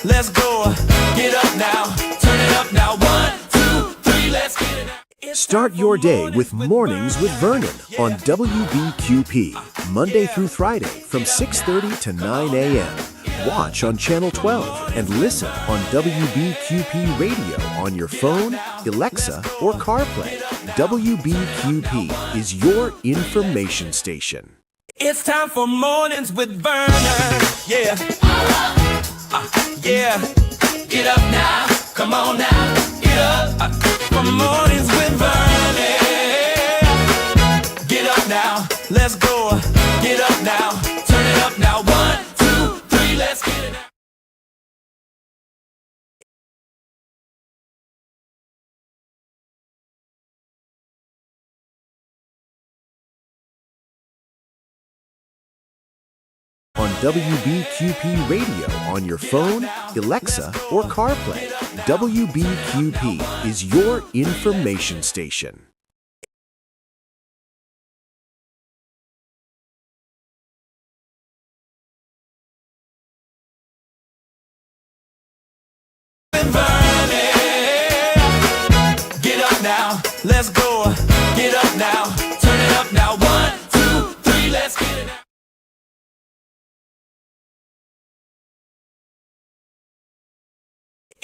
let's go. Get up now, turn it up now. 1, 2, 3, let's get it. Start your day with Mornings with Vernon on WBQP, Monday through Friday from 6:30 to 9 a.m. Watch on Channel 12 and listen on WBQP Radio on your phone, Alexa, or CarPlay. WBQP is your information station. It's time for Mornings with Vernon. Yeah. Yeah. Get up now. Come on now. Get up. For Mornings with Vernon. Get up now. Let's go. Get up now. Turn it up now. 1, 2, 3. Let's get it. On WBQP Radio on your phone, Alexa, or CarPlay. WBQP is your information station. Get up now, let's go. Get up now, turn it up now. 1, 2, 3, let's get it.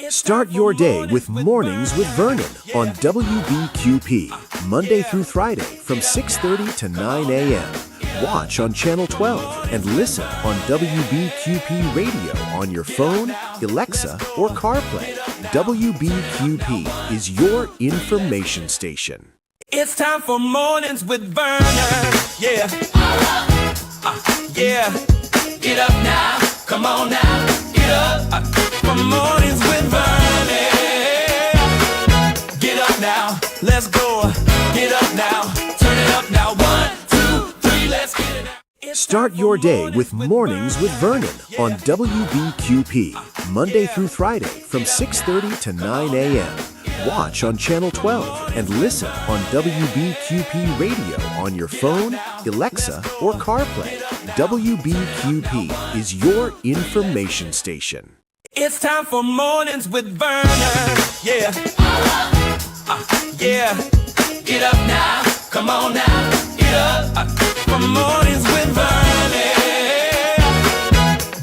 Start your day with Mornings with Vernon on WBQP, Monday through Friday from 6:30 to 9 a.m. Watch on Channel 12 and listen on WBQP Radio on your phone, Alexa, or CarPlay. WBQP is your information station. It's time for Mornings with Vernon. Yeah. Yeah. Get up now. Come on now. Get up. For Mornings with Vernon. Get up now. Let's go. Get up now. Turn it up now. 1, 2, 3. Let's get it. Start your day with Mornings with Vernon on WBQP, Monday through Friday from 6:30 to 9 a.m. Watch on Channel 12 and listen on WBQP Radio on your phone, Alexa, or CarPlay. WBQP is your information station. It's time for Mornings with Vernon. Yeah. Yeah. Get up now. Come on now. Get up. For Mornings with Vernon.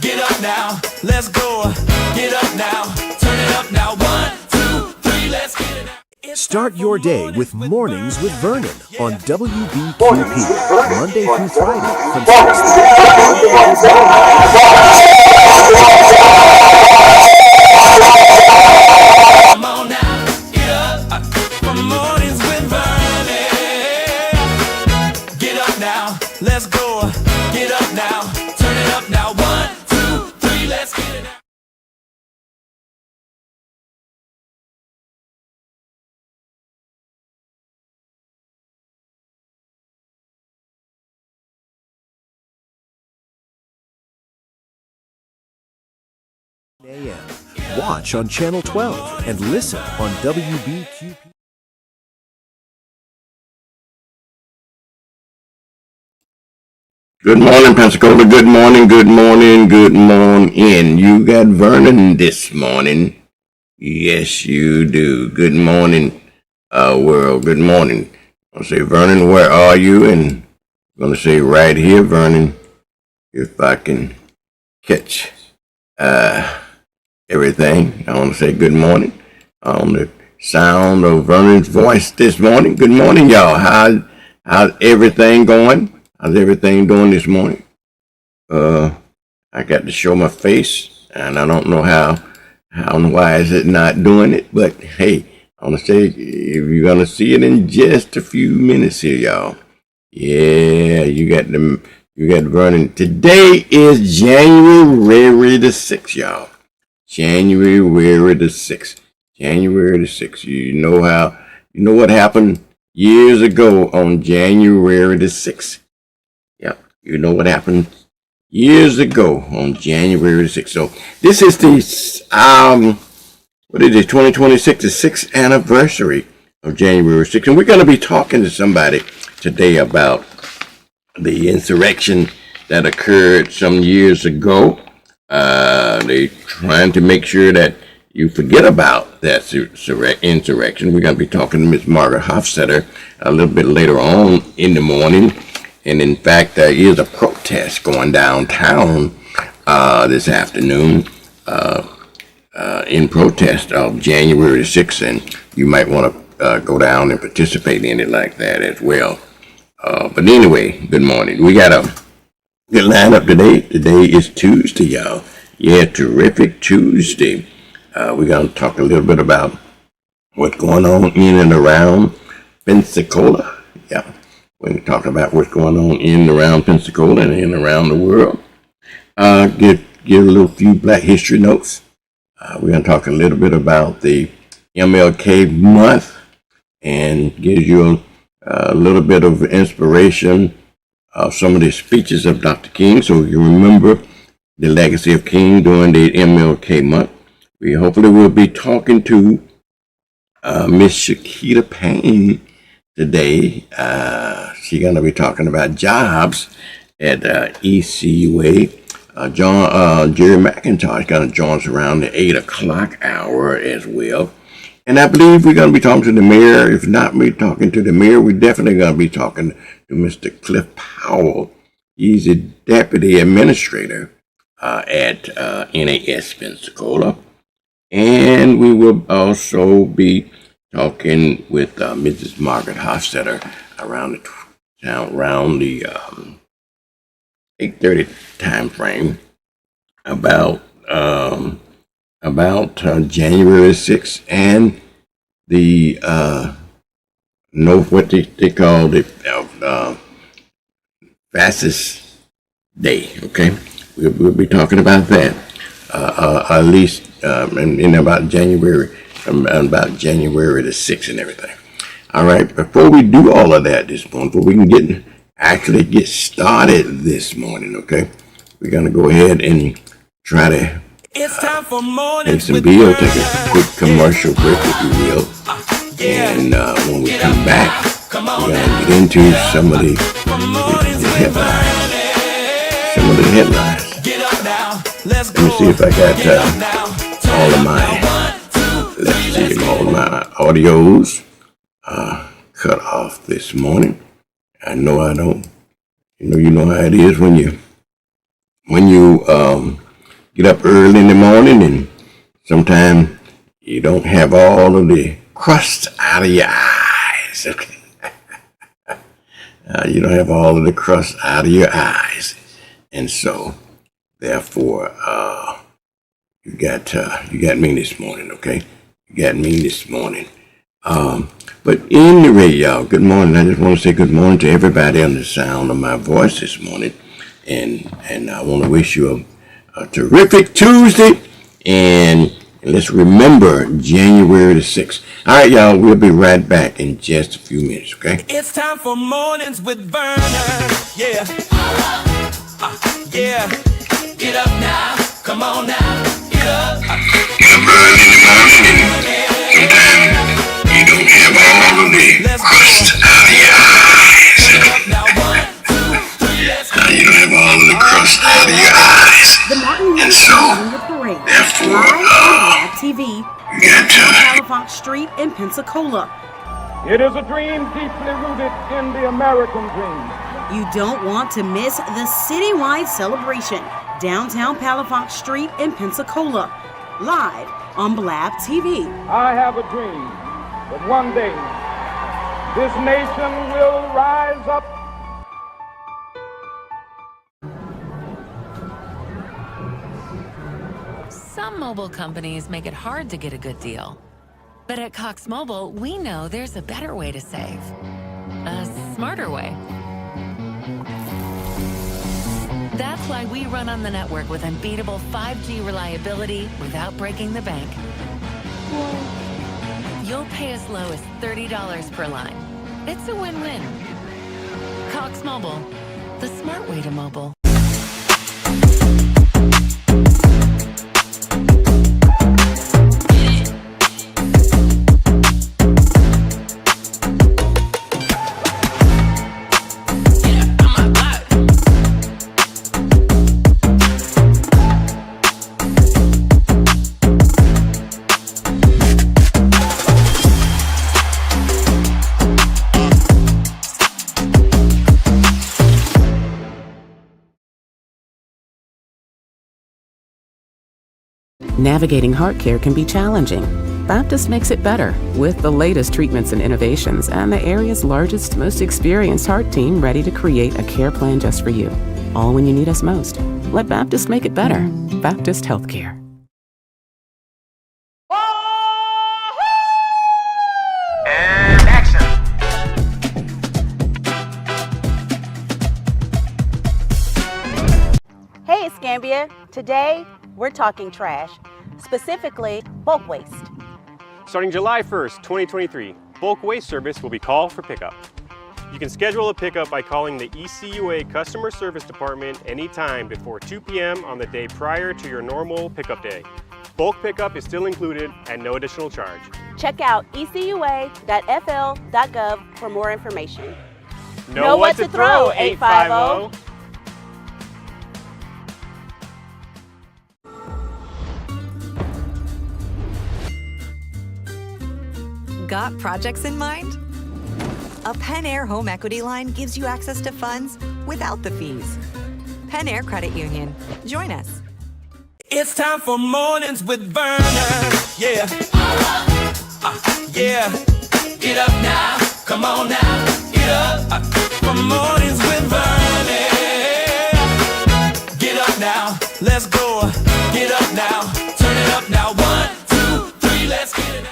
Get up now. Let's go. Get up now. Turn it up now. 1, 2, 3. Let's get it. Start your day with Mornings with Vernon on WBQP, Monday through Friday from 6:30 Come on now, get up. For Mornings with Vernon. Get up now, let's go. Get up now, turn it up now. 1, 2, 3, let's get it. a.m. Watch on Channel 12 and listen on WBQP. Good morning, Pensacola. Good morning, good morning, good morning. You got Vernon this morning. Yes, you do. Good morning, world. Good morning. I'll say, Vernon, where are you? And I'm going to say right here, Vernon, if I can catch everything. I want to say good morning on the sound of Vernon's voice this morning. Good morning, y'all. How's everything going? How's everything doing this morning? I got to show my face, and I don't know why is it not doing it, but hey, I want to say, if you're going to see it in just a few minutes here, y'all. Yeah, you got Vernon. Today is January the 6th, y'all. January the 6th. January the 6th. You know what happened years ago on January the 6th. Yep. You know what happened years ago on January the 6th. So this is the, what is it, 2026, the 6th anniversary of January 6th. And we're going to be talking to somebody today about the insurrection that occurred some years ago They trying to make sure that you forget about that insurrection. We're going to be talking to Miss Margaret Hofstetter a little bit later on in the morning. And in fact, there is a protest going downtown this afternoon in protest of January 6th. And you might want to go down and participate in it like that as well. But anyway, good morning. We got a good lineup today. Today is Tuesday, y'all. Yeah, terrific Tuesday. We're going to talk a little bit about what's going on in and around Pensacola. Yeah, we're going to talk about what's going on in and around Pensacola and in and around the world. Give a little few Black History notes. We're going to talk a little bit about the MLK month and give you a little bit of inspiration of some of the speeches of Dr. King, so you remember the legacy of King during the MLK month. We hopefully will be talking to Miss Shakita Payne today. She's going to be talking about jobs at ECUA. Jerry McIntosh is going to join us around the 8 o'clock hour as well. And I believe we're going to be talking to the mayor. If not, we're talking to the mayor. We're definitely going to be talking to Mr. Cliff Powell. He's a deputy administrator at NAS Pensacola. And we will also be talking with Mrs. Margaret Hofstetter around the 8:30 time frame about January 6th and the what they call the fastest day. Okay, we'll be talking about that at least in about January the 6th and everything. All right, before we do all of that this morning, before we can actually get started this morning, okay, we're gonna go ahead and try to It's time for mornings take some with bill, Vernon. take a quick commercial break, if you will. And when we come back, we're gonna get into some of the headlines. Some of the headlines. Get up now, let's Let me see if I got all of my audios cut off this morning. I know I don't. You know how it is when you get up early in the morning and sometimes you don't have all of the crust out of your eyes. Okay? You don't have all of the crust out of your eyes, and so therefore you got me this morning. Okay, you got me this morning. But anyway, y'all, good morning. I just want to say good morning to everybody on the sound of my voice this morning. And I want to wish you a terrific Tuesday. And let's remember January the 6th. All right, y'all, we'll be right back in just a few minutes, okay? It's time for mornings with Vernon. Yeah. Yeah. Get up now. Come on now. Get up. Get up early in the morning and sometimes you don't have all of the crust out of your eyes. You don't have all of the crust out of your eyes. And so, therefore, TV, you got Halifax Street in Pensacola. It is a dream deeply rooted in the American dream. You don't want to miss the citywide celebration, downtown Halifax Street in Pensacola, live on Blab TV. I have a dream that one day this nation will rise up. Some mobile companies make it hard to get a good deal. But at Cox Mobile, we know there's a better way to save. A smarter way. That's why we run on the network with unbeatable 5G reliability without breaking the bank. You'll pay as low as $30 per line. It's a win-win. Cox Mobile, the smart way to mobile. Navigating heart care can be challenging. Baptist makes it better with the latest treatments and innovations and the area's largest, most experienced heart team ready to create a care plan just for you. All when you need us most. Let Baptist make it better. Baptist Healthcare. And action. Hey, it's Gambia. Today, we're talking trash, specifically bulk waste. Starting July 1st, 2023, bulk waste service will be call for pickup. You can schedule a pickup by calling the ECUA Customer Service Department anytime before 2 p.m. on the day prior to your normal pickup day. Bulk pickup is still included at no additional charge. Check out ecua.fl.gov for more information. Know what to throw, 850. Got projects in mind? A Pen Air home equity line gives you access to funds without the fees. Pen Air Credit Union. Join us. It's time for mornings with Vernon. Yeah. Yeah. Get up now. Come on now. Get up. For mornings with Vernon. Get up now. Let's go. Get up now. Turn it up now. 1, 2, 3. Let's get it now.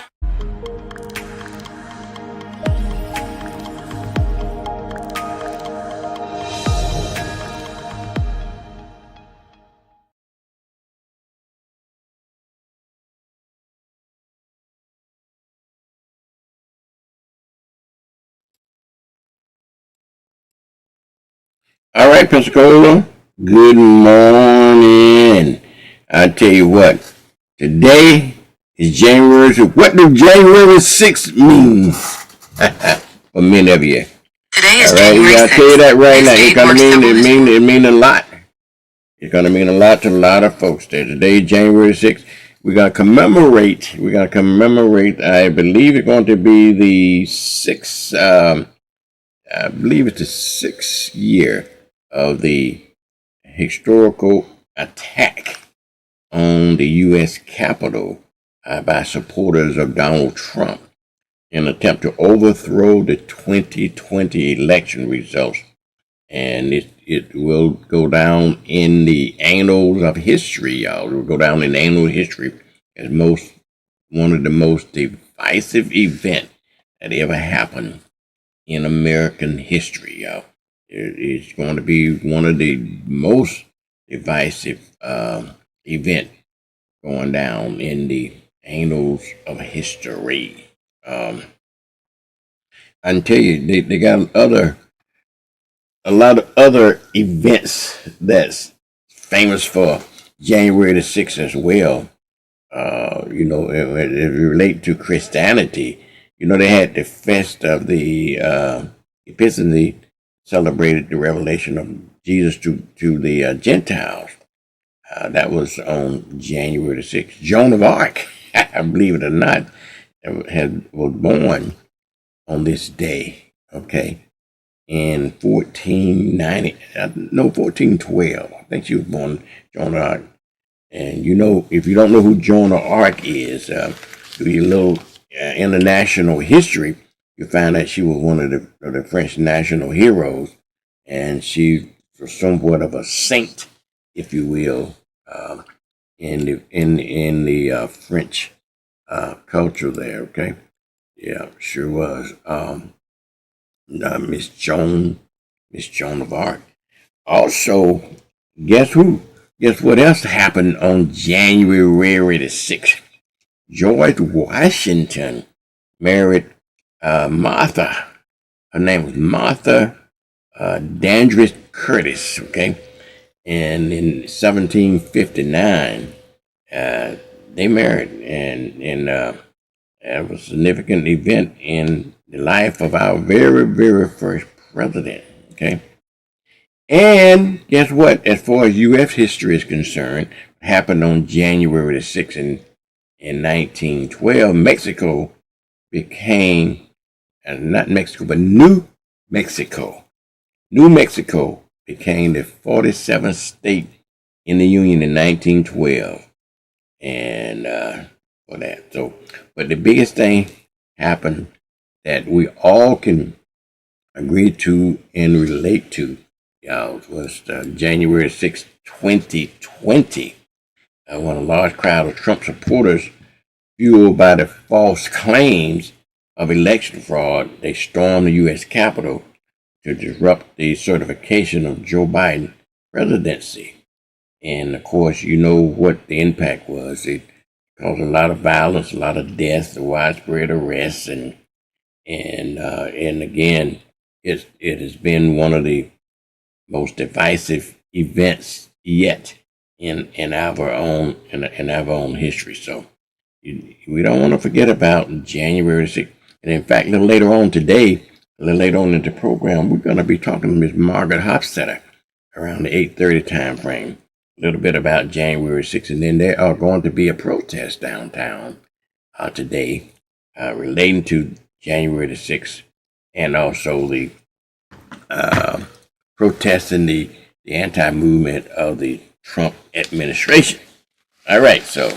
All right, Pensacola. Good morning. I tell you what, today is January. What does January 6th mean for many of you? Today All right, I'll tell you that right now. It's gonna mean a lot. It's gonna mean a lot to a lot of folks there. Today, January 6th, we're gonna commemorate. I believe it's going to be the sixth. I believe it's the 6th year of the historical attack on the U.S. Capitol by supporters of Donald Trump in an attempt to overthrow the 2020 election results. And it will go down in the annals of history, y'all. It will go down in annal history as one of the most divisive events that ever happened in American history, y'all. It's going to be one of the most divisive event going down in the annals of history. I can tell you, they got a lot of other events that's famous for January the 6th as well. It relate to Christianity. They had the fest of the Epiphany, celebrated the revelation of Jesus to the Gentiles. That was on January the 6th. Joan of Arc, believe it or not, was born on this day, okay, in 1412. I think she was born, Joan of Arc. And if you don't know who Joan of Arc is, do your little international history, you find that she was one of the French national heroes, and she was somewhat of a saint, if you will, in the French culture there. Okay, yeah, sure was. Miss Joan of Arc. Also, guess who? Guess what else happened on January the 6th? George Washington married Martha. Her name was Martha Dandridge Curtis, okay? And in 1759, they married, and it was a significant event in the life of our very, very first president, okay? And guess what? As far as U.S. history is concerned, what happened on January the 6th in 1912, Mexico became, not Mexico, but New Mexico. New Mexico became the 47th state in the Union in 1912. and for that. So, but the biggest thing happened that we all can agree to and relate to, y'all, was January 6, 2020, when a large crowd of Trump supporters, fueled by the false claims of election fraud, they stormed the U.S. Capitol to disrupt the certification of Joe Biden presidency. And of course, you know what the impact was. It caused a lot of violence, a lot of deaths, widespread arrests, and again, it has been one of the most divisive events yet in our own history. So we don't want to forget about January 6th. And in fact, a little later on today, a little later on in the program, we're going to be talking to Ms. Margaret Hofstetter around the 8:30 time frame. A little bit about January 6th, and then there are going to be a protest downtown today relating to January the 6th, and also the protesting the anti-movement of the Trump administration. All right, so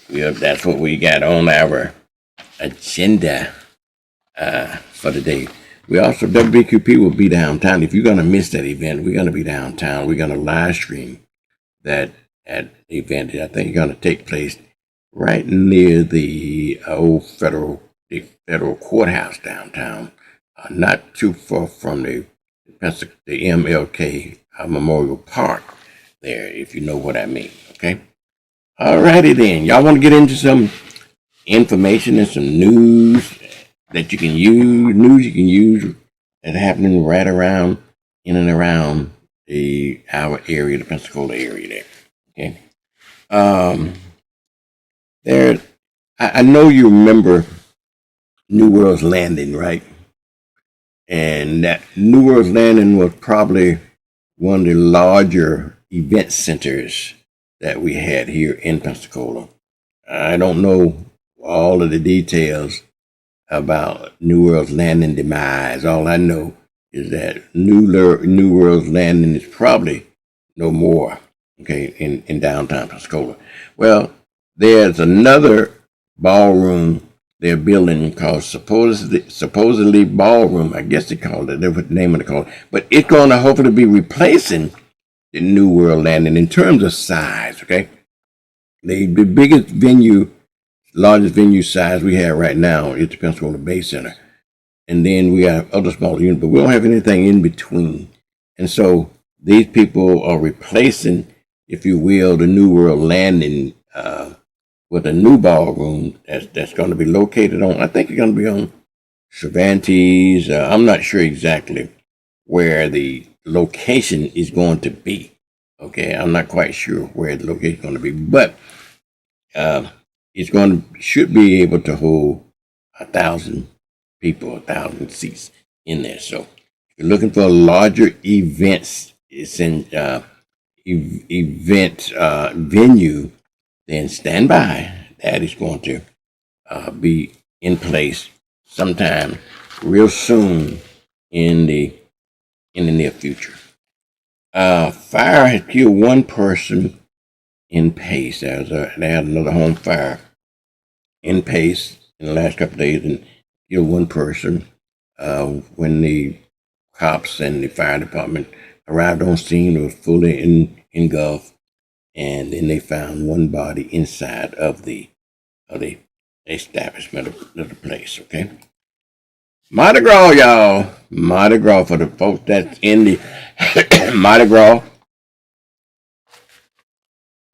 that's what we got on our agenda for the day. We also, WBQP will be downtown. If you're going to miss that event, we're going to be downtown. We're going to live stream that event. I think it's going to take place right near the old federal courthouse downtown, not too far from the MLK Memorial Park there, if you know what I mean. Okay. All righty then. Y'all want to get into some information and some news that you can use that happening right around in and around our area, the Pensacola area there. Okay. I know you remember New World's Landing, right? And that New World's Landing was probably one of the larger event centers that we had here in Pensacola. I don't know all of the details about New World's Landing demise. All I know is that New World's Landing is probably no more, okay, in downtown Pensacola. Well, there's another ballroom they're building called supposedly ballroom. I guess they called it. That's what the name of it called. But it's going to hopefully be replacing the New World Landing in terms of size. Okay, the biggest venue, largest venue size we have right now is the Pensacola Bay Center, and then we have other smaller units, but we don't have anything in between. And so these people are replacing, if you will, the New World Landing with a new ballroom that's going to be located on, I think it's going to be on Cervantes. I'm not sure exactly where the location is going to be. Okay, I'm not quite sure where the location is going to be, but should be able to hold 1,000 people, 1,000 seats in there. So if you're looking for larger events, it's in event venue, then stand by. That is going to be in place sometime real soon in the near future. Fire has killed one person in Pace. They had another home fire in Pace in the last couple of days and killed one person. When the cops and the fire department arrived on scene, it was fully engulfed. And then they found one body inside of the establishment of the place, okay? Mardi Gras, y'all. Mardi Gras for the folks that's in the Mardi Gras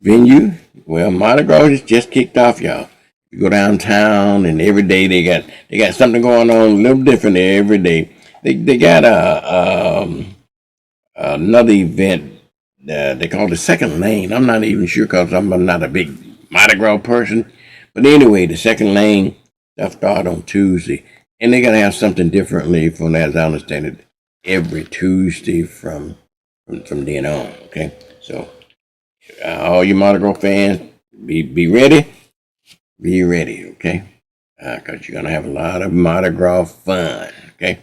venue. Well, Mardi Gras is just kicked off, y'all. You go downtown and every day they got something going on a little different every day. They got another event. They call it the Second Lane. I'm not even sure because I'm not a big Mardi Gras person. But anyway, the Second Lane stuff started on Tuesday. And they're going to have something differently from, as I understand it, every Tuesday from then on. Okay? So, all you Mardi Gras fans, be ready. Be ready, okay? Because you're going to have a lot of Mardi Gras fun, okay?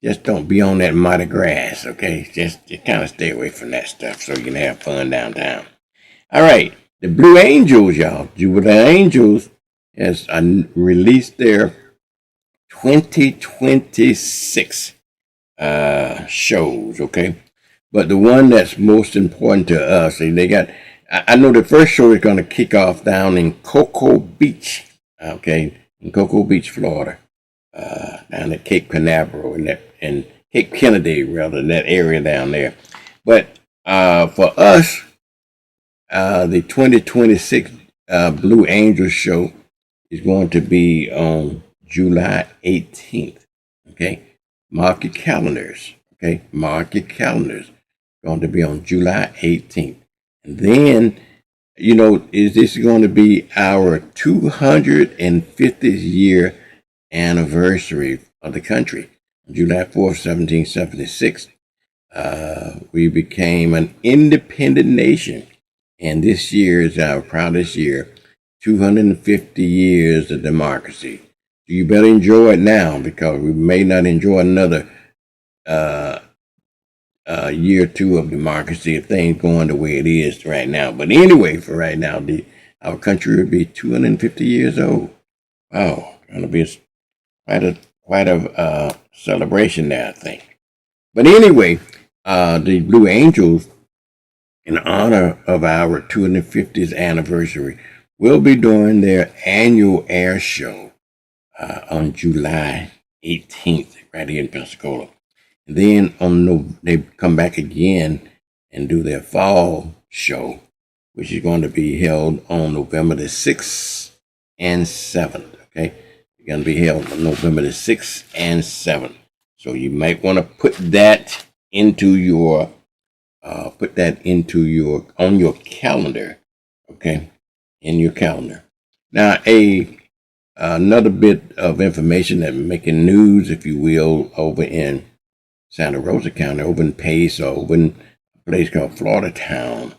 Just don't be on that Mardi Gras, okay? Just kind of stay away from that stuff so you can have fun downtown. All right. The Blue Angels, y'all, Jupiter Angels has released their 2026 shows, okay? But the one that's most important to us, they got, I know the first show is going to kick off down in Cocoa Beach, okay? In Cocoa Beach, Florida, down at Cape Canaveral and Cape Kennedy, rather, that area down there. But for us, the 2026 Blue Angels show is going to be on July 18th. Okay, mark your calendars. Okay, mark your calendars. Going to be on July 18th, and then is this going to be our 250th year anniversary of the country? July 4th, 1776, we became an independent nation. And this year is our proudest year, 250 years of democracy. So you better enjoy it now, because we may not enjoy another year or two of democracy if things going the way it is right now. But anyway, for right now, our country will be 250 years old. Wow, going to be quite a celebration there, I think. But anyway, the Blue Angels, in honor of our 250th anniversary, will be doing their annual air show on July 18th, right here in Pensacola. And then they come back again and do their fall show, which is going to be held on November the 6th and 7th. Okay, it's going to be held on November the 6th and 7th. So you might want to put that into your on your calendar, okay, in your calendar. Now, another bit of information that making news, if you will, over in Santa Rosa County, over in Pace, or over in a place called Florida Town.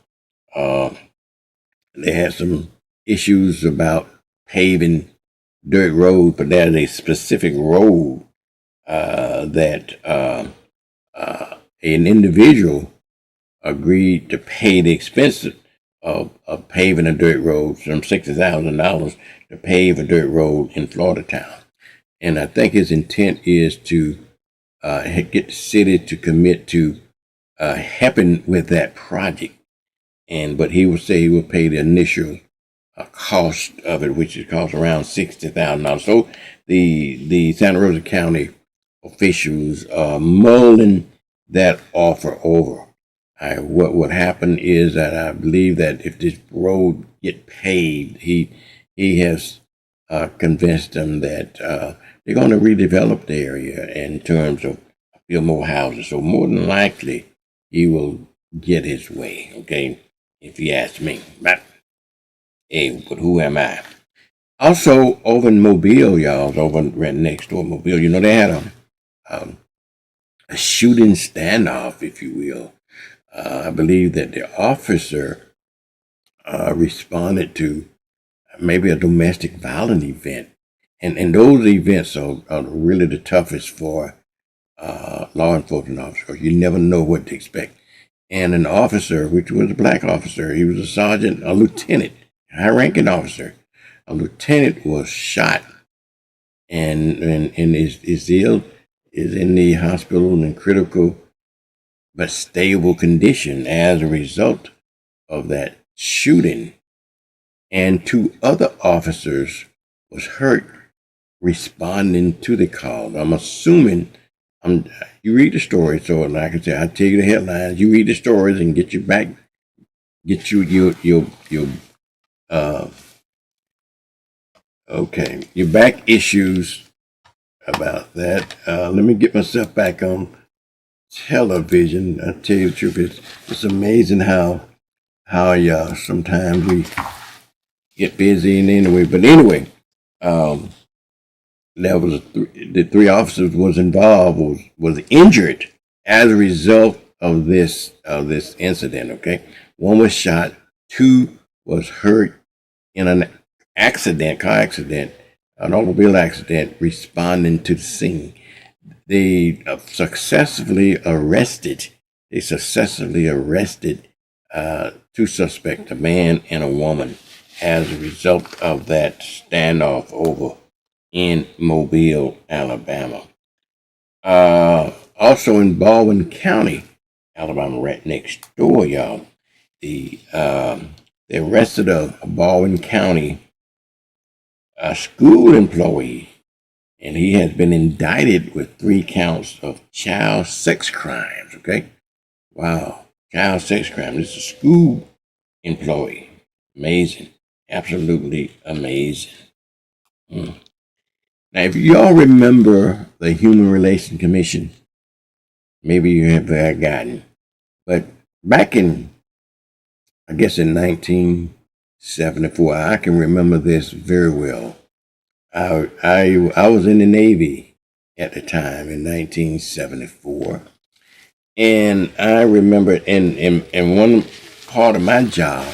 They had some issues about paving dirt road, but there's a specific road that an individual agreed to pay the expense of paving a dirt road, some $60,000 to pave a dirt road in Florida Town. And I think his intent is to get the city to commit to helping with that project. But he would say he would pay the initial cost of it, which is cost around $60,000. So the Santa Rosa County officials are mulling that offer over. What would happen is that I believe that if this road get paved, he has convinced them that they're going to redevelop the area in terms of build more houses. So more than likely, he will get his way. Okay, if you ask me. But hey, but who am I? Also, over in Mobile, y'all, over right next door, Mobile, they had a shooting standoff, if you will. I believe that the officer responded to maybe a domestic violence event. And those events are really the toughest for law enforcement officers. You never know what to expect. And an officer, which was a black officer, he was a sergeant, a lieutenant, high-ranking officer. A lieutenant was shot and is in the hospital in critical but stable condition as a result of that shooting. And 2 other officers was hurt responding to the call. I'm assuming, you read the story, so like I said, I tell you the headlines, you read the stories and get your back issues about that. Let me get myself back on television. I tell you the truth, it's amazing how sometimes we get busy and anyway. But anyway, there was the 3 officers was involved was injured as a result of this incident. Okay, 1 was shot, 2 was hurt in an car accident, an automobile accident, responding to the scene. They successfully arrested two suspects, a man and a woman, as a result of that standoff over in Mobile, Alabama. Also in Baldwin County, Alabama, right next door, y'all. They arrested a Baldwin County school employee, and he has been indicted with 3 counts of child sex crimes. Okay, wow, child sex crime. This is a school employee. Amazing, absolutely amazing. Now, if you all remember the Human Relations Commission, maybe you have forgotten, but back in, I guess in 1974, I can remember this very well. I was in the Navy at the time in 1974, and I remember in one part of my job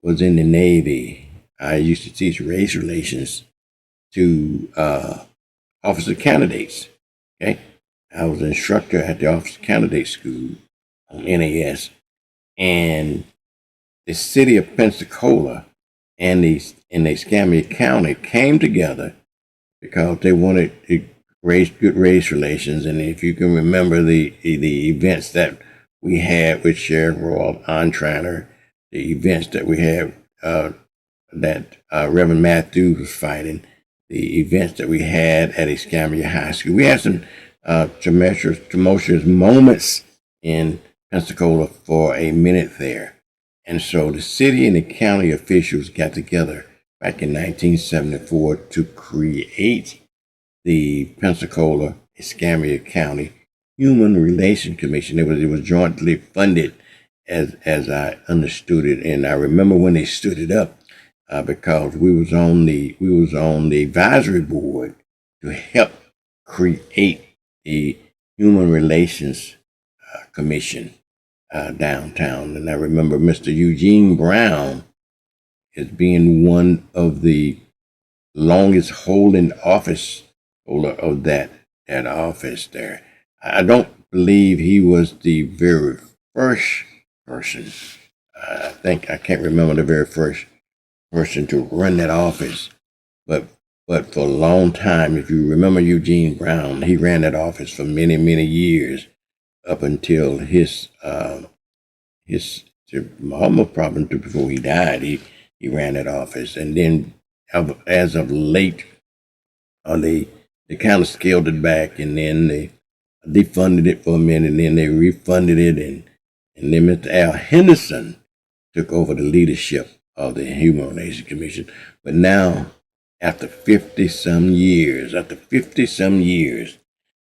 was in the Navy. I used to teach race relations to officer candidates. Okay, I was an instructor at the officer candidate school on NAS, and the city of Pensacola and the Escambia County came together because they wanted to raise good race relations. And if you can remember the events that we had with Sheriff Royal Ontrainer, the events that we had that Reverend Matthews was fighting, the events that we had at Escambia High School. We had some tumultuous moments in Pensacola for a minute there. And so the city and the county officials got together back in 1974 to create the Pensacola Escambia County Human Relations Commission. It was jointly funded, as I understood it, and I remember when they stood it up because we was on the advisory board to help create the Human Relations Commission downtown. And I remember Mr. Eugene Brown as being one of the longest holding office holder of that office there. I don't believe he was the very first person. I can't remember the very first person to run that office, but for a long time, if you remember Eugene Brown, he ran that office for many, many years up until his almost probably before he died. He ran that office, and then as of late, they kind of scaled it back, and then they defunded it for a minute, and then they refunded it, and then Mr. Al Henderson took over the leadership of the Human Relations Commission. But now, after 50-some years, the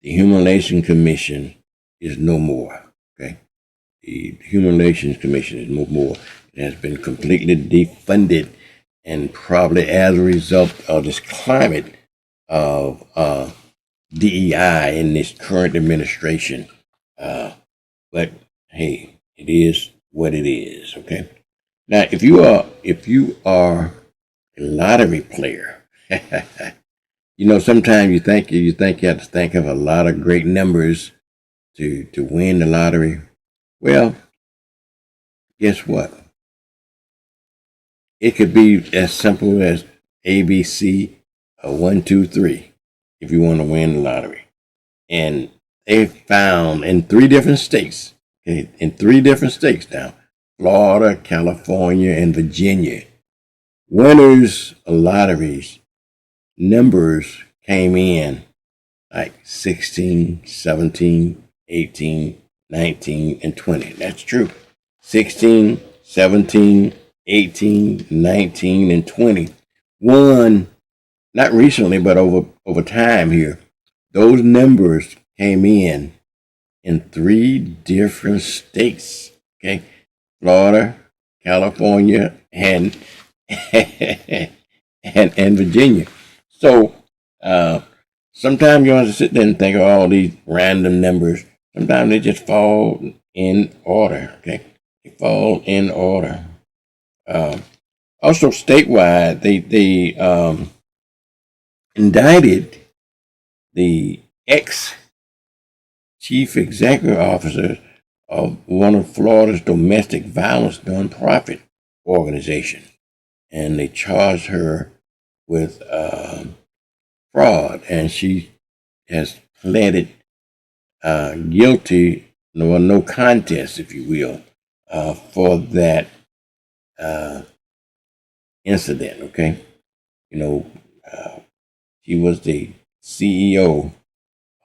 Human Relations Commission is no more. Okay, the Human Relations Commission is no more. It has been completely defunded, and probably as a result of this climate of DEI in this current administration. But hey, it is what it is. Okay. Now, if you are a lottery player, sometimes you think you have to think of a lot of great numbers to win the lottery. Well, guess what? It could be as simple as ABC 1, 2, 3 if you want to win the lottery. And they found in 3 different states, okay, now, Florida, California, and Virginia, winners of lotteries, numbers came in like 16, 17, 18, 19, and 20. That's true. 16, 17, 18, 19, and 20. Won, not recently, but over time here. Those numbers came in 3 different states. Okay. Florida, California, and Virginia. So sometimes you have to sit there and think of all these random numbers. Sometimes they just fall in order. Okay, they fall in order. Also, statewide, they indicted the ex-chief executive officer of one of Florida's domestic violence nonprofit organization, and they charged her with fraud, and she has pleaded guilty, no contest, if you will, for that incident. Okay, you know, she was the CEO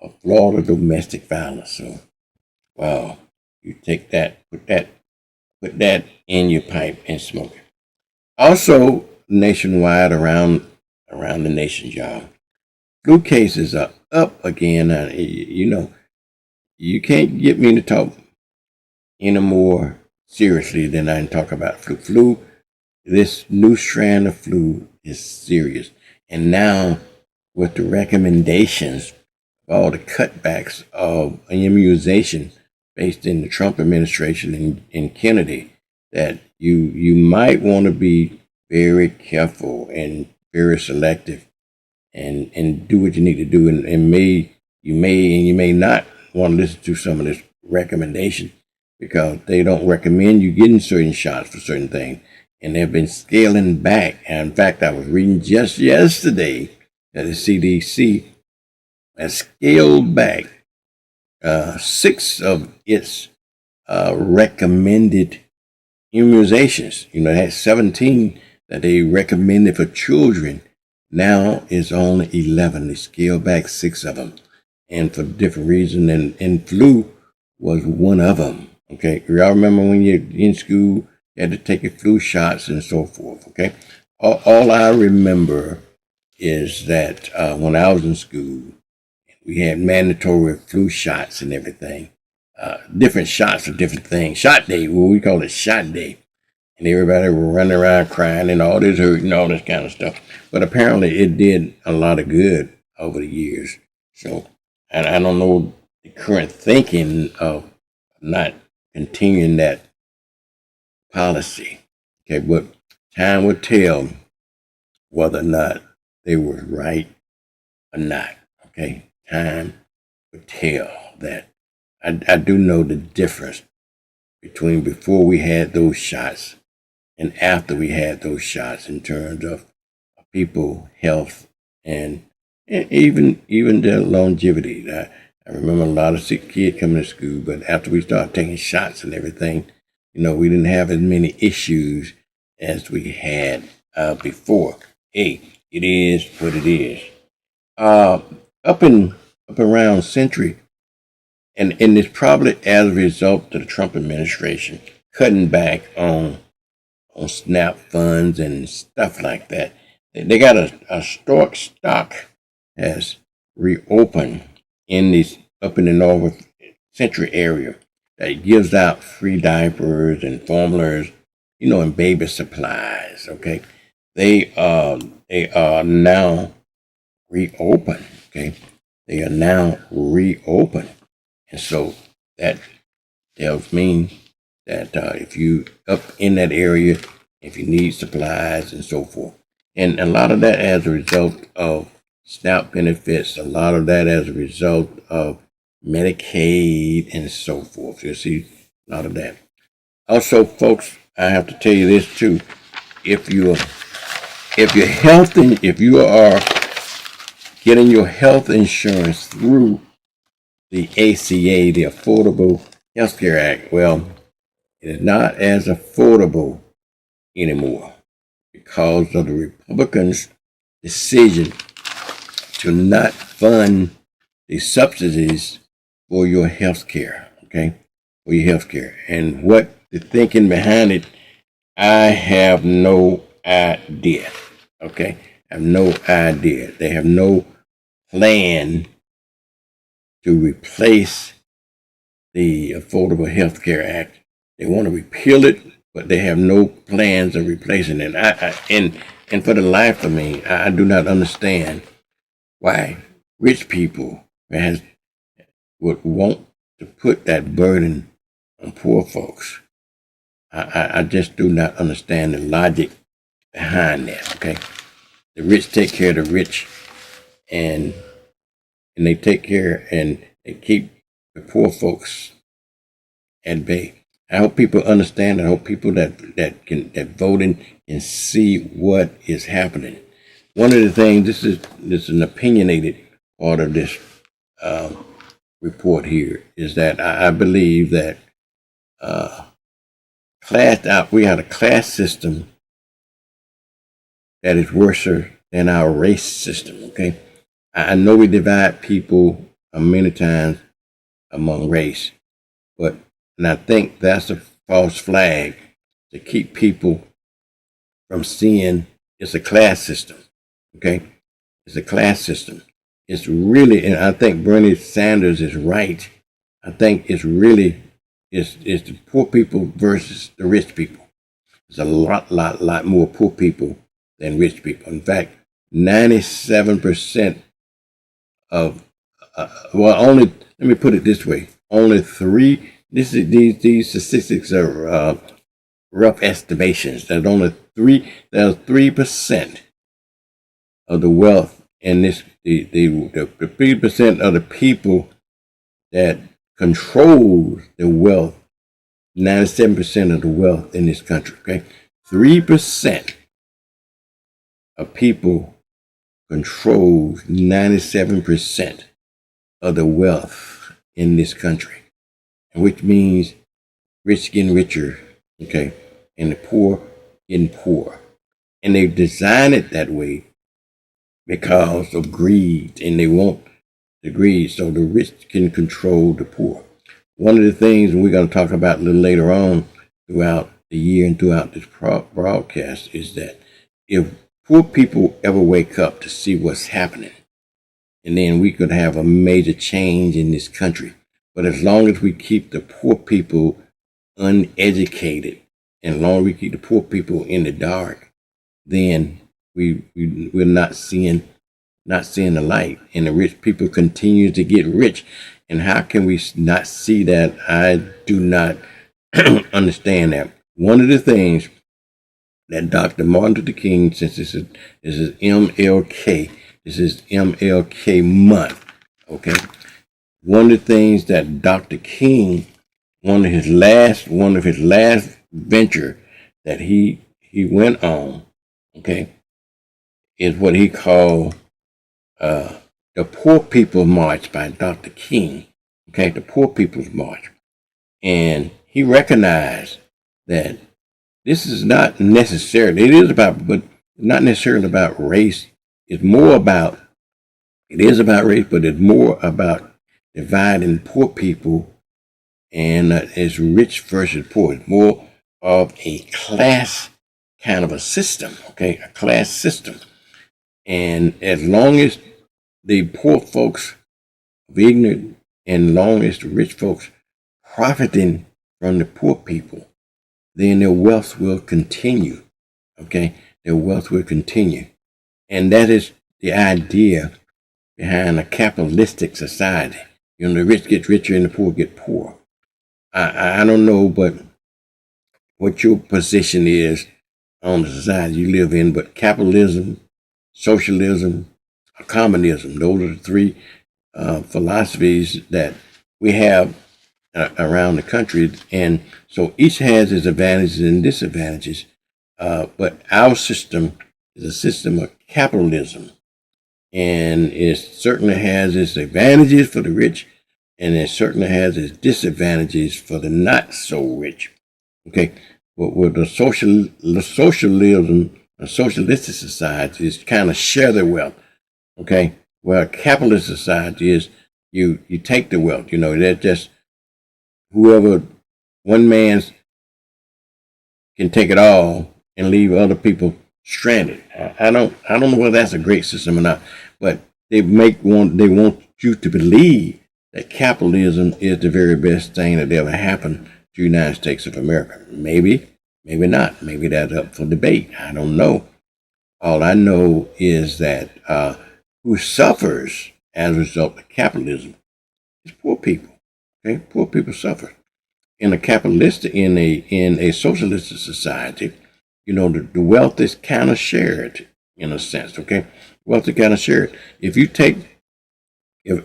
of Florida Domestic Violence. So, wow, you take that, put that in your pipe and smoke it. Also, nationwide, around the nation, y'all, flu cases are up again. You know, you can't get me to talk any more seriously than I can talk about flu. This new strand of flu is serious. And now, with the recommendations of all the cutbacks of immunization based in the Trump administration and Kennedy, that you might want to be very careful and very selective and do what you need to do, and you may not want to listen to some of this recommendation because they don't recommend you getting certain shots for certain things, and they've been scaling back. And in fact, I was reading just yesterday that the CDC has scaled back 6 of its recommended immunizations. You know, they had 17 that they recommended for children. Now it's only 11. They scaled back 6 of them, and for different reasons. And flu was one of them. Okay, y'all remember when you're in school, you had to take your flu shots and so forth. Okay, all I remember is that when I was in school, we had mandatory flu shots and everything. Different shots for different things. Shot day, well, we call it shot day. And everybody was running around crying and all this hurt and all this kind of stuff. But apparently it did a lot of good over the years. So, and I don't know the current thinking of not continuing that policy. Okay, but time will tell whether or not they were right or not. Okay, time will tell that. I do know the difference between before we had those shots and after we had those shots in terms of people health and even their longevity. I remember a lot of sick kids coming to school, but after we started taking shots and everything, you know, we didn't have as many issues as we had before. Hey, it is what it is. Up around Century, and it's probably as a result of the Trump administration cutting back on SNAP funds and stuff like that. They got a stork stock has reopened in this up in the North Central area that gives out free diapers and formulas, you know, and baby supplies. Okay, they are now reopened. Okay, they are now reopened, and so that tells me that if you up in that area, if you need supplies and so forth, and a lot of that as a result of SNAP benefits, a lot of that as a result of Medicaid and so forth. You see a lot of that. Also, folks, I have to tell you this too: if you are getting your health insurance through the ACA, the Affordable Health Care Act, well, it is not as affordable anymore because of the Republicans' decision to not fund the subsidies for your health care, okay? For your health care. And what the thinking behind it, I have no idea, okay? I have no idea. They have no plan to replace the Affordable Health Care Act. They want to repeal it, but they have no plans of replacing it. And for the life of me, I do not understand why rich people would want to put that burden on poor folks. I just do not understand the logic behind that. Okay, the rich take care of the rich, and they take care and they keep the poor folks at bay. I hope people understand. I hope people that voting and see what is happening. One of the things, this is an opinionated part of this report here, is that I believe that we had a class system that is worse than our race system. Okay, I know we divide people many times among race, and I think that's a false flag to keep people from seeing it's a class system. Okay, it's a class system. It's really, and I think Bernie Sanders is right. I think it's really it's the poor people versus the rich people. There's a lot more poor people than rich people. In fact, 97% of only, let me put it this way, only three. These statistics are rough estimations. There's 3% of the wealth in this. The 3% of the people that control the wealth. 97% of the wealth in this country. Okay, 3% of people controls 97% of the wealth in this country, which means rich getting richer, okay, and the poor getting poor. And they design it that way because of greed, and they want the greed so the rich can control the poor. One of the things we're going to talk about a little later on throughout the year and throughout this broadcast is that if poor people ever wake up to see what's happening, and then we could have a major change in this country. But as long as we keep the poor people uneducated, and as long as we keep the poor people in the dark, then we're not seeing the light, and the rich people continue to get rich. And how can we not see that? I do not understand that. One of the things that Dr. Martin Luther King, since this is MLK, this is MLK month, okay? One of the things that Dr. King, one of his last venture that he went on, okay, is what he called the Poor People's March by Dr. King, okay, the Poor People's March. And he recognized that this is not necessarily, it is about, but not necessarily about race. It is about race, but it's more about dividing poor people, and it's rich versus poor. It's more of a class kind of a system, okay, a class system. And as long as the poor folks are ignorant, and long as the rich folks profiting from the poor people, then their wealth will continue, okay? Their wealth will continue. And that is the idea behind a capitalistic society. You know, the rich get richer and the poor get poor. I don't know, but what your position is on the society you live in, but capitalism, socialism, or communism, those are the three philosophies that we have around the country. And so each has its advantages and disadvantages. But our system is a system of capitalism. And it certainly has its advantages for the rich, and it certainly has its disadvantages for the not so rich. Okay, but with the socialism, a socialistic society is kind of share the wealth. Okay, where a capitalist society is you take the wealth. You know, they're just whoever, one man's can take it all and leave other people stranded. I don't know whether that's a great system or not, but they want you to believe that capitalism is the very best thing that ever happened to the United States of America. Maybe not. Maybe that's up for debate. I don't know. All I know is that who suffers as a result of capitalism is poor people. Okay, poor people suffer. In a socialistic society, you know, the wealth is kind of shared in a sense. Okay, wealth is kind of shared. If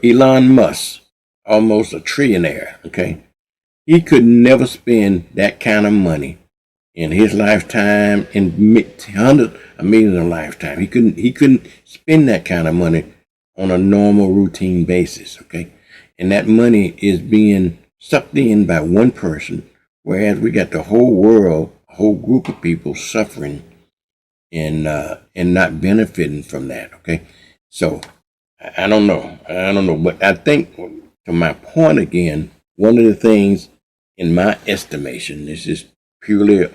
Elon Musk, almost a trillionaire, okay, he could never spend that kind of money in his lifetime, in hundreds of millions of lifetime. He couldn't spend that kind of money on a normal routine basis, okay? And that money is being sucked in by one person, whereas we got the whole world, a whole group of people suffering and not benefiting from that, okay? So I don't know, but I think, to my point again, one of the things, in my estimation, this is purely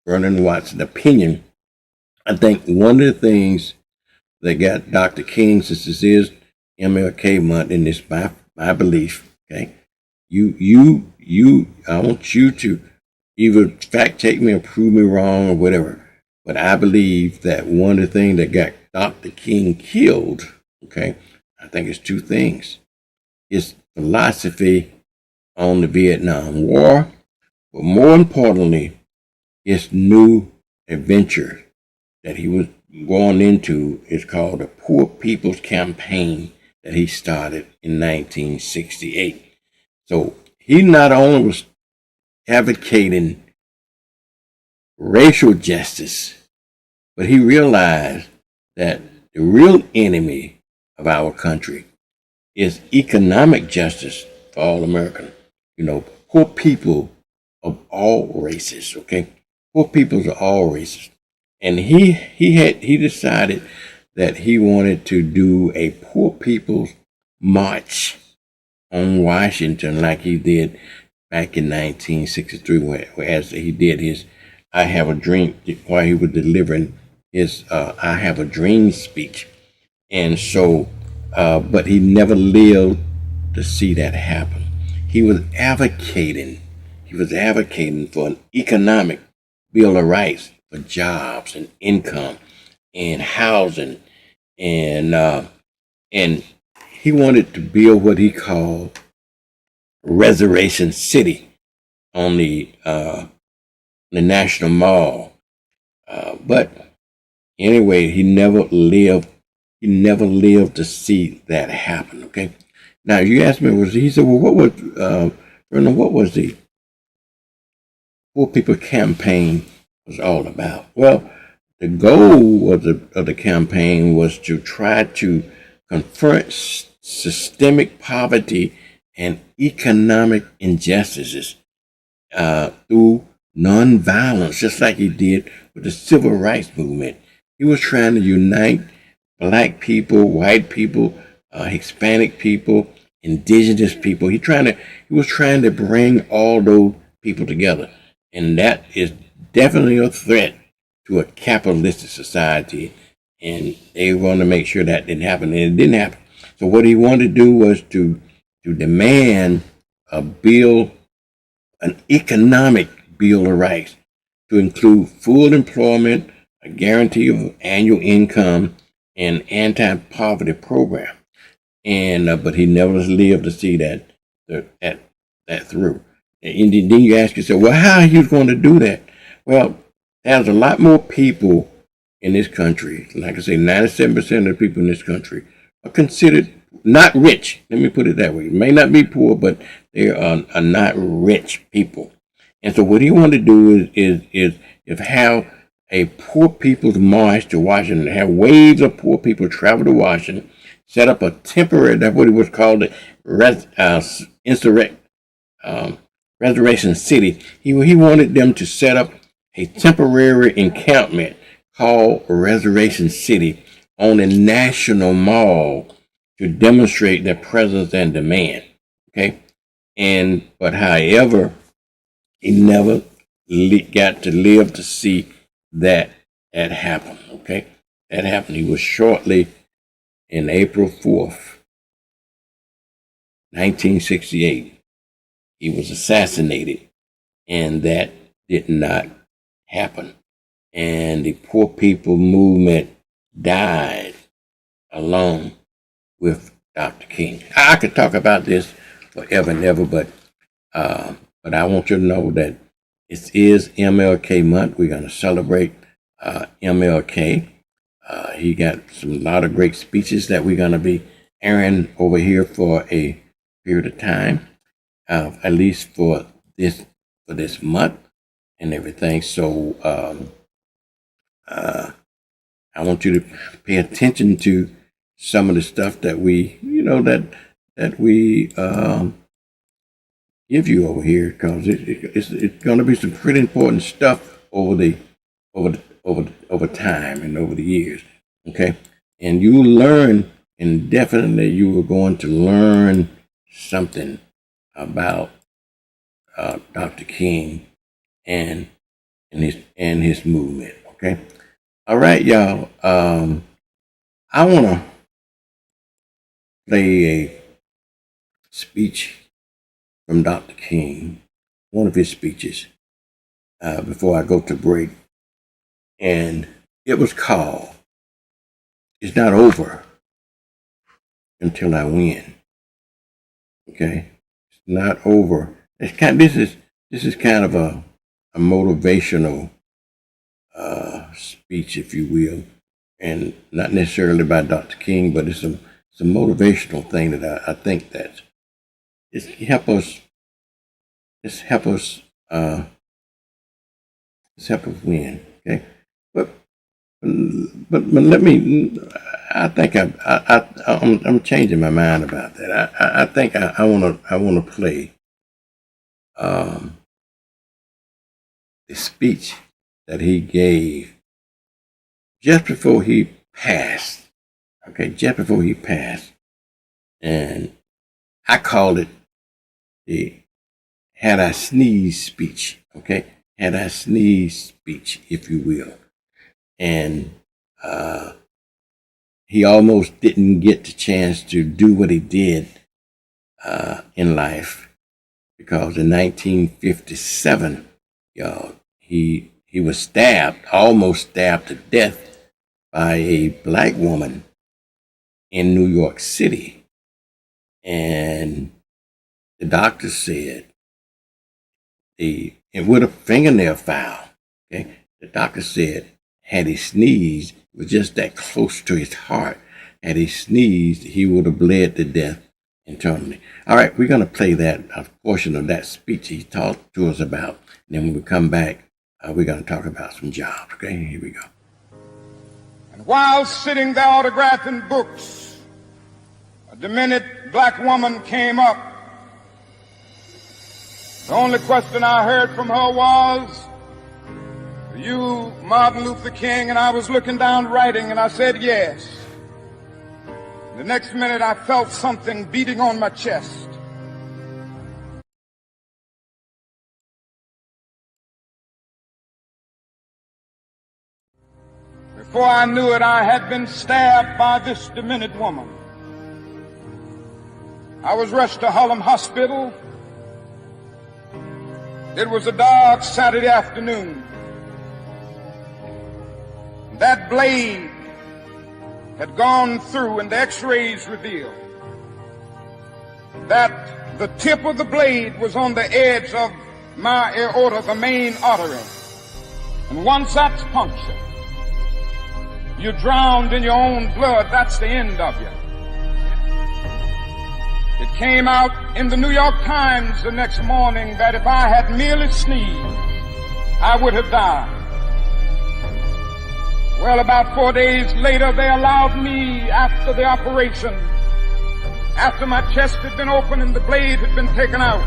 Vernon Watson's opinion, I think one of the things that got Dr. King, since this is MLK month, and this my belief, okay? I want you to either fact check me or prove me wrong or whatever, but I believe that one of the things that got Dr. King killed, okay, I think it's two things. His philosophy on the Vietnam War, but more importantly, his new adventure that he was going into is called the Poor People's Campaign that he started in 1968. So he not only was advocating racial justice, but he realized that the real enemy of our country is economic justice for all Americans. You know, poor people of all races, okay? Poor people of all races. And he decided that he wanted to do a poor people's march on Washington like he did back in 1963, whereas he did his I Have a Dream, while he was delivering his I Have a Dream speech. And so, but he never lived to see that happen. He was advocating for an economic Bill of Rights, for jobs and income and housing, and he wanted to build what he called Reservation City on the National Mall. But anyway, he never lived to see that happen. Okay. Now you asked me, he said, well, what was the Poor People Campaign was all about? Well, the goal of the campaign was to try to confront systemic poverty and economic injustices through nonviolence, just like he did with the civil rights movement. He was trying to unite black people, white people, Hispanic people, indigenous people. He was trying to bring all those people together, and that is definitely a threat to a capitalistic society. And they want to make sure that didn't happen, and it didn't happen. So what he wanted to do was to demand an economic Bill of Rights to include full employment, a guarantee of annual income, and anti-poverty program. And but he never lived to see that through. And then you ask yourself, well, how he was going to do that? Well, there's a lot more people in this country. Like I say, 97% of the people in this country are considered not rich. Let me put it that way. May not be poor, but they are not rich people. And so what he wanted to do is have a poor people's march to Washington, have waves of poor people travel to Washington, set up a temporary, that's what it was called, Reservation City. He wanted them to set up a temporary encampment called Reservation City on the National Mall to demonstrate their presence and demand. Okay, but however, he never got to live to see that happen. Okay, that happened. He was shortly in April 4th, 1968. He was assassinated, and that did not happen. And the poor people movement died along with Dr. King. I could talk about this forever and ever, but I want you to know that it is MLK month. We're going to celebrate MLK. He got a lot of great speeches that we're going to be airing over here for a period of time. at least for this month and everything. So I want you to pay attention to some of the stuff that we, that we give you over here, because it's going to be some pretty important stuff over time and over the years. Okay, and you will learn, and definitely you are going to learn something about Dr. King and his movement. Okay, all right, y'all. I want to play a speech from Dr. King, one of his speeches, before I go to break. And it was called, "It's Not Over Until I Win." Okay? It's not over. This is kind of a motivational speech, if you will, and not necessarily by Dr. King, but it's a motivational thing that I think that it's help us win. Okay, but let me. I think I'm changing my mind about that. I think I want to play the speech that he gave just before he passed. Okay, just before he passed, and I called it the "Had I Sneezed" speech. Okay, "Had I Sneezed" speech, if you will. And he almost didn't get the chance to do what he did in life, because in 1957, y'all, he was almost stabbed to death by a black woman in New York City. And the doctor said, and with a fingernail file, okay, the doctor said, had he sneezed, it was just that close to his heart. Had he sneezed, he would have bled to death internally. All right, we're going to play that a portion of that speech he talked to us about. And then when we come back, we're going to talk about some jobs. Okay, here we go. And while sitting there autographing books, a demented black woman came up. The only question I heard from her was, "Are you Martin Luther King?" And I was looking down writing, and I said yes. The next minute I felt something beating on my chest. Before I knew it, I had been stabbed by this demented woman. I was rushed to Harlem Hospital. It was a dark Saturday afternoon. That blade had gone through, and the x-rays revealed that the tip of the blade was on the edge of my aorta, the main artery. And once that's punctured, you're drowned in your own blood. That's the end of you. It came out in the New York Times the next morning that if I had merely sneezed, I would have died. Well, about 4 days later, they allowed me, after the operation, after my chest had been opened and the blade had been taken out,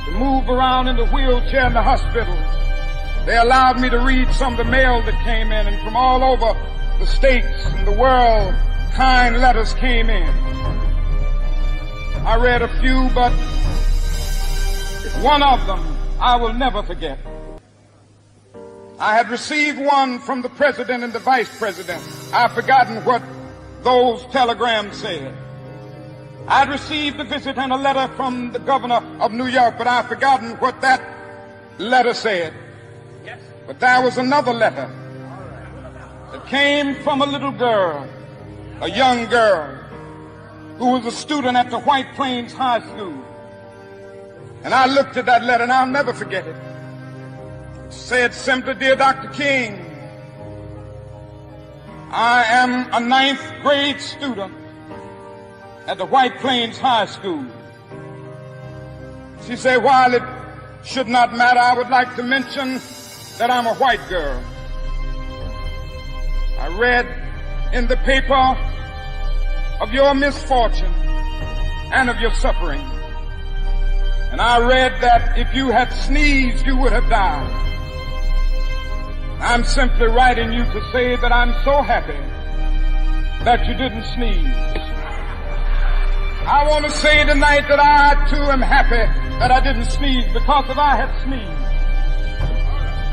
to move around in the wheelchair in the hospital. They allowed me to read some of the mail that came in, and from all over the states and the world, kind letters came in. I read a few, but one of them I will never forget. I had received one from the president and the vice president. I've forgotten what those telegrams said. I'd received a visit and a letter from the governor of New York, but I've forgotten what that letter said. But there was another letter that came from a little girl, a young girl, who was a student at the White Plains High School. And I looked at that letter, and I'll never forget it. It said simply, "Dear Dr. King, I am a 9th grade student at the White Plains High School. She said, while it should not matter, I would like to mention that I'm a white girl. I read in the paper of your misfortune and of your suffering. And I read that if you had sneezed, you would have died. I'm simply writing you to say that I'm so happy that you didn't sneeze. I want to say tonight that I too am happy that I didn't sneeze, because if I had sneezed,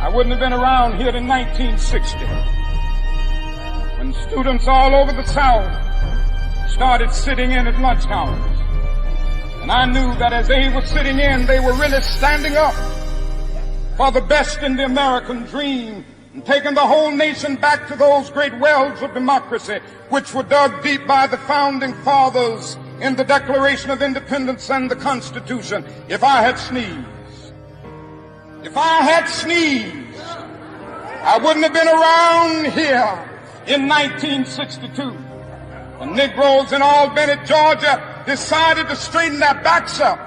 I wouldn't have been around here in 1960 when students all over the South started sitting in at lunch counters. And I knew that as they were sitting in, they were really standing up for the best in the American dream and taking the whole nation back to those great wells of democracy which were dug deep by the founding fathers in the Declaration of Independence and the Constitution. If I had sneezed, I wouldn't have been around here in 1962. The Negroes in Albany, Georgia, decided to straighten their backs up.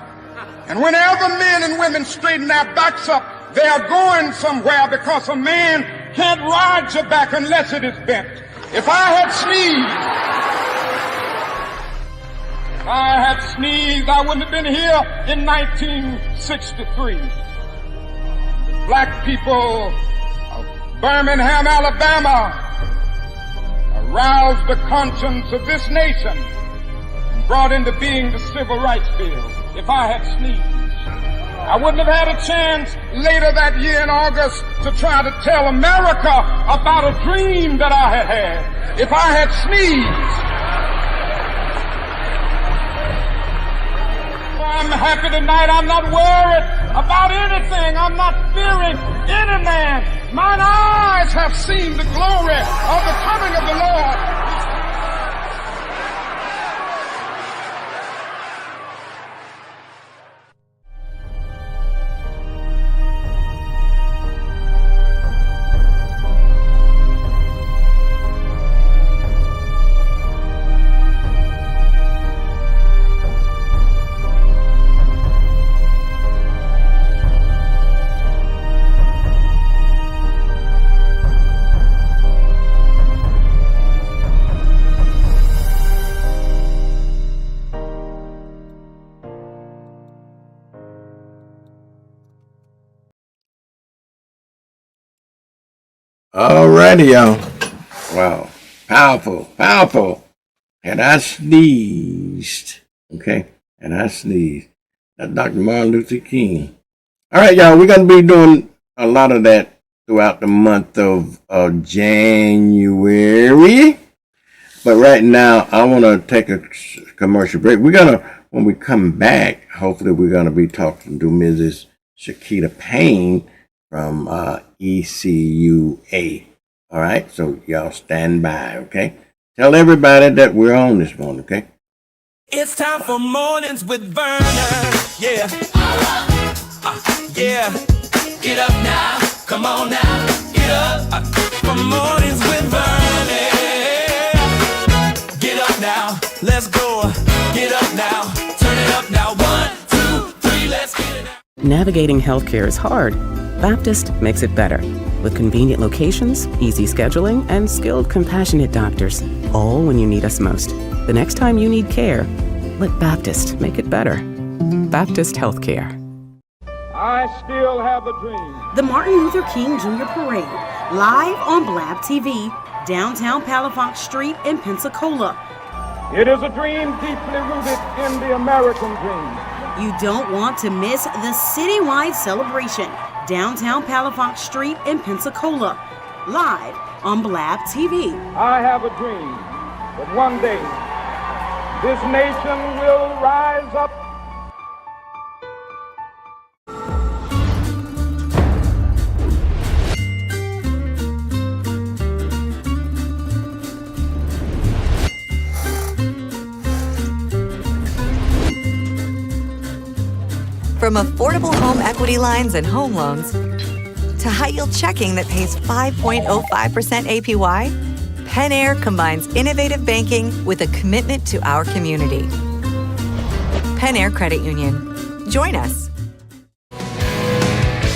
And whenever men and women straighten their backs up, they are going somewhere, because a man can't ride your back unless it is bent. If I had sneezed, I wouldn't have been here in 1963. The black people of Birmingham, Alabama, aroused the conscience of this nation and brought into being the Civil Rights Bill. If I had sneezed, I wouldn't have had a chance later that year in August to try to tell America about a dream that I had had. If I had sneezed, I'm happy tonight. I'm not worried about anything. I'm not fearing any man. Mine eyes have seen the glory of the coming of the Lord. Alrighty, y'all. Wow. Powerful. And I sneezed. Okay? And I sneezed. That's Dr. Martin Luther King. Alright, y'all. We're going to be doing a lot of that throughout the month of January. But right now, I want to take a commercial break. When we come back, hopefully we're going to be talking to Mrs. Shakita Payne from ECUA. All right, so y'all stand by, okay? Tell everybody that we're on this morning, okay? It's time for Mornings with Vernon. Yeah. Yeah. Get up now. Come on now. Get up. For Mornings with Vernon. Get up now. Let's go. Get up now. Turn it up now. 1, 2, 3. Let's get it out. Navigating healthcare is hard. Baptist makes it better. With convenient locations, easy scheduling, and skilled, compassionate doctors. All when you need us most. The next time you need care, let Baptist make it better. Baptist Healthcare. I still have a dream. The Martin Luther King Jr. Parade, live on Blab TV, downtown Palafox Street in Pensacola. It is a dream deeply rooted in the American dream. You don't want to miss the citywide celebration, downtown Palafox Street in Pensacola, live on Blab TV. I have a dream that one day this nation will rise up. From affordable home equity lines and home loans to high-yield checking that pays 5.05% APY, Pen Air combines innovative banking with a commitment to our community. Pen Air Credit Union. Join us.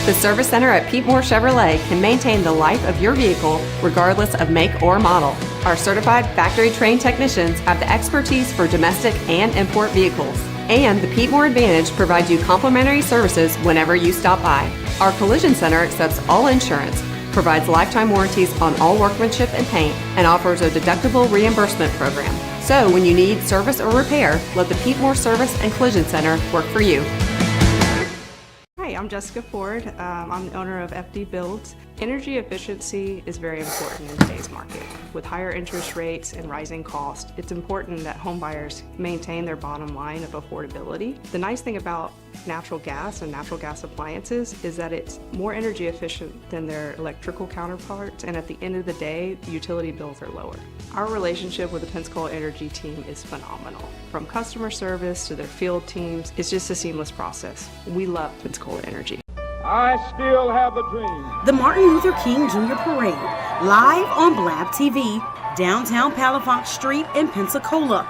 The Service Center at Pete Moore Chevrolet can maintain the life of your vehicle regardless of make or model. Our certified factory-trained technicians have the expertise for domestic and import vehicles. And the Pete Moore Advantage provides you complimentary services whenever you stop by. Our Collision Center accepts all insurance, provides lifetime warranties on all workmanship and paint, and offers a deductible reimbursement program. So when you need service or repair, let the Pete Moore Service and Collision Center work for you. Hi, I'm Jessica Ford. I'm the owner of FD Builds. Energy efficiency is very important in today's market. With higher interest rates and rising costs, it's important that home buyers maintain their bottom line of affordability. The nice thing about natural gas and natural gas appliances is that it's more energy efficient than their electrical counterparts, and at the end of the day, utility bills are lower. Our relationship with the Pensacola Energy team is phenomenal. From customer service to their field teams, it's just a seamless process. We love Pensacola Energy. I still have a dream. The Martin Luther King Jr. Parade, live on Blab TV, downtown Palafox Street in Pensacola.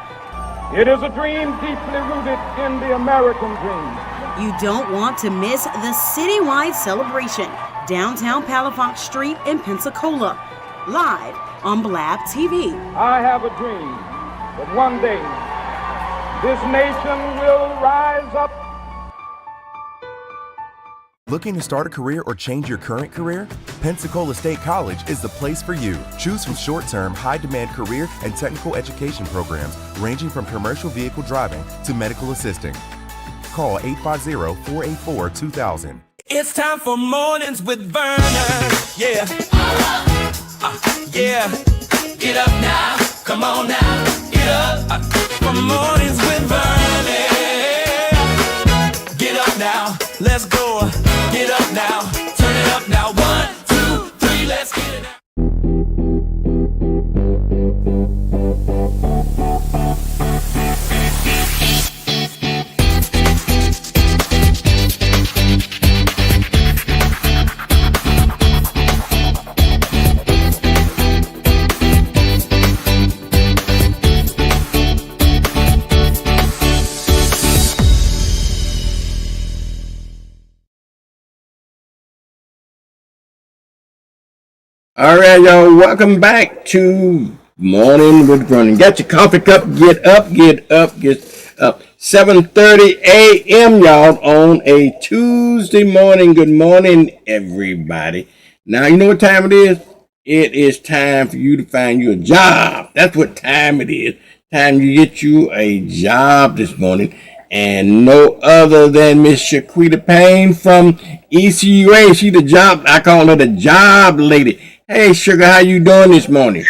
It is a dream deeply rooted in the American dream. You don't want to miss the citywide celebration, downtown Palafox Street in Pensacola, live on Blab TV. I have a dream that one day this nation will rise up. Looking to start a career or change your current career? Pensacola State College is the place for you. Choose from short-term, high-demand career and technical education programs ranging from commercial vehicle driving to medical assisting. Call 850-484-2000. It's time for Mornings with Vernon. Yeah. Yeah. Get up now. Come on now. Get up. For Mornings with Vernon. Get up now. Let's go. Get up now. Turn it up now. 1, 2, 3. Let's get it out. All right, y'all. Welcome back to Morning with Vernon. Got your coffee cup. Get up, get up, get up. 7:30 a.m., y'all, on a Tuesday morning. Good morning, everybody. Now, you know what time it is? It is time for you to find you a job. That's what time it is. Time you get you a job this morning. And no other than Miss Shaquita Payne from ECUA. She the job, I call her the job lady. Hey, Sugar, how you doing this morning?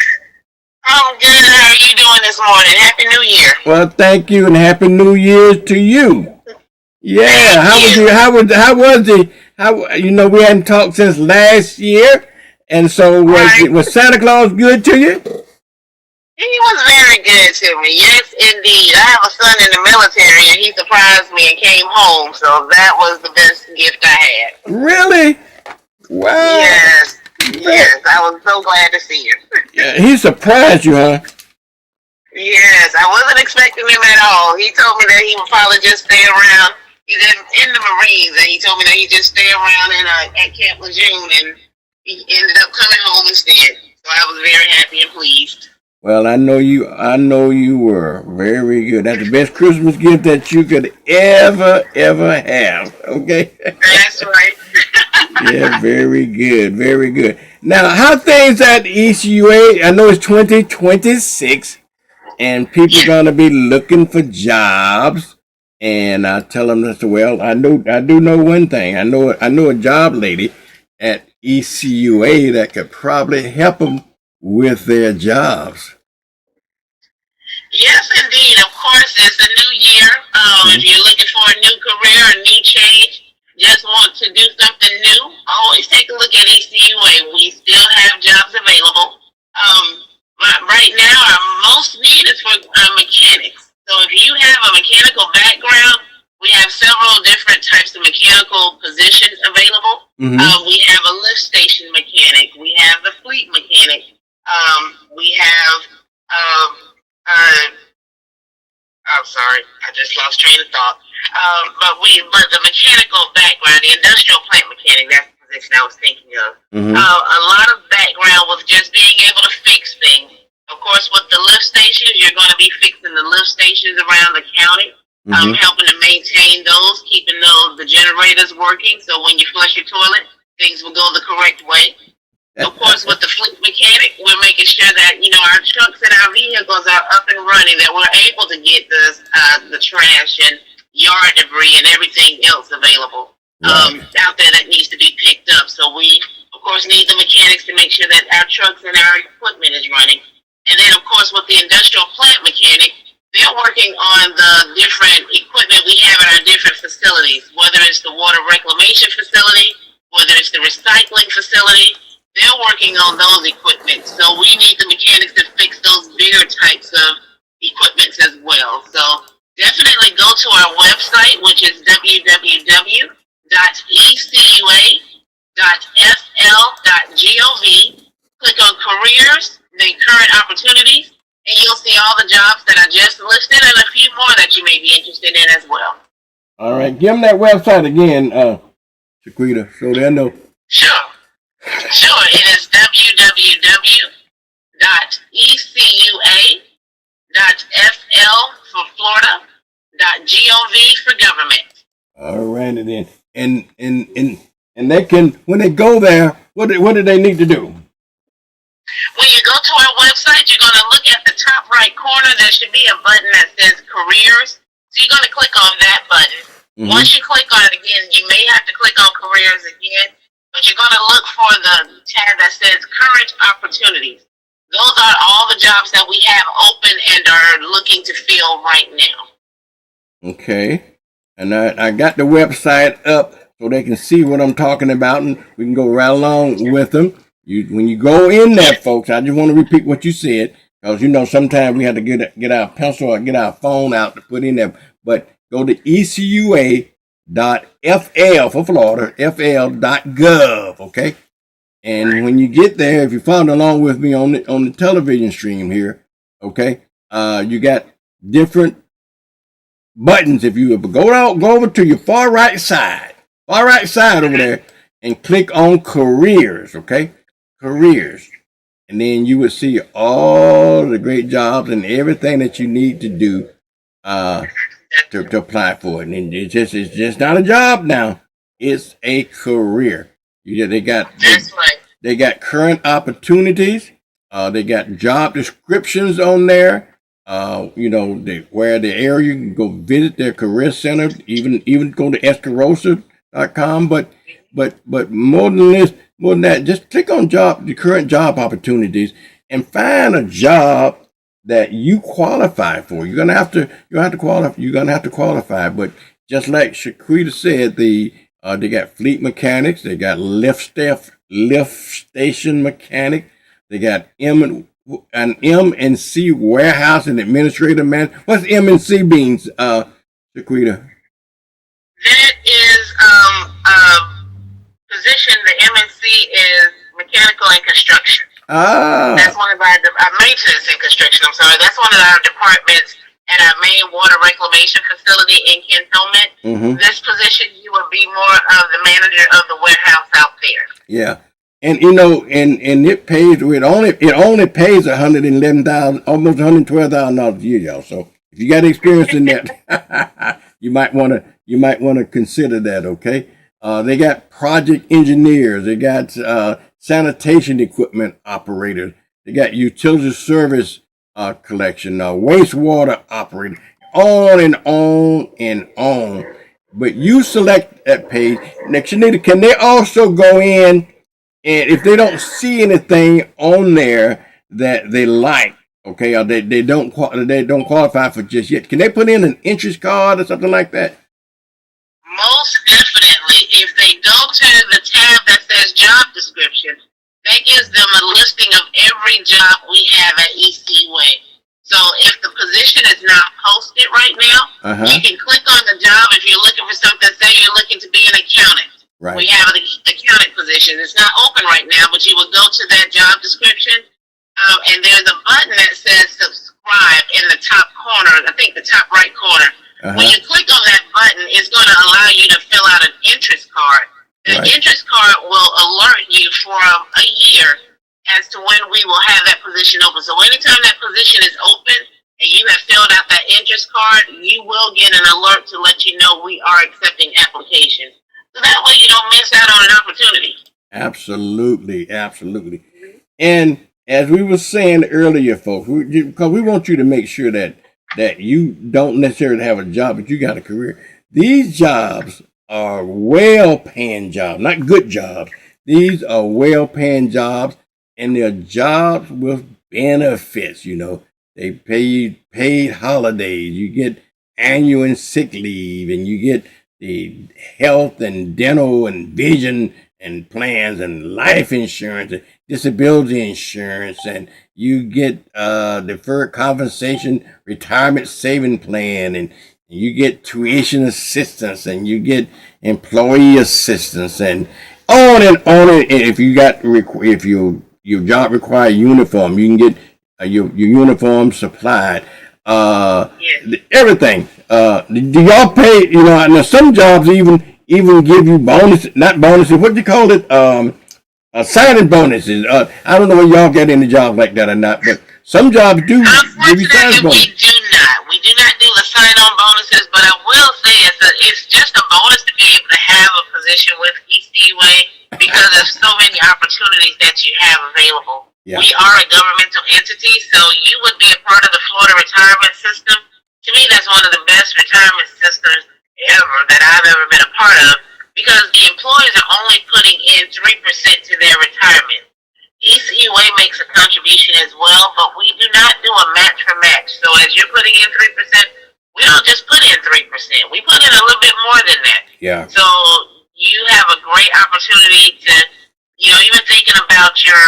I'm good. How are you doing this morning? Happy New Year. Well, thank you, and Happy New Year to you. Yeah, how you know, we hadn't talked since last year, and so was Santa Claus good to you? He was very good to me. Yes, indeed. I have a son in the military, and he surprised me and came home, so that was the best gift I had. Really? Wow. Yes. Yes, I was so glad to see him. Yeah, he surprised you, huh? Yes, I wasn't expecting him at all. He told me that he would probably just stay around. He's in the Marines, and he told me that he'd just stay around at Camp Lejeune, and he ended up coming home instead. So I was very happy and pleased. Well, I know you were very good. That's the best Christmas gift that you could ever have. Okay? That's right. Yeah, very good, very good. Now, how things at ECUA? I know it's 2026, and people are gonna be looking for jobs. And I tell them this. Well, I do know one thing. I know a job lady at ECUA that could probably help them with their jobs. Yes, indeed. Of course, it's a new year. If you're looking for a new career, a new change, just want to do something new, always take a look at ECUA. We still have jobs available. Right now, our most need is for mechanics. So if you have a mechanical background, we have several different types of mechanical positions available. We have a lift station mechanic. We have the fleet mechanic. We have I'm sorry, I just lost train of thought. But the mechanical background, the industrial plant mechanic, that's the position I was thinking of. A lot of background was just being able to fix things. Of course, with the lift stations, you're going to be fixing the lift stations around the county, helping to maintain those, keeping the generators working. So when you flush your toilet, things will go the correct way. Of course, with the fleet mechanic, we're making sure that our trucks and our vehicles are up and running, that we're able to get the trash and yard debris and everything else available out there that needs to be picked up. So we, of course, need the mechanics to make sure that our trucks and our equipment is running. And then, of course, with the industrial plant mechanic, they're working on the different equipment we have at our different facilities, whether it's the water reclamation facility, whether it's the recycling facility. They're working on those equipment. So we need the mechanics to fix those bigger types of equipments as well. So definitely go to our website, which is www.ecua.fl.gov. Click on careers, then current opportunities, and you'll see all the jobs that I just listed and a few more that you may be interested in as well. All right, give them that website again, Shaquita, so they know. Sure, it is www.ecua.fl for Florida.gov for government. All righty then, and they can, when they go there, what do they need to do? When you go to our website, you're going to look at the top right corner. There should be a button that says careers. So you're going to click on that button. Once you click on it again, you may have to click on careers again, but you're going to look for the tab that says current opportunities. Those are all the jobs that we have open and are looking to fill right now. Okay. And I got the website up so they can see what I'm talking about, and we can go right along with them. When you go in there, folks, I just want to repeat what you said, because sometimes we have to get our pencil or get our phone out to put in there. But go to ecua.fl for Florida, fl.gov, okay? And when you get there, if you follow along with me on the television stream here, okay, you got different buttons. If you go over to your far right side over there, and click on careers, okay? Careers, and then you will see all the great jobs and everything that you need to do to apply for it. And it's just not a job now; it's a career. They got current opportunities. They got job descriptions on there. Where the area you can go visit their career center. Even go to escarosa.com. But more than that, just click on the current job opportunities and find a job that you qualify for. You're gonna have to qualify. But just like Shaquita said, they got fleet mechanics, they got lift station mechanic, they got M&C warehouse and administrative man. What's M&C means, Shaquita? That is position. The MNC is mechanical and construction. That's one of our maintenance and construction. I'm sorry. That's one of our departments at our main water reclamation facility in Cantonment. This position, you will be more of the manager of the warehouse out there. Yeah, and and it pays. It only pays $111,000, almost $112,000 a year, y'all. So if you got experience in that, you might want to consider that. Okay. They got project engineers. They got sanitation equipment operators. They got utility service collection, wastewater operator, on and on and on. But you select that page. Next, can they also go in, and if they don't see anything on there that they like, okay, or they don't qualify for just yet, can they put in an interest card or something like that? Most definitely. If they go to the tab that says job description, that gives them a listing of every job we have at ECUA. So if the position is not posted right now, you can click on the job. If you're looking for something, say you're looking to be an accountant. Right. We have an accountant position. It's not open right now, but you will go to that job description, and there's a button that says subscribe subscribe in the top corner, I think the top right corner. When you click on that button, it's going to allow you to fill out an interest card. The interest card will alert you for a year as to when we will have that position open. So anytime that position is open and you have filled out that interest card, you will get an alert to let you know we are accepting applications. So that way you don't miss out on an opportunity. Absolutely, absolutely. And as we were saying earlier, folks, because we want you to make sure that you don't necessarily have a job, but you got a career. These jobs are well-paying jobs, not good jobs. These are well-paying jobs, and they're jobs with benefits. You know, they pay you paid holidays. You get annual and sick leave, and you get the health and dental and vision and plans and life insurance and disability insurance, and you get deferred compensation retirement saving plan, and you get tuition assistance, and you get employee assistance, and on and on. And if you got if your job requires uniform, you can get your uniform supplied. Everything. Do y'all pay? You know, now some jobs even give you bonuses, not bonuses. What do you call it? Signing bonuses. I don't know whether y'all get any jobs like that or not, but some jobs do give you signing bonuses. We do not do the sign-on bonuses, but I will say it's just a bonus to be able to have a position with ECUA because there's so many opportunities that you have available. Yeah. We are a governmental entity, so you would be a part of the Florida retirement system. To me, that's one of the best retirement systems ever that I've ever been a part of, because the employees are only putting in 3% to their retirement. ECUA makes a contribution as well, but we do not do a match for match. So as you're putting in 3%, we don't just put in 3%. We put in a little bit more than that. Yeah. So you have a great opportunity to, even thinking about your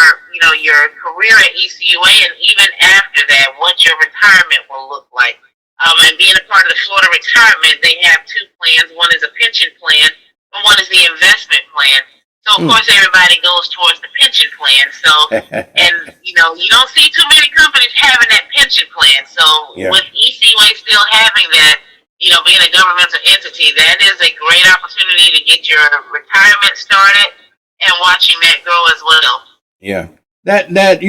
career at ECUA, and even after that, what your retirement will look like. And being a part of the Florida retirement, they have two plans. One is a pension plan, and one is the investment plan. So, of course, everybody goes towards the pension plan. So, and, you don't see too many companies having that pension plan. So, with ECUA still having that, being a governmental entity, that is a great opportunity to get your retirement started and watching that grow as well. Yeah. That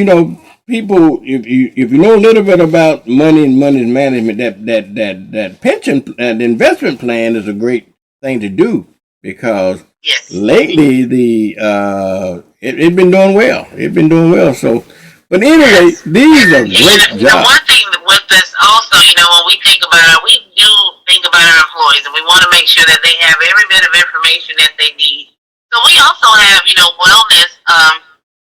people, if you know a little bit about money and money management, that pension and investment plan is a great thing to do, because lately it's been doing well. It's been doing well. So, but anyway, these are great jobs. The one thing with this also, when we think about it, we do think about our employees, and we want to make sure that they have every bit of information that they need. So we also have, wellness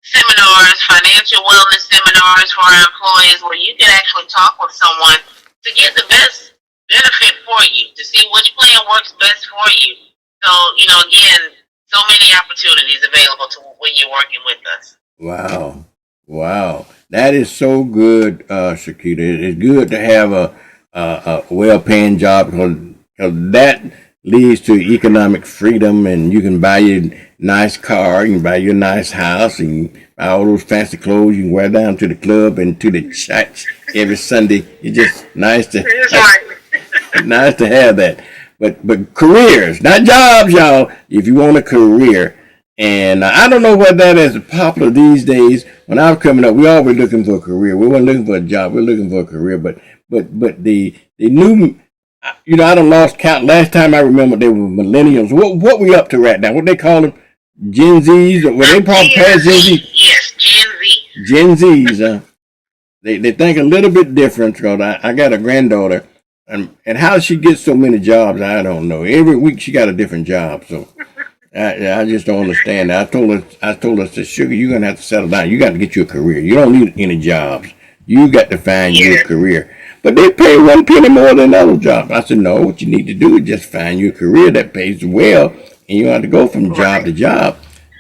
seminars, financial wellness seminars for our employees, where you can actually talk with someone to get the best benefit for you, to see which plan works best for you. So, again, so many opportunities available to when you're working with us. Wow. That is so good, Shakita. It's good to have a well-paying job, because that leads to economic freedom, and you can buy your nice car, you can buy your nice house, and you can buy all those fancy clothes you can wear down to the club and to the church every Sunday. It's just nice to nice to have that. But careers, not jobs, y'all. If you want a career, and I don't know what that is popular these days. When I was coming up, we always looking for a career. We weren't looking for a job. We were looking for a career. But the new, I done lost count. Last time I remember, they were millennials. What we up to right now? What they call them? Gen Zs? Or they probably past Gen Z? Yes, Gen Z. Gen Zs. They think a little bit different. Cause I got a granddaughter, and how she gets so many jobs, I don't know. Every week she got a different job. So I just don't understand that. I told her, Sugar, you're gonna have to settle down. You got to get you a career. You don't need any jobs. You got to find your career. But they pay 1 penny more than other jobs. I said, no, what you need to do is just find your career that pays well, and you don't have to go from job to job.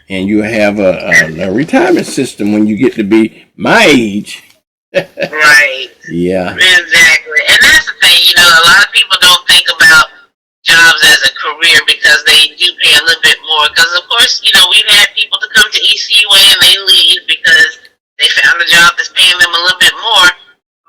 And you have a retirement system when you get to be my age. Right. Yeah. Exactly. And that's the thing, a lot of people don't think about jobs as a career because they do pay a little bit more. Because, of course, we've had people to come to ECUA and they leave because they found a job that's paying them a little bit more.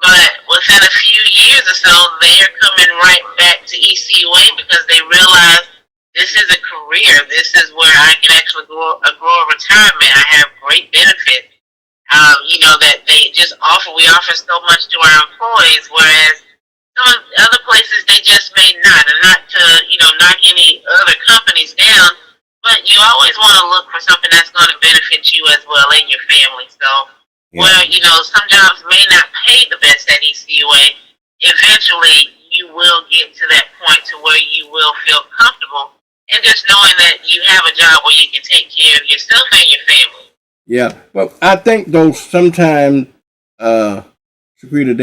But within a few years or so, they're coming right back to ECUA because they realize this is a career. This is where I can actually grow a retirement. I have great benefits. That they just offer. We offer so much to our employees, whereas some other places they just may not. And not to knock any other companies down, but you always want to look for something that's going to benefit you as well and your family. So, where some jobs may not pay the best at ECUA, eventually you will get to that point to where you will feel comfortable and just knowing that you have a job where you can take care of yourself and your family. Yeah, but I think though sometimes, Saquita,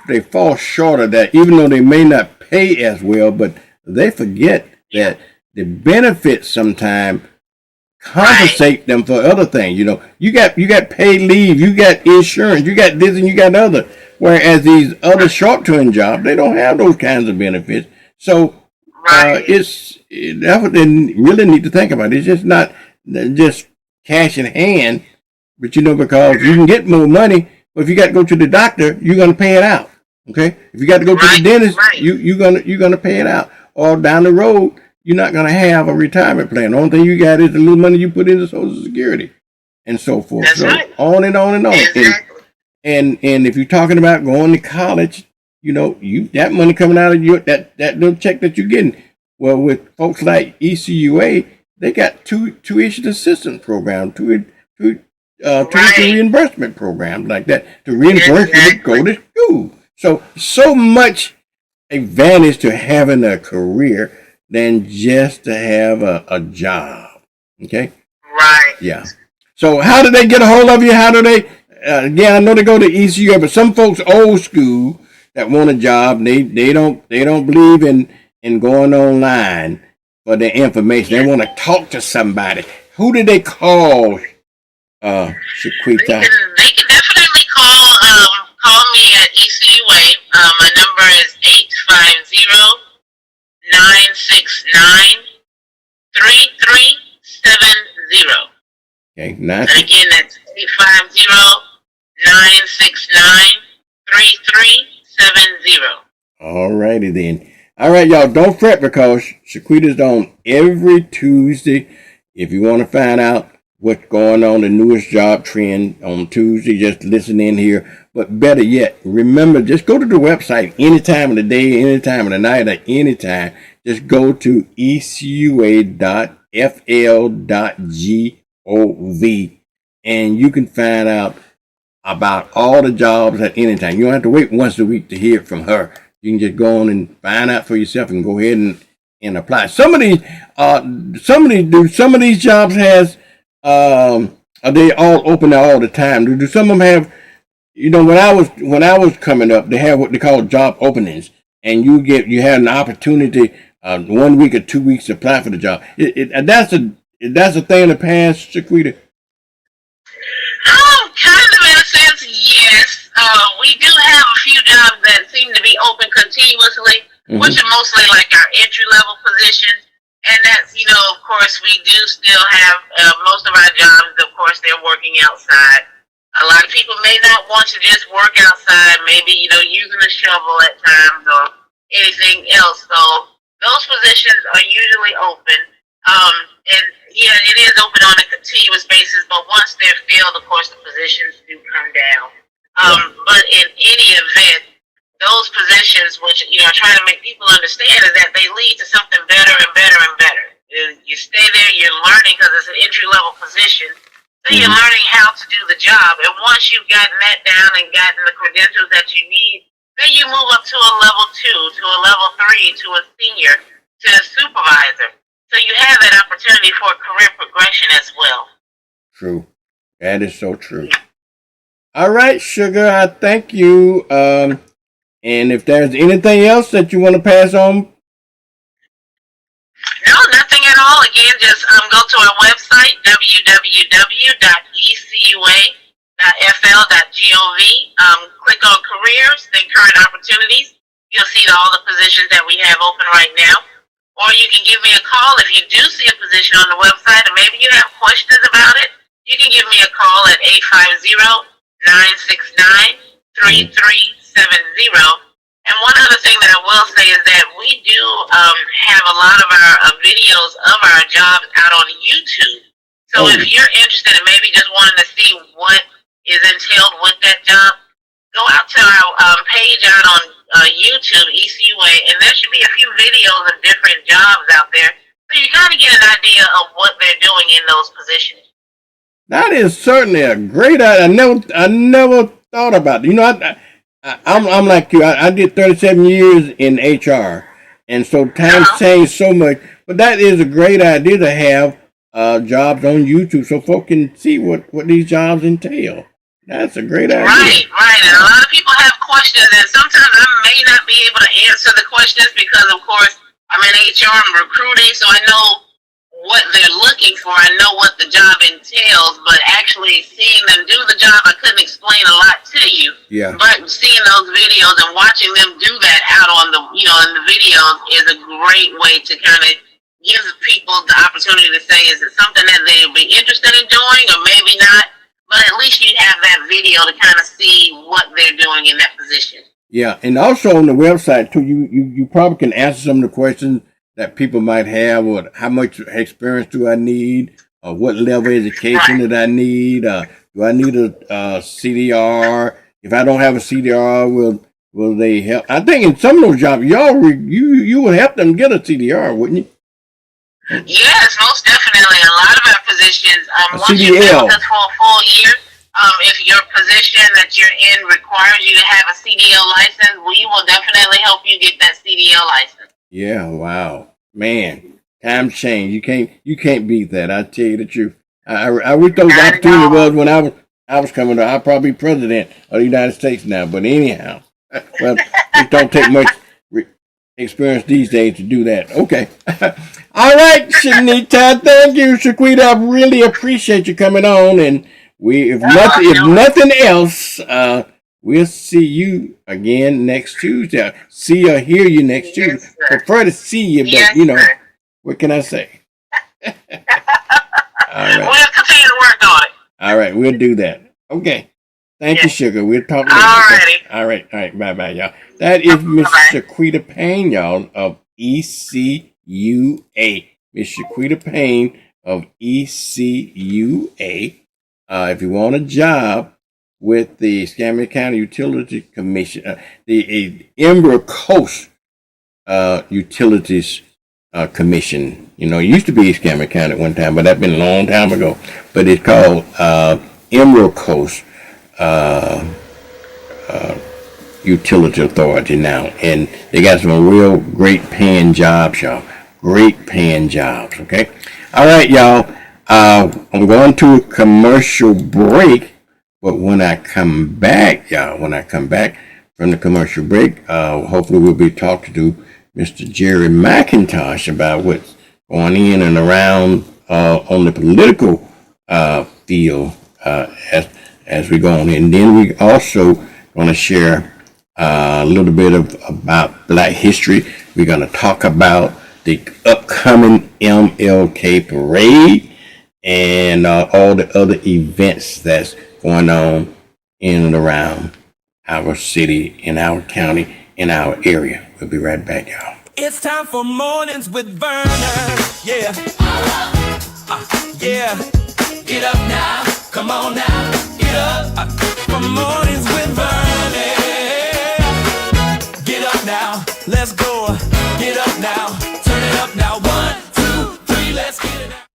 they fall short of that, even though they may not pay as well, but they forget that the benefits sometimes compensate them for other things. You got paid leave, you got insurance, you got this and you got other. Whereas these other short-term jobs, they don't have those kinds of benefits. So that's what they really need to think about. It's just not just cash in hand, but because you can get more money, but if you got to go to the doctor, you're going to pay it out. Okay? If you got to go to the dentist, you're going to pay it out. Or down the road, you're not going to have a retirement plan. The only thing you got is the little money you put into Social Security and so forth. That's right. On and on and on. Exactly. And if you're talking about going to college, you that money coming out of your that little check that you're getting. Well, with folks like ECUA, they got tuition assistance program, tuition reimbursement programs like that to reimburse you to go to school. So much advantage to having a career than just to have a job. Okay? Right. Yeah. So how do they get a hold of you? How do they, again, I know they go to ECUA, but some folks old school that want a job, they don't believe in going online for their information. They want to talk to somebody. Who do they call, Shaquita? They can definitely call me at ECUA. My number is 850-969-3370. Okay, and again, that's 850-969-3370. All righty then. All right, y'all, don't fret because Shaquita's on every Tuesday. If you want to find out what's going on, the newest job trend on Tuesday, just listen in here. But better yet, remember, just go to the website any time of the day, any time of the night, or any time. Just go to ecua.fl.gov and you can find out about all the jobs at any time. You don't have to wait once a week to hear from her. You can just go on and find out for yourself and go ahead and apply. Some of these jobs has are they all open all the time? Do some of them have? When I was coming up, they have what they call job openings, and you have an opportunity 1 week or 2 weeks to apply for the job. That's a thing in the past, Shaquita. Kind of in a sense, yes. We do have a few jobs that seem to be open continuously, which are mostly like our entry-level positions. And that's, of course, we do still have most of our jobs, of course, they're working outside. A lot of people may not want to just work outside, maybe, using a shovel at times or anything else. So those positions are usually open. And yeah, it is open on a continuous basis, but once they're filled, of course, the positions do come down. But in any event, those positions, which I try to make people understand, is that they lead to something better and better and better. You stay there, you're learning because it's an entry-level position. So you're learning how to do the job. And once you've gotten that down and gotten the credentials that you need, then you move up to a level 2, to a level 3, to a senior, to a supervisor. So you have that opportunity for career progression as well. True. That is so true. All right, Sugar, I thank you. And if there's anything else that you want to pass on? No, nothing at all. Again, just go to our website, www.ecua.fl.gov. Click on careers, then current opportunities. You'll see all the positions that we have open right now. Or you can give me a call if you do see a position on the website and maybe you have questions about it. You can give me a call at 850-969-3370. And one other thing that I will say is that we do have a lot of our videos of our jobs out on YouTube. So if you're interested in maybe just wanting to see what is entailed with that job, go out to our page out on YouTube, ECUA, and there should be a few videos of different jobs out there. So you kind of get an idea of what they're doing in those positions. That is certainly a great idea. I never thought about it. You know, I'm like you. I did 37 years in HR, and so times change so much. But that is a great idea to have jobs on YouTube so folks can see what these jobs entail. That's a great idea. Right. And a lot of people have questions, and sometimes I may not be able to answer the questions because, of course, I'm in HR, I'm recruiting, so I know what they're looking for. I know what the job entails, but actually seeing them do the job, I couldn't explain a lot to you. Yeah. But seeing those videos and watching them do that out on the, in the videos is a great way to kind of give people the opportunity to say, is it something that they'll be interested in doing or maybe not? But at least you have that video to kind of see what they're doing in that position. Yeah, and also on the website too, you probably can answer some of the questions that people might have, or how much experience do I need, or what level of education did I need, do I need a CDR? If I don't have a CDR, will they help? I think in some of those jobs, you would help them get a CDR, wouldn't you? Yes, most definitely. A lot of our positions, once you've been with us for a full year, if your position that you're in requires you to have a CDL license, we will definitely help you get that CDL license. Yeah, wow, man, times change. You can't beat that. I tell you the truth. I wish those opportunities was when I was coming up. I'd probably be president of the United States now. But anyhow, well, it don't take much experience these days to do that. Okay. All right, Shanita. Thank you, Shaquita. I really appreciate you coming on. And if nothing else, we'll see you again next Tuesday. See or hear you next Tuesday. Prefer to see you, but what can I say? All right. We'll continue to work on it. All right, we'll do that. Okay. Thank you, Sugar. We'll talk later. All right. Bye, y'all. That is Miss Shaquita Payne, y'all, of ECUA. Miss Shaquita Payne of ECUA. If you want a job with the Escambia County Utility Commission, the Emerald Coast Utilities Commission. You know, it used to be Escambia County at one time, but that's been a long time ago. But it's called Emerald Coast Utility Authority now, and they got some real great paying jobs, y'all. Great paying jobs. Okay. All right, y'all. I'm going to a commercial break, but when I come back, y'all, from the commercial break, hopefully we'll be talking to Mr. Jerry McIntosh about what's going in and around on the political field as we go on. And then we also going to share a little bit about Black history. We're going to talk about the upcoming MLK parade and all the other events that's going on in and around our city, in our county, in our area. We'll be right back, y'all. It's time for Mornings with Vernon. Yeah. Yeah. Get up now. Come on now. Get up. For Mornings with Vernon. Get up now. Let's go. Get up now. Turn it up now. 1, 2, 3. Let's get it out.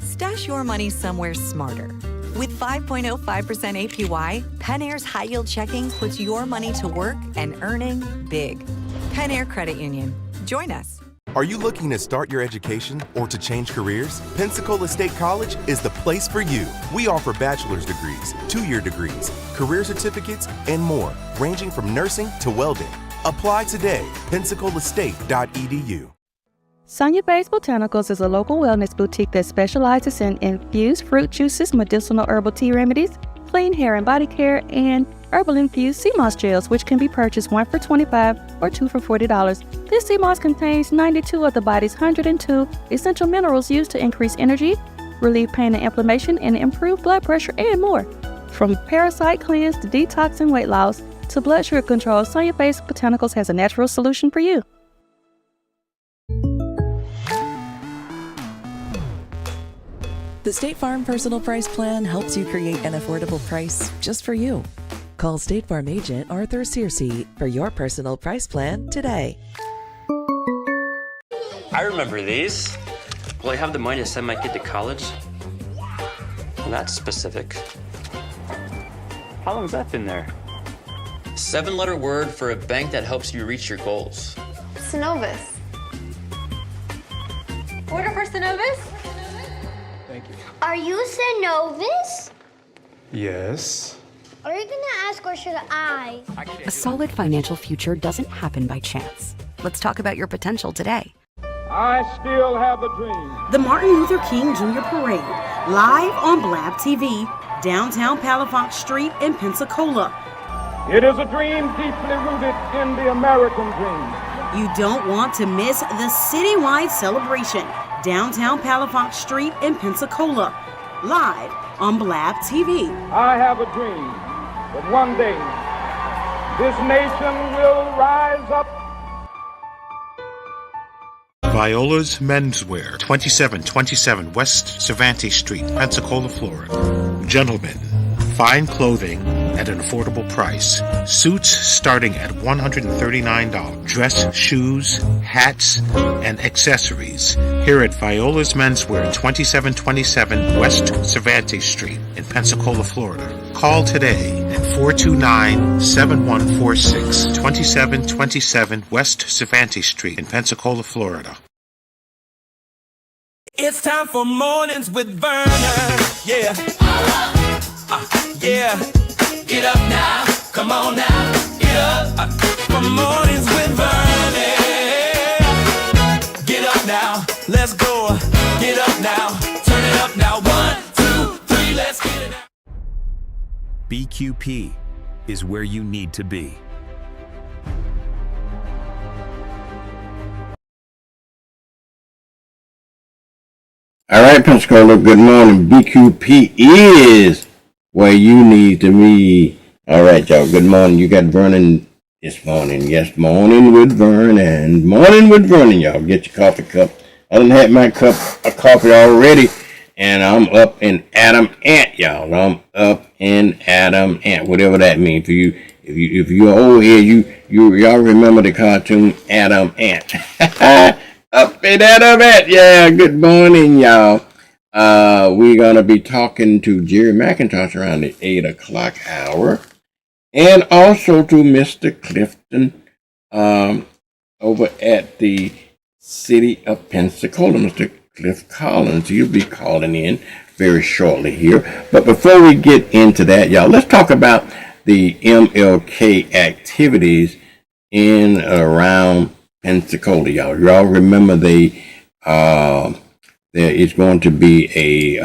Stash your money somewhere smarter. With 5.05% APY, PenAir's high yield checking puts your money to work and earning big. PenAir Credit Union. Join us. Are you looking to start your education or to change careers? Pensacola State College is the place for you. We offer bachelor's degrees, 2-year degrees, career certificates, and more, ranging from nursing to welding. Apply today. PensacolaState.edu. Sonia Bay's Botanicals is a local wellness boutique that specializes in infused fruit juices, medicinal herbal tea remedies, clean hair and body care, and herbal infused sea moss gels, which can be purchased 1 for $25 or 2 for $40. This sea moss contains 92 of the body's 102 essential minerals used to increase energy, relieve pain and inflammation, and improve blood pressure, and more. From parasite cleanse to detox and weight loss to blood sugar control, Sonia Basic Botanicals has a natural solution for you. The State Farm Personal Price Plan helps you create an affordable price just for you. Call State Farm agent Arthur Searcy for your personal price plan today. I remember these. Will I have the money to send my kid to college? Well, that's specific. How long has that been there? 7-letter word for a bank that helps you reach your goals. Synovus. Order for Synovus? Thank you. Are you Synovus? Yes. Are you gonna ask or should I? A solid financial future doesn't happen by chance. Let's talk about your potential today. I still have a dream. The Martin Luther King Jr. Parade, live on Blab TV, downtown Palafox Street in Pensacola. It is a dream deeply rooted in the American dream. You don't want to miss the citywide celebration, downtown Palafox Street in Pensacola, live on Blab TV. I have a dream that one day this nation will rise up. Viola's Menswear, 2727 West Cervantes Street, Pensacola, Florida. Gentlemen, fine clothing at an affordable price. Suits starting at $139. Dress, shoes, hats, and accessories. Here at Viola's Menswear, 2727 West Cervantes Street in Pensacola, Florida. Call today at 429-7146, 2727 West Cervantes Street in Pensacola, Florida. It's time for Mornings with Vernon. Yeah. Yeah. Get up now. Come on now. Get up. For Mornings with Vernon. Get up now. Let's go. Get up now. Turn it up now. 1, 2, 3. Let's get it out. BQP is where you need to be. All right, Pensacola, good morning. BQP is where you need to be. All right, y'all, good morning. You got Vernon this morning. Yes, Morning with Vernon. Morning with Vernon, y'all. Get your coffee cup. I done had my cup of coffee already, and I'm up in Adam Ant, y'all. I'm up in Adam Ant, whatever that means for you. If you're old here, y'all remember the cartoon Adam Ant. Up in Adam Ant, yeah. Good morning, y'all. We're gonna be talking to Jerry McIntosh around the 8 o'clock hour, and also to Mr. Clifton over at the City of Pensacola, Mr. Cliff Collins. He'll be calling in very shortly here. But before we get into that, y'all, let's talk about the MLK activities in and around Pensacola, y'all. Y'all remember there is going to be a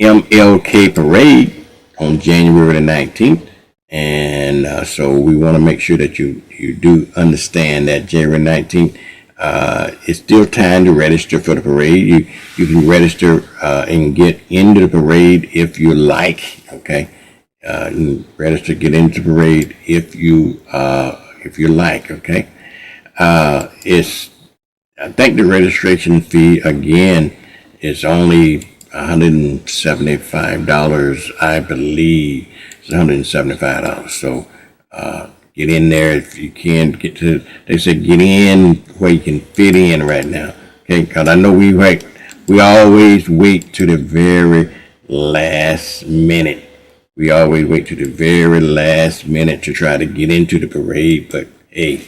MLK parade on January the 19th. And so we want to make sure that you do understand that January 19th, it's still time to register for the parade. You can register and get into the parade if you like, okay? You can register, get into the parade if you like, okay? I think the registration fee, again, is only $175, I believe. It's $175. So get in there if you can. They said get in where you can fit in right now, okay? Because I know we always wait to the very last minute. We always wait to the very last minute to try to get into the parade, but hey,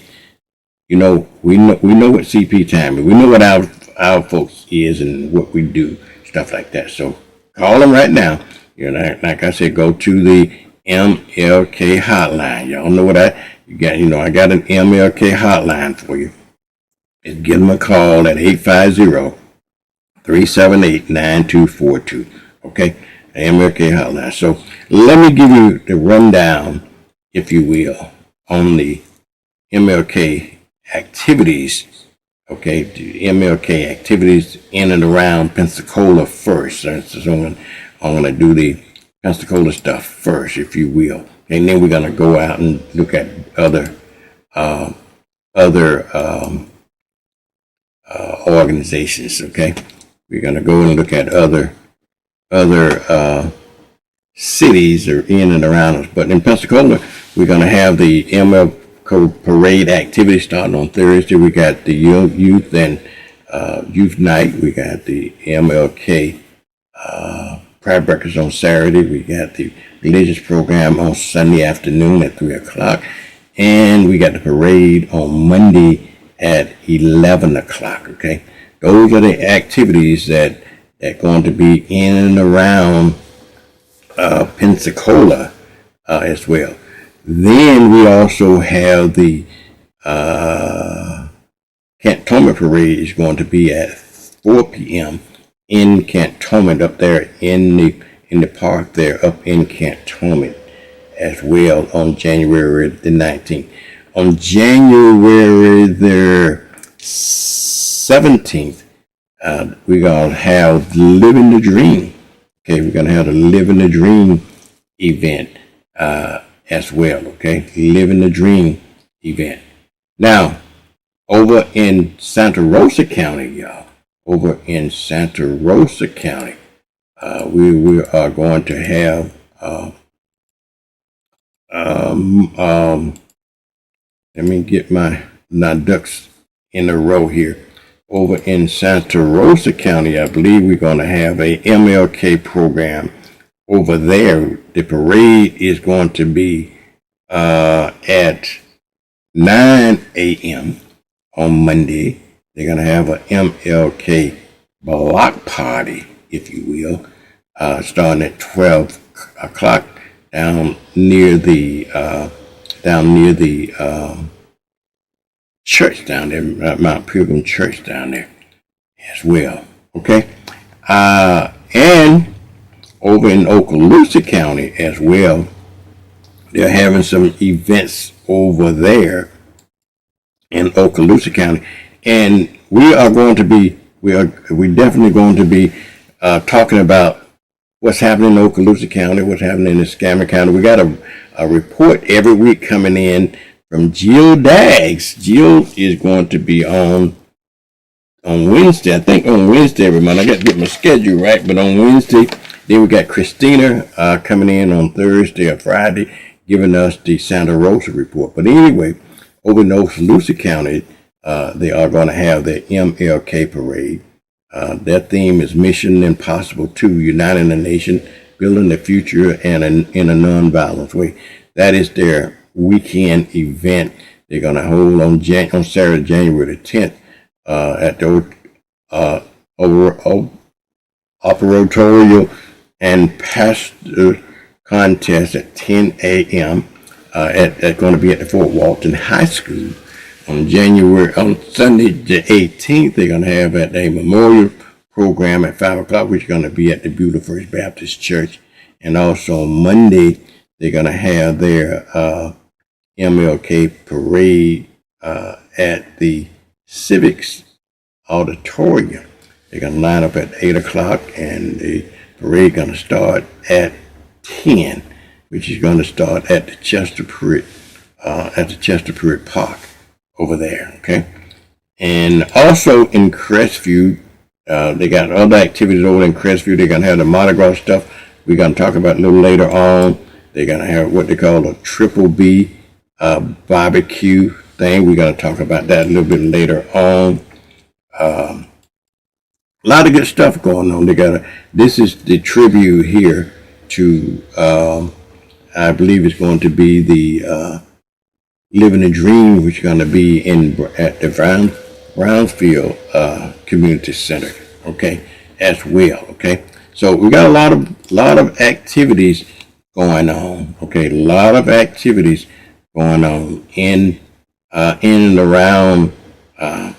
we know what CP time is. We know what our folks is and what we do, stuff like that. So call them right now. Like I said, go to the MLK hotline. Y'all know what I got an MLK hotline for you. Just give them a call at 850-378-9242. Okay? MLK hotline. So let me give you the rundown, if you will, on the MLK activities. Okay, the MLK activities in and around Pensacola first. So I'm going to do the Pensacola stuff first, if you will. And then we're going to go out and look at other organizations, okay? We're going to go and look at other cities are in and around us. But in Pensacola, we're going to have the MLK Parade activity starting on Thursday. We got the youth and youth night. We got the MLK Pride Breakfast on Saturday. We got the religious program on Sunday afternoon at 3 o'clock. And we got the parade on Monday at 11 o'clock, okay? Those are the activities that are going to be in and around Pensacola as well. Then we also have the Cantonment Parade is going to be at 4 p.m. in Cantonment up there in the park there up in Cantonment as well on January the 19th. On January the 17th, we're going to have Living the Dream. Okay, we're going to have the Living the Dream event as well, okay? Living the Dream event. Now, over in Santa Rosa County, y'all, over in Santa Rosa County, we are going to have let me get my ducks in a row here. Over in Santa Rosa County, I believe we're going to have a MLK program over there. The parade is going to be at 9 a.m. on Monday. They're going to have a MLK block party, if you will, starting at 12 o'clock down near the church down there, Mount Pilgrim Church down there as well. Okay, and over in Okaloosa County as well, they're having some events over there in Okaloosa County, and we're definitely going to be talking about what's happening in Okaloosa County, what's happening in Escambia County. We got a report every week coming in from Jill Daggs. Jill is going to be on Wednesday. I think on Wednesday every month. I got to get my schedule right, but on Wednesday. Then we got Christina coming in on Thursday or Friday, giving us the Santa Rosa report. But anyway, over in Okaloosa County, they are going to have the MLK parade. Their theme is Mission Impossible 2, Uniting the Nation, Building the Future and in a Nonviolent Way. That is their weekend event. They're going to hold on Saturday, January the 10th, at the Operatorial and Pastor Contest at 10 a.m. At going to be at the Fort Walton High School. On Sunday the 18th, they're going to have at a memorial program at 5 o'clock, which is going to be at the Beautiful First Baptist Church. And also on Monday, they're going to have their MLK parade at the Civics Auditorium. They're going to line up at 8 o'clock, and the parade going to start at 10, which is going to start at the Chester Pruitt Park over there, okay? And also in Crestview, they got other activities over in Crestview. They're going to have the Mardi Gras stuff we're going to talk about a little later on. They're going to have what they call a Triple B barbecue thing. We're going to talk about that a little bit later on. A lot of good stuff going on. This is the tribute here to, I believe it's going to be the Living a Dream, which is going to be at the Brownsfield Community Center, okay, as well, okay. So we got a lot of activities going on, okay, a lot of activities going on in and around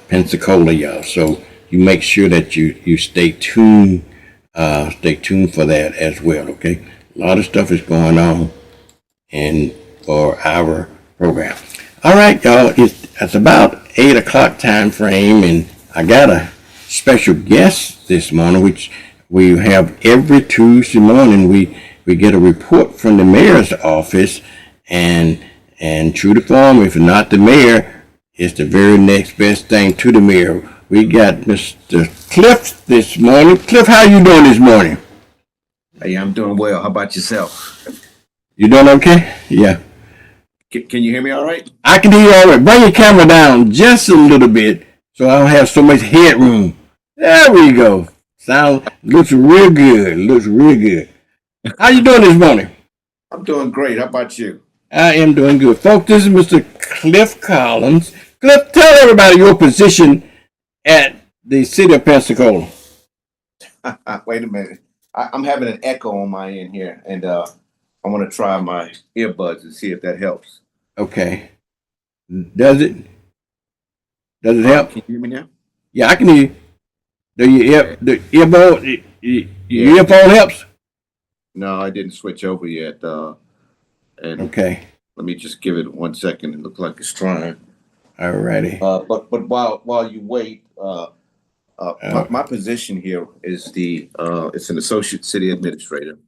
Pensacola, y'all. So you make sure that you stay tuned for that as well, okay. A lot of stuff is going on for our program. All right, y'all, it's about 8 o'clock time frame, and I got a special guest this morning, which we have every Tuesday morning. We we get a report from the mayor's office, and true to form, if not the mayor, it's the very next best thing to the mayor. We got Mr. Cliff this morning. Cliff, how you doing this morning? Hey, I'm doing well. How about yourself? You doing okay? Yeah. Can you hear me all right? I can hear you all right. Bring your camera down just a little bit so I don't have so much headroom. There we go. Looks real good. Looks real good. How you doing this morning? I'm doing great. How about you? I am doing good. Folks, this is Mr. Cliff Collins. Cliff, tell everybody your position at the city of Pensacola. Wait a minute. I'm having an echo on my end here, and I want to try my earbuds and see if that helps. Okay. Does it? Does it help? Can you hear me now? Yeah, I can hear you. The earphone helps? No, I didn't switch over yet. And okay. Let me just give it 1 second. It looks like it's trying. All righty. But while you wait, my position here is it's an associate city administrator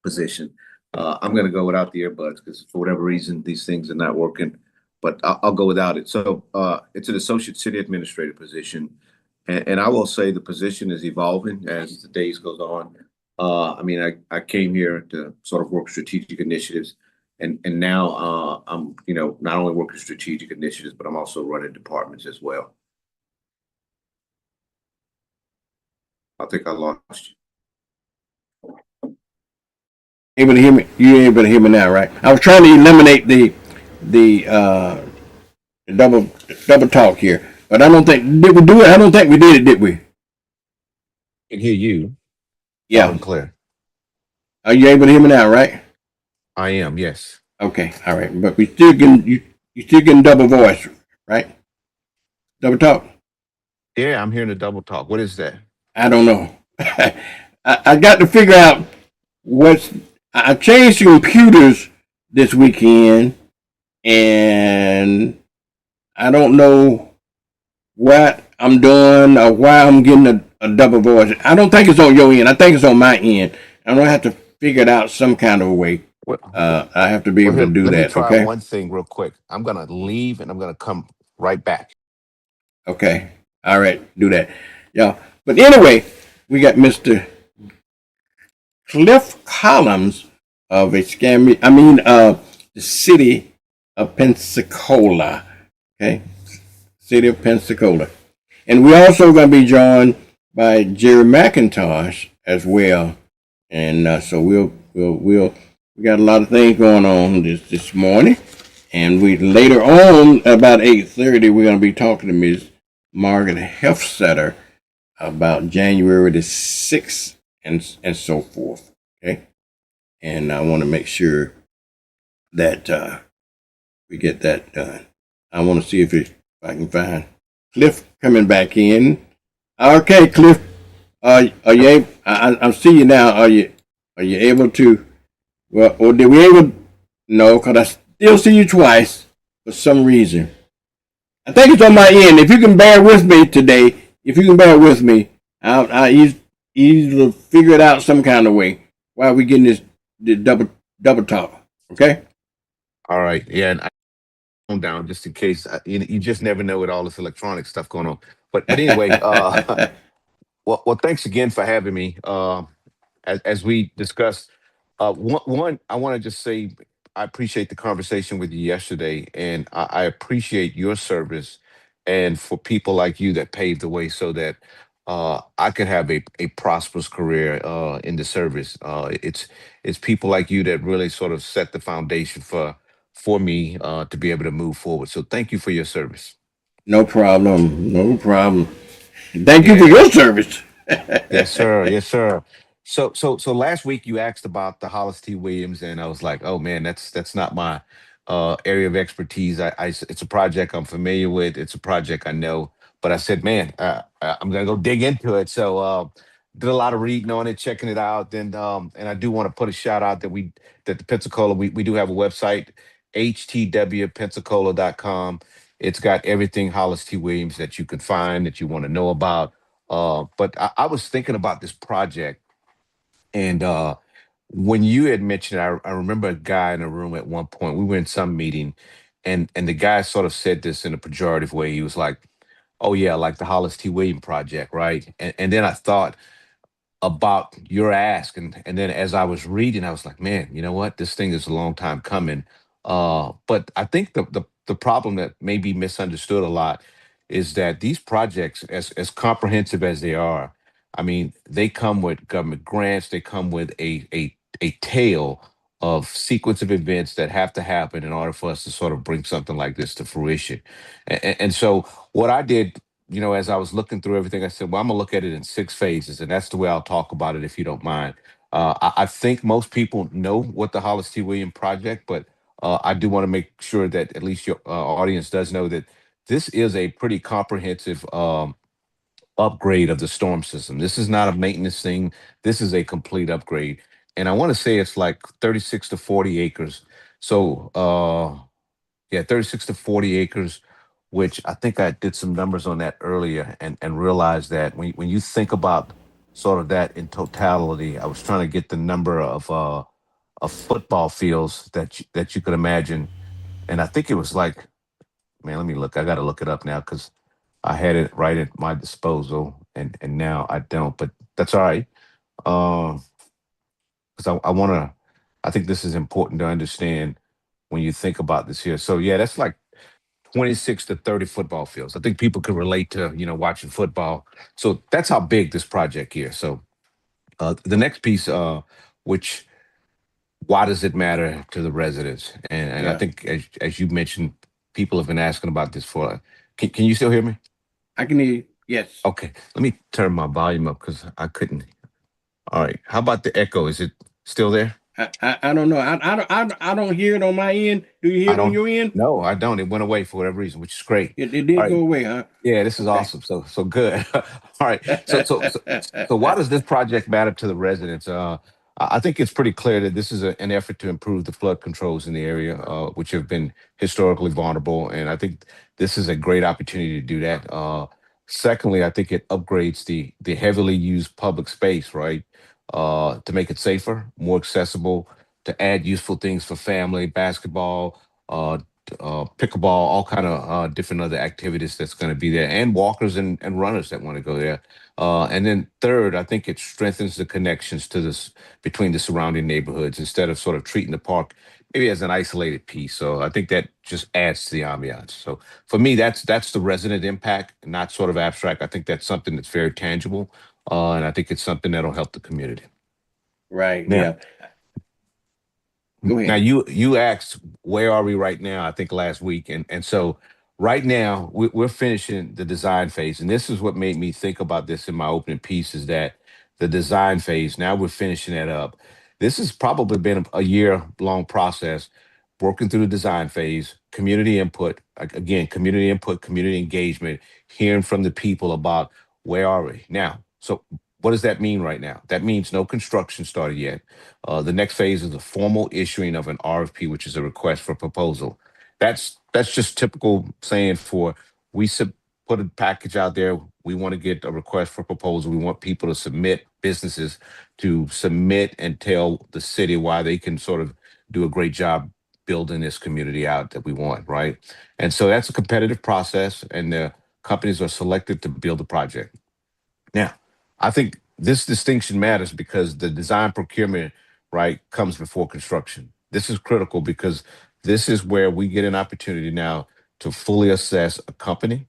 position. I'm going to go without the earbuds because for whatever reason these things are not working. But I'll go without it. So it's an associate city administrator position, and I will say the position is evolving as the days goes on. I mean, I came here to sort of work strategic initiatives, and now I'm not only working strategic initiatives, but I'm also running departments as well. I think I lost you. Able to hear me? You able to hear me now, right? I was trying to eliminate the double talk here, but I don't think did we do it. I don't think we did it, did we? I can hear you. Yeah, loud and clear. Are you able to hear me now, right? I am. Yes. Okay, all right, but we still can you still getting double voice, right? Double talk. Yeah, I'm hearing a double talk. What is that? I don't know. I got to figure out I changed the computers this weekend, and I don't know what I'm doing or why I'm getting a double voice. I don't think it's on your end. I think it's on my end. I'm gonna have to figure it out some kind of a way. I have to be able to do Let that. me try Okay. one thing real quick. I'm gonna leave and I'm gonna come right back. Okay. All right. Do that. Yeah. But anyway, we got Mr. Cliff Collins of the city of Pensacola. Okay. City of Pensacola. And we're also going to be joined by Jerry McIntosh as well. And so we got a lot of things going on this morning. And we later on, about 8:30, we're going to be talking to Ms. Margaret Hefsetter about January the 6th and so forth. Okay. And I want to make sure that we get that done. I want to see if I can find Cliff coming back in. Okay, Cliff, are you able? I see you now. Are you able to? Well, or did we able? No, because I still see you twice for some reason. I think it's on my end. If you can bear with me today, I'll easily figure it out some kind of way while we getting this double talk. Okay. All right. Yeah, and phone down just in case. You just never know with all this electronic stuff going on. But anyway, well, thanks again for having me. As we discussed, one, I want to just say I appreciate the conversation with you yesterday, and I appreciate your service, and for people like you that paved the way so that I could have a prosperous career in the service. It's people like you that really sort of set the foundation for me to be able to move forward. So thank you for your service. No problem. No problem. Thank you for your service. Yes, sir. Yes, sir. So last week you asked about the Hollis T. Williams, and I was like, oh man, that's not my area of expertise. It's a project I'm familiar with. It's a project I know, but I said, man, I'm gonna go dig into it. So did a lot of reading on it, checking it out. Then and I do want to put a shout out that the Pensacola we do have a website, htwpensacola.com. It's got everything Hollis T. Williams that you could find that you want to know about. But I was thinking about this project, and when you had mentioned, I remember a guy in a room at one point. We were in some meeting, and the guy sort of said this in a pejorative way. He was like, "Oh yeah, like the Hollis T. Williams project, right?" And then I thought about your ask, and then as I was reading, I was like, man, you know what, this thing is a long time coming. But I think the problem that may be misunderstood a lot is that these projects, as comprehensive as they are, I mean, they come with government grants, they come with a tail of sequence of events that have to happen in order for us to sort of bring something like this to fruition. And so what I did, as I was looking through everything, I said, well, I'm gonna look at it in 6 phases, and that's the way I'll talk about it if you don't mind. I think most people know what the Hollis T. Williams project, but I do want to make sure that at least your audience does know that this is a pretty comprehensive upgrade of the storm system. This is not a maintenance thing. This is a complete upgrade. And I want to say it's like 36 to 40 acres. So, yeah, 36 to 40 acres, which I think I did some numbers on that earlier and realized that when you think about sort of that in totality, I was trying to get the number of football fields that you could imagine. And I think it was like, man, let me look. I got to look it up now because I had it right at my disposal and now I don't, but that's all right. Because I want to, I think this is important to understand when you think about this here. So yeah, that's like 26 to 30 football fields. I think people can relate to, watching football. So that's how big this project here. So the next piece, which why does it matter to the residents? And I Yeah, think as you mentioned, people have been asking about this for. Can you still hear me? I can hear you. Yes. Okay, let me turn my volume up because I couldn't. All right, how about the echo? Is it still there? I don't know. I don't hear it on my end. Do you hear I it on don't. your end? No, I don't. It went away for whatever reason, which is great. It All did right. go away, huh? Yeah, this is Okay. awesome. So good. All right. So why does this project matter to the residents? I think it's pretty clear that this is an effort to improve the flood controls in the area, which have been historically vulnerable, and I think this is a great opportunity to do that. Secondly, I think it upgrades the heavily used public space, right, to make it safer, more accessible, to add useful things for family, basketball, pickleball, all kind of different other activities that's going to be there, and walkers and runners that want to go there. And then third, I think it strengthens the connections to this between the surrounding neighborhoods instead of sort of treating the park maybe as an isolated piece. So I think that just adds to the ambiance. So for me, that's the resident impact, not sort of abstract. I think that's something that's very tangible, and I think it's something that'll help the community. Right. Now, Yeah. Go now ahead. you asked where are we right now? I think last week, and so right now we're finishing the design phase, and this is what made me think about this in my opening piece is that the design phase. Now we're finishing that up. This has probably been a year long process, working through the design phase, community input, again, community input, community engagement, hearing from the people about where are we now. So what does that mean right now? That means no construction started yet. The next phase is the formal issuing of an RFP, which is a request for proposal. That's just typical saying for put a package out there. We want to get a request for proposal. We want people to submit businesses to submit and tell the city why they can sort of do a great job building this community out that we want, right? And so that's a competitive process, and the companies are selected to build the project. Now, I think this distinction matters because the design procurement, right, comes before construction. This is critical because this is where we get an opportunity now to fully assess a company,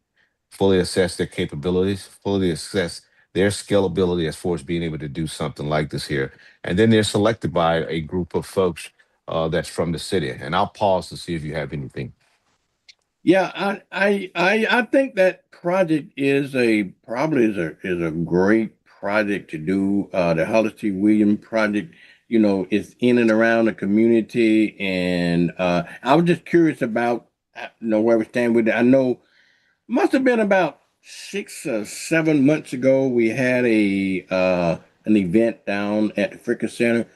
fully assess their capabilities, fully assess their scalability as far as being able to do something like this here. And then they're selected by a group of folks that's from the city. And I'll pause to see if you have anything. Yeah, I think that project is a great project to do. The Hollis T. Williams project, is in and around the community, and I was just curious about where we stand with it. I know must have been about 6 or 7 months ago. We had an event down at the Fricker Center,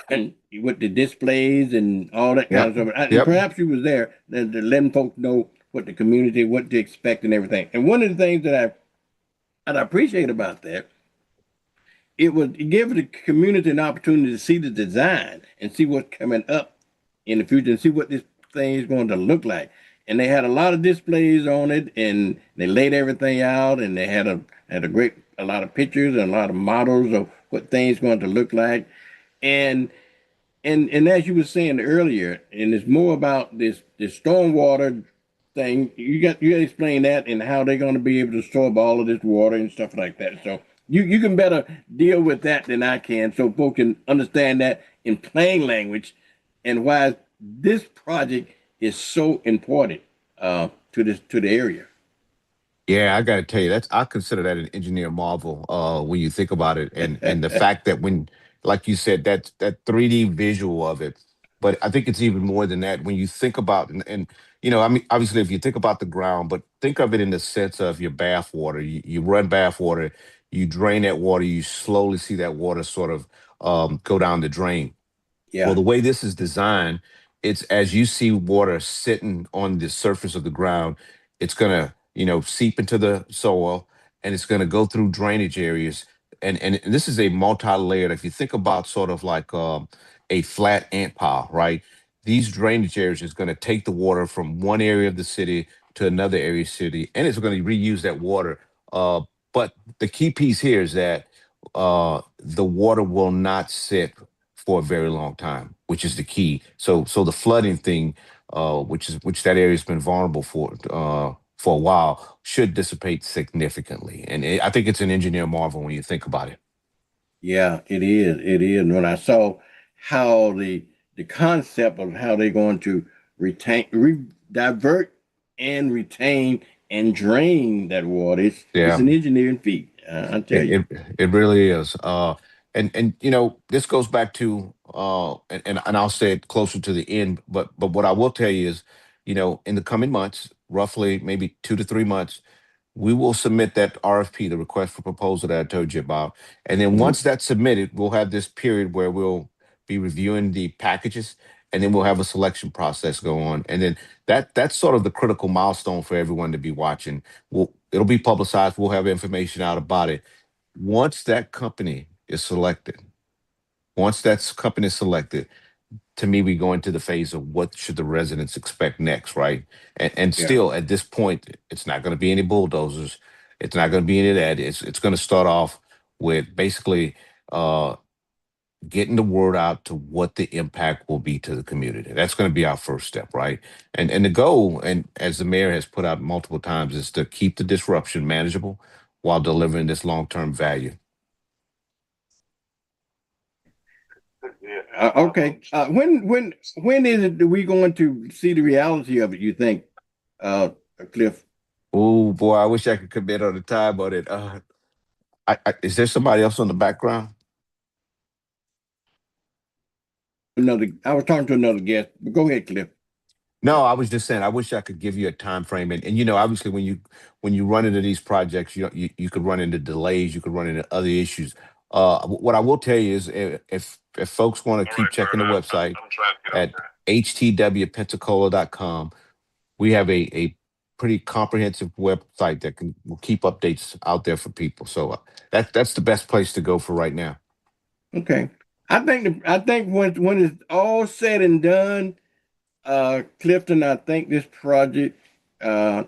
and with the displays and all that kind of Yep. stuff. And Yep. perhaps you was there, to letting folks know what the community, what to expect, and everything. And one of the things that I appreciate about that it gave the community an opportunity to see the design and see what's coming up in the future and see what this thing is going to look like. And they had a lot of displays on it, and they laid everything out, and they had a lot of pictures and a lot of models of what things going to look like. And and as you were saying earlier, and it's more about this stormwater thing. You got to explain that and how they're going to be able to absorb all of this water and stuff like that. So you can better deal with that than I can, so folks can understand that in plain language, and why this project is so important to the area. Yeah, I got to tell you, I consider that an engineer marvel when you think about it, and the fact that when, like you said, that 3D visual of it. But I think it's even more than that when you think about, and I mean, obviously, if you think about the ground, but think of it in the sense of your bath water. You run bath water, you drain that water, you slowly see that water sort of go down the drain. Well, Yeah. the way this is designed, it's as you see water sitting on the surface of the ground, it's gonna, seep into the soil, and it's gonna go through drainage areas. And this is a multi-layered. If you think about sort of like a flat ant pile, right? These drainage areas is gonna take the water from one area of the city to another area of the city, and it's gonna reuse that water. But the key piece here is that the water will not sit for a very long time, which is the key. So the flooding thing, which that area has been vulnerable for a while, should dissipate significantly. And I think it's an engineer marvel when you think about it. Yeah, it is. It is. And when I saw how the concept of how they're going to divert and retain and drain that water, it's Yeah. an engineering feat. I tell It you. it really is. And this goes back to and I'll say it closer to the end, but what I will tell you is, in the coming months, roughly maybe 2 to 3 months, we will submit that RFP, the request for proposal that I told you about. And then Mhm. once that's submitted, we'll have this period where we'll be reviewing the packages, and then we'll have a selection process go on. And then that's sort of the critical milestone for everyone to be watching. It'll be publicized. We'll have information out about it. Once that company is selected, once that company is selected, to me, we go into the phase of what should the residents expect next, right? And Yeah. still, at this point, it's not going to be any bulldozers. It's not going to be any of that. It's going to start off with basically uh, getting the word out to what the impact will be to the community. That's going to be our first step, right? And the goal, and as the mayor has put out multiple times, is to keep the disruption manageable while delivering this long-term value. Okay. When is it that we going to see the reality of it? You think, uh, Cliff? Oh boy, I wish I could commit on the time on it. Is there somebody else on the background? I was talking to another guest, but go ahead, Cliff. No, I was just saying I wish I could give you a time frame, and obviously when you run into these projects, you could run into delays, you could run into other issues. What I will tell you is, if folks want to keep checking the website at htwpensacola.com, we have a pretty comprehensive website that will keep updates out there for people. So that's the best place to go for right now. Okay. I think when it's all said and done, Clifton, I think this project, I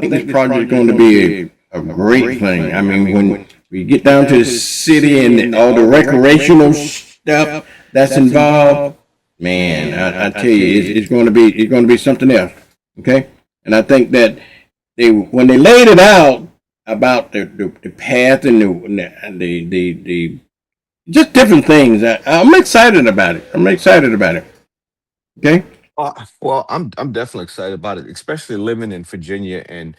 think this project is going to be a great thing. I mean, when we get down to the city and all the recreational stuff that's involved, man, I tell you, it's going to be something else. Okay, and I think that when they laid it out about the path and the just different things, I'm excited about it. I'm excited about it. Okay. Well, I'm definitely excited about it, especially living in Virginia, and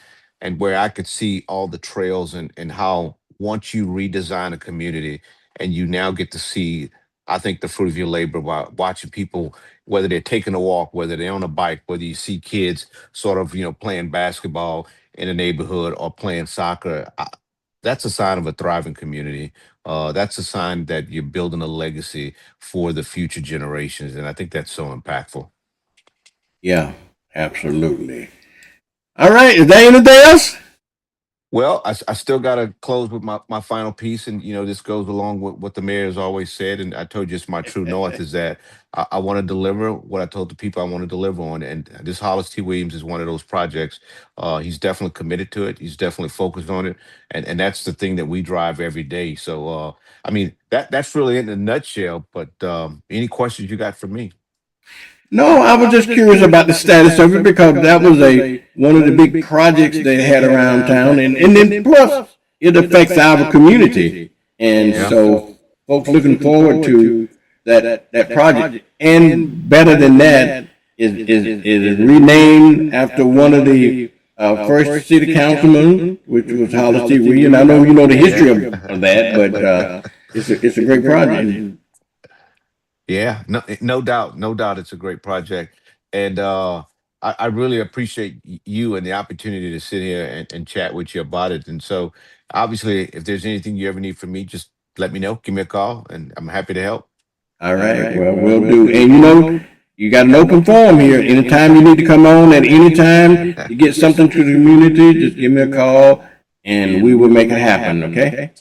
where I could see all the trails, and how once you redesign a community and you now get to see, I think, the fruit of your labor by watching people, whether they're taking a walk, whether they're on a bike, whether you see kids sort of playing basketball in a neighborhood or playing soccer. That's a sign of a thriving community. That's a sign that you're building a legacy for the future generations, and I think that's so impactful. Yeah, absolutely. All right. Is there anything else? Well, I still got to close with my final piece. And, this goes along with what the mayor has always said. And I told you it's my true north is that I want to deliver what I told the people I want to deliver on. And this Hollis T. Williams is one of those projects. He's definitely committed to it. He's definitely focused on it. And that's the thing that we drive every day. So, I mean, that's really it in a nutshell. But any questions you got for me? No, I was just curious about the status of it because that was one of the big projects they had around town, and then plus it affects our community, and so folks looking forward to that project. And better than that, is renamed after one of the first city councilmen, which was Hollis T. Williams. I know you know the history of that, but it's a great project. Yeah, no doubt, no doubt. It's a great project, and I really appreciate you and the opportunity to sit here and chat with you about it. And so, obviously, if there's anything you ever need from me, just let me know. Give me a call, and I'm happy to help. All right, well, we'll do. And you got an open forum here. Anytime you need to come on, at any time you get something to the community, just give me a call, and we will make it happen. Okay.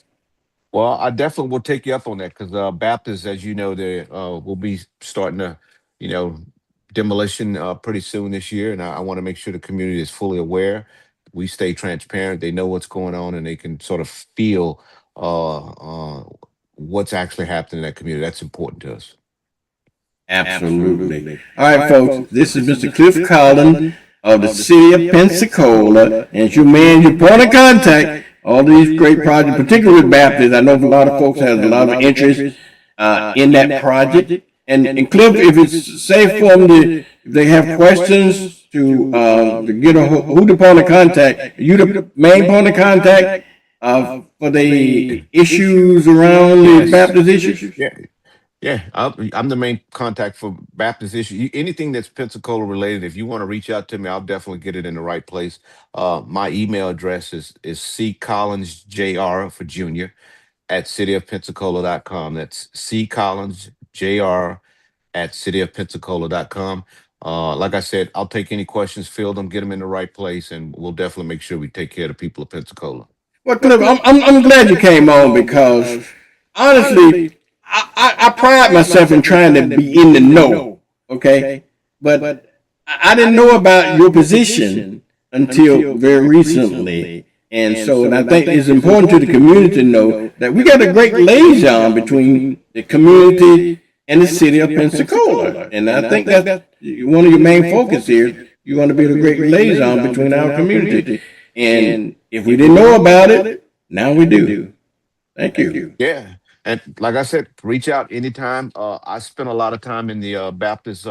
Well, I definitely will take you up on that because Baptist, as you know, they will be starting to, you know, demolition pretty soon this year, and I want to make sure the community is fully aware. We stay transparent; they know what's going on, and they can sort of feel what's actually happening in that community. That's important to us. Absolutely. All right, folks. This is Mr. Cliff Collins of the city of Pensacola, and it's your man, your point of contact. All these great projects, particularly with Baptist. I know a lot of folks have a lot of interest in that project. And Cliff, if it's safe for them if they have questions to get who the point of contact, you the main point of contact for the issues around the Baptist issues? Yeah, I'm the main contact for Baptist issue. Anything that's Pensacola related, if you want to reach out to me, I'll definitely get it in the right place. My email address is ccollinsjr for junior at cityofpensacola.com. That's ccollinsjr at cityofpensacola.com. Like I said, I'll take any questions, field them, get them in the right place, and we'll definitely make sure we take care of the people of Pensacola. Well, Cliff, I'm glad you came on because honestly, I pride myself in trying to be in the know, okay? But I didn't know about your position until very recently. And I think it's important to the community to know that we got a great liaison between the community and the city of Pensacola. And I think that's one of your main focus here. You want to be a great liaison between our community. And if we didn't know about it, now we do. Thank you. Yeah. And like I said, reach out anytime. I spent a lot of time in the Baptist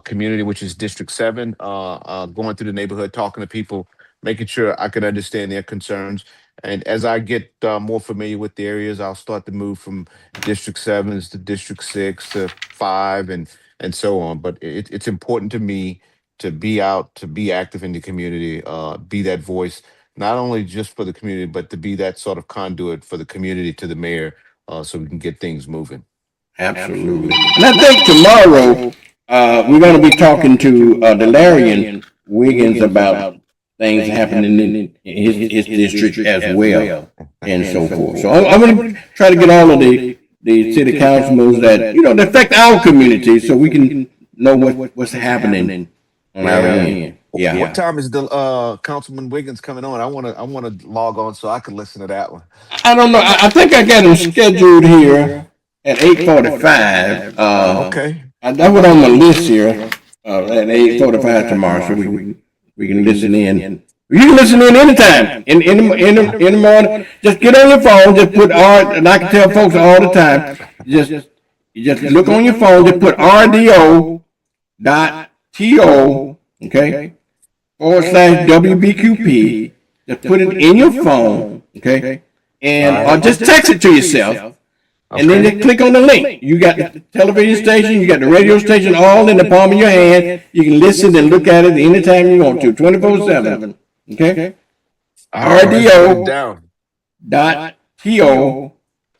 community, which is District 7, going through the neighborhood, talking to people, making sure I can understand their concerns. And as I get more familiar with the areas, I'll start to move from District 7s to District 6 to 5 and so on. But it's important to me to be out, to be active in the community, be that voice, not only just for the community, but to be that sort of conduit for the community to the mayor. So we can get things moving. Absolutely. And I think tomorrow we're going to be talking to Delarian Wiggins about things happening in his district as well, and so forth. So I'm going to try to get all of the city councilmen that affect our community, so we can know what's happening on our end. Yeah. What time is the Councilman Wiggins coming on? I want to log on so I can listen to that one. I don't know. I think I got him scheduled here at 8:45. Okay. That's what on my list here. At 8:45 tomorrow, so we can listen in. You can listen in anytime in the morning. Just get on your phone. Just put R, and I can tell folks all the time. You just look on your phone. Just put RDO.TO. Okay. / WBQP. Just put it in your phone, okay? And or just text it to yourself, and then just click on the link. You got the television station, you got the radio station, all in the palm of your hand. You can listen and look at it anytime you want to, 24/7. Okay? RDO.TO /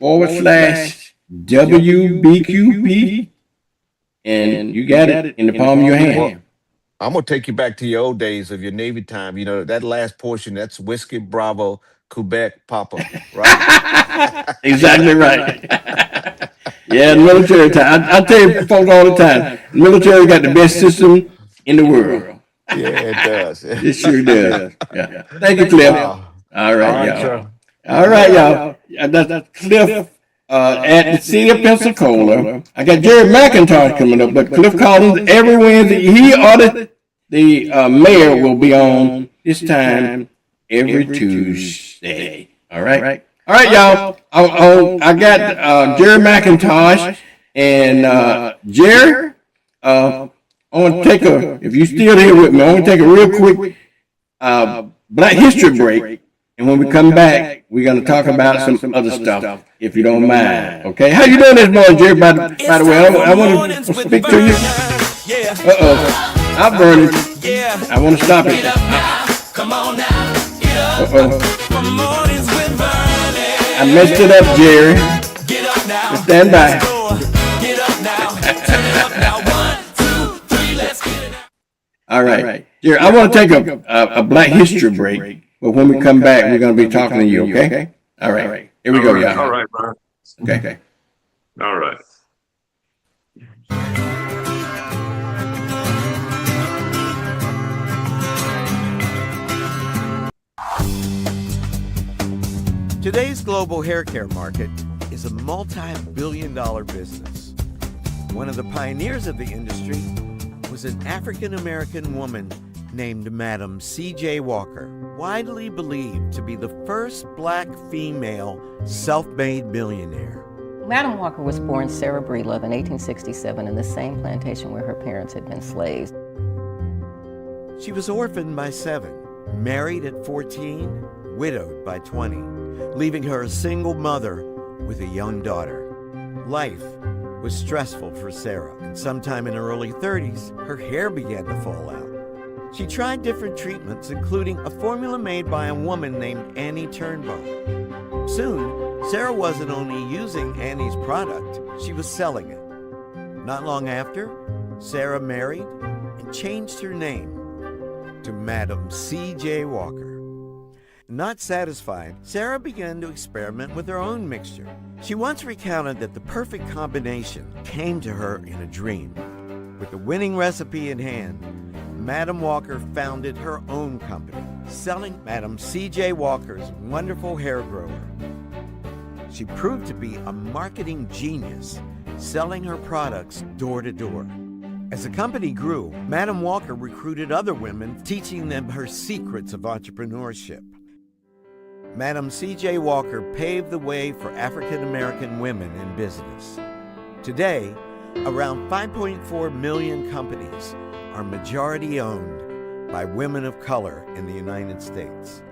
WBQP, and you got it in the palm of your hand. I'm gonna take you back to your old days of your Navy time. You know that last portion. That's whiskey, Bravo, Quebec, Papa, right? Exactly right. Yeah, military time. I tell you folks all the time, military got the best system in the world. Yeah, it does. It sure does. Yeah. Thank you, Cliff. Wow. All All right, right, y'all. sir. All right, y'all. That's Cliff at the city of Pensacola. I got Jerry McIntosh coming up, but Cliff Collins every Wednesday. He or the mayor will be on this time every Tuesday. All right. All right, y'all. I got Jerry McIntosh and Jerry. I want to take if you're still here with me, I want to take a real quick Black History break. And when we come back, we're going to talk about some other stuff, if you don't mind. Okay? How you doing this morning, Jerry? By the way, I want to speak to you. Uh-oh. I'm burning. I want to stop it. Uh-oh. I messed it up, Jerry. Stand by. All right. Jerry, I want to take a Black History break. But when we come back, we're going to be talking to you, okay? All right. Here we go, y'all. All right, Brian. Okay. All right. Today's global hair care market is a multi-billion-dollar business. One of the pioneers of the industry was an African-American woman named Madam C.J. Walker, widely believed to be the first black female self-made millionaire. Madam Walker was born Sarah Breedlove in 1867 in the same plantation where her parents had been slaves. She was orphaned by 7, married at 14, widowed by 20, leaving her a single mother with a young daughter. Life was stressful for Sarah, and sometime in her early 30s, her hair began to fall out. She tried different treatments, including a formula made by a woman named Annie Turnbow. Soon, Sarah wasn't only using Annie's product, she was selling it. Not long after, Sarah married and changed her name to Madam C.J. Walker. Not satisfied, Sarah began to experiment with her own mixture. She once recounted that the perfect combination came to her in a dream. With the winning recipe in hand, Madam Walker founded her own company, selling Madam C.J. Walker's wonderful hair grower. She proved to be a marketing genius, selling her products door to door. As the company grew, Madam Walker recruited other women, teaching them her secrets of entrepreneurship. Madam C.J. Walker paved the way for African American women in business. Today, around 5.4 million companies are majority owned by women of color in the United States.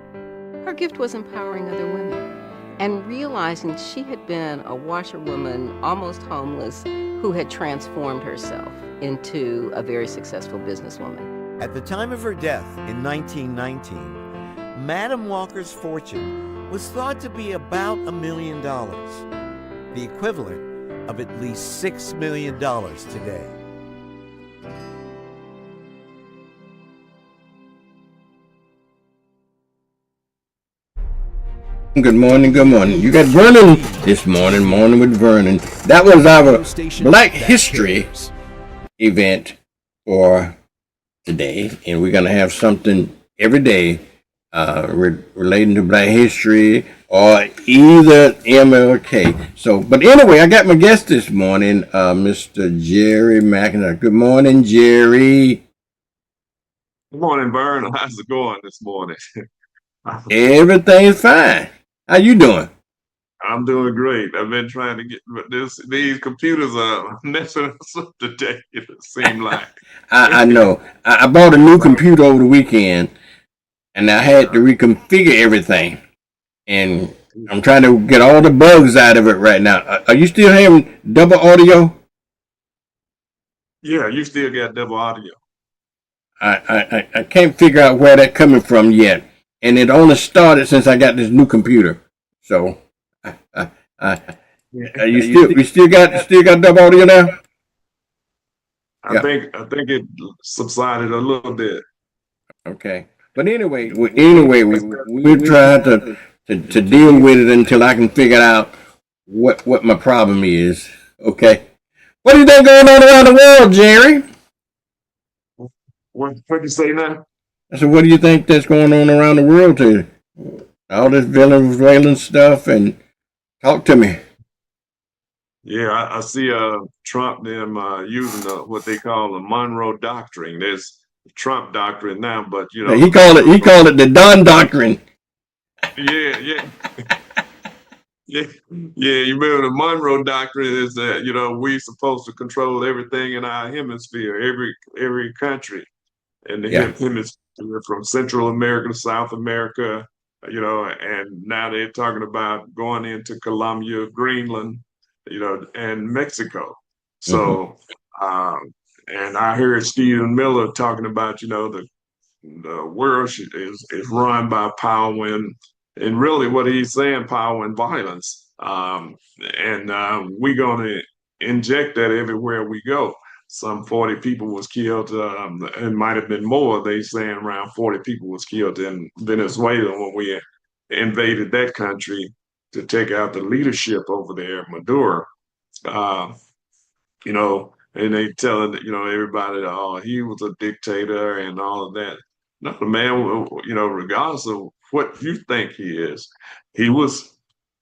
Her gift was empowering other women and realizing she had been a washerwoman, almost homeless, who had transformed herself into a very successful businesswoman. At the time of her death in 1919, Madam Walker's fortune was thought to be about $1 million, the equivalent of at least $6 million today. Good morning, good morning. You got Vernon this morning, Morning with Vernon. That was our Black History event for today, and we're going to have something every day relating to Black History or either MLK. So, but anyway, I got my guest this morning, Mr. Jerry McIntosh. Good morning, Jerry. Good morning, Vern. How's it going this morning? Everything's fine. How you doing? I'm doing great. I've been trying to get these computers are messing us up today, it seems like. I know. I bought a new computer over the weekend, and I had to reconfigure everything. And I'm trying to get all the bugs out of it right now. Are you still having double audio? Yeah, you still got double audio. I can't figure out where that's coming from yet. And it only started since I got this new computer. So, you still got double audio now? I Yeah. think it subsided a little bit. Okay. But anyway, we'll try to deal with it until I can figure out what my problem is. Okay. What do you think going on around the world, Jerry? What you say now? I said, what do you think that's going on around the world to all this Venezuelan stuff? And talk to me. Yeah, I see Trump them using what they call the Monroe Doctrine. There's Trump doctrine now, but you know He called it the Don Doctrine. yeah. Yeah, yeah. You remember the Monroe Doctrine is that we supposed to control everything in our hemisphere, every country, and the Yeah. hemisphere from Central America to South America. And now they're talking about going into Colombia, Greenland, and Mexico. So, and I heard Stephen Miller talking about the world is run by power and really what he's saying, power and violence. And we're going to inject that everywhere we go. Some 40 people was killed. It might have been more. They saying around 40 people was killed in Venezuela when we invaded that country to take out the leadership over there, Maduro. Uh, and they telling everybody, oh, he was a dictator and all of that. No, the man, regardless of what you think he is, he was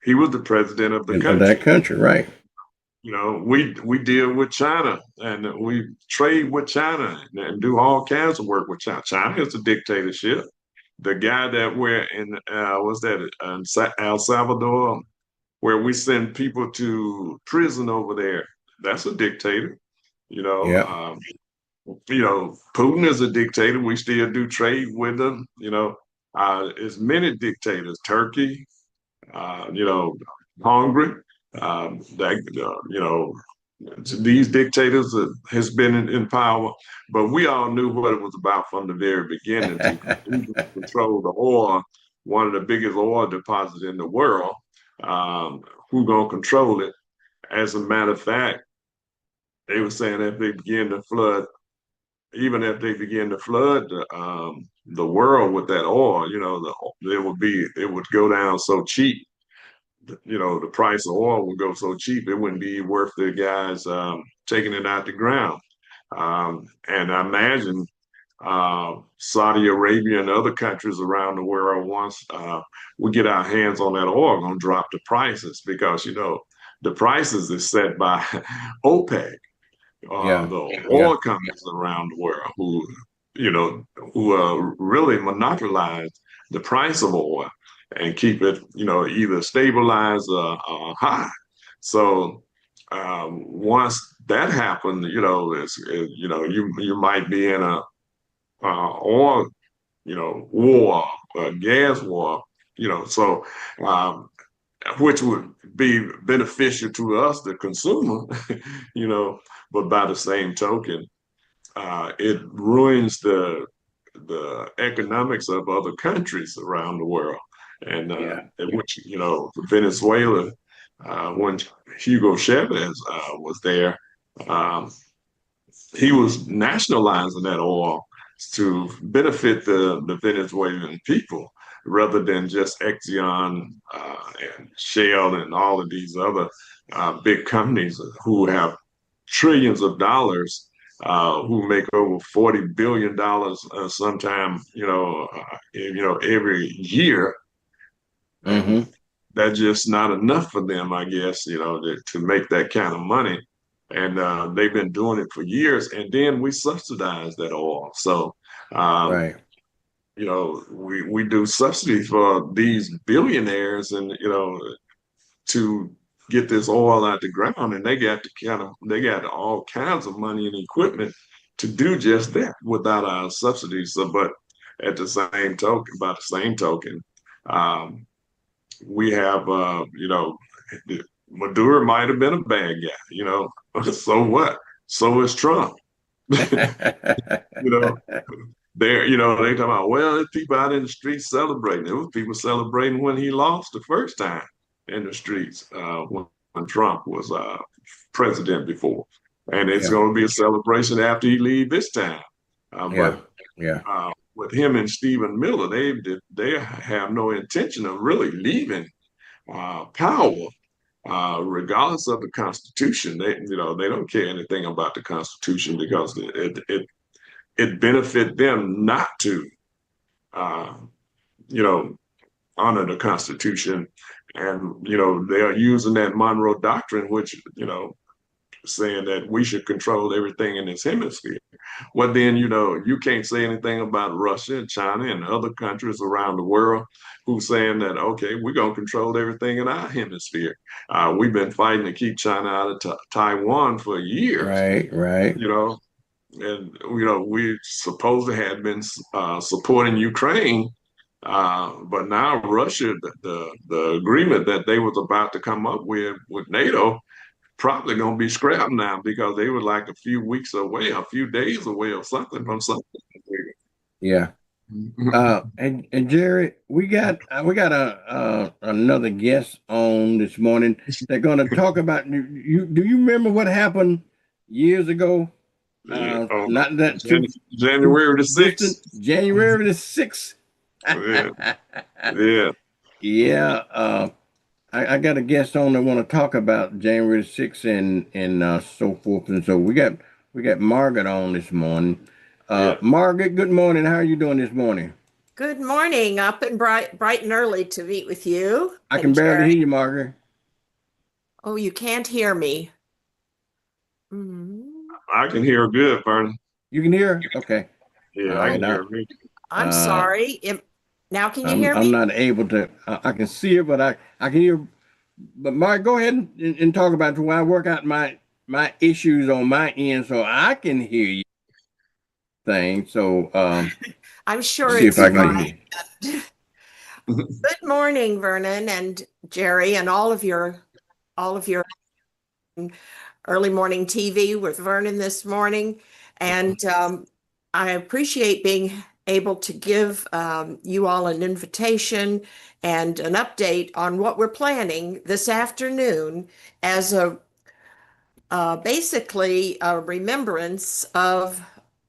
the president of the Of country. that country, right? We deal with China and we trade with China and do all kinds of work with China. China is a dictatorship. The guy that we're in, was that in El Salvador, where we send people to prison over there, that's a dictator. Yeah. Putin is a dictator. We still do trade with him. As many dictators, Turkey, Hungary, these dictators has been in power, but we all knew what it was about from the very beginning to control the oil, one of the biggest oil deposits in the world. Who gonna control it? As a matter of fact, they were saying if they begin to flood, even if they begin to flood the world with that oil, it would go down so cheap. The price of oil would go so cheap it wouldn't be worth the guys taking it out the ground. And I imagine Saudi Arabia and other countries around the world, once we get our hands on that oil, gonna drop the prices because the prices is set by OPEC, Yeah. the oil companies around the world who really monopolize the price of oil and keep it either stabilized or high. So once that happened, you might be in a oil war, a gas war, so which would be beneficial to us, the consumer, but by the same token, it ruins the economics of other countries around the world. And which, Venezuela, when Hugo Chavez was there, he was nationalizing that oil to benefit the Venezuelan people rather than just Exxon and Shell and all of these other big companies who have trillions of dollars, who make over $40 billion sometime, every year. And that's just not enough for them, I guess, to make that kind of money. And they've been doing it for years, and then we subsidize that oil. So, Right. we do subsidies for these billionaires, and to get this oil out the ground, and they got all kinds of money and equipment to do just that without our subsidies. So, but at the same token, by the same token, we have Maduro might have been a bad guy, so what? So is Trump. They talking about, well, there's people out in the streets celebrating. There was people celebrating when he lost the first time in the streets, when Trump was president before. and it's Yeah. going to be a celebration after he leave this time. Yeah. But Yeah. with him and Stephen Miller, they have no intention of really leaving power, regardless of the Constitution. They don't care anything about the Constitution because it benefit them not to, uh, you know, honor the Constitution. And, they are using that Monroe Doctrine, which, saying that we should control everything in this hemisphere. Well, then, you can't say anything about Russia and China and other countries around the world who's saying that, okay, we're going to control everything in our hemisphere. We've been fighting to keep China out of Taiwan for years, Right. Right. and, we supposed to have been supporting Ukraine. But now Russia, the agreement that they was about to come up with NATO, probably going to be scrapped now because they were like a few weeks away, a few days away or something from something. Yeah. And Jerry, we got a another guest on this morning. They're going to talk about you. Do you remember what happened years ago? Not that January the 6th. January the 6th. Yeah. Yeah. Yeah. I got a guest on that want to talk about January 6th and so forth. And so we got Margaret on this morning. Margaret, good morning. How are you doing this morning? Good morning. Up and bright and early to meet with you. I can barely hear you, Margaret. Oh, you can't hear me. I can hear good, Vernon. You can hear? Okay. Yeah, I can hear me. I'm sorry. Now can you hear me? I'm not able to. I can see her, but I can hear. But Mark, go ahead and talk about it while I work out my issues on my end, so I can hear you. So I'm sure see it's if I can hear you. Good morning, Vernon and Jerry, and all of your early morning TV with Vernon this morning. And I appreciate being able to give you all an invitation and an update on what we're planning this afternoon as basically a remembrance of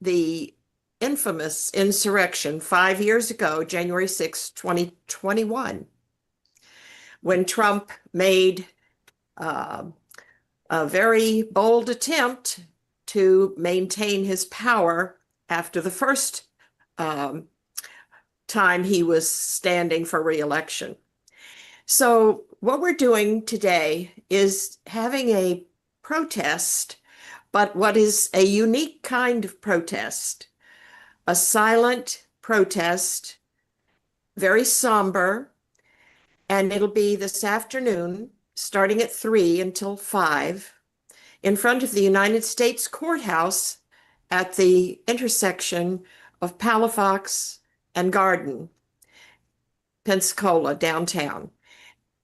the infamous insurrection 5 years ago, January 6, 2021, when Trump made a very bold attempt to maintain his power after the first time he was standing for re-election. So what we're doing today is having a protest, but what is a unique kind of protest, a silent protest, very somber, and it'll be this afternoon, starting at 3 until 5, in front of the United States Courthouse at the intersection of Palafox and Garden, Pensacola, downtown.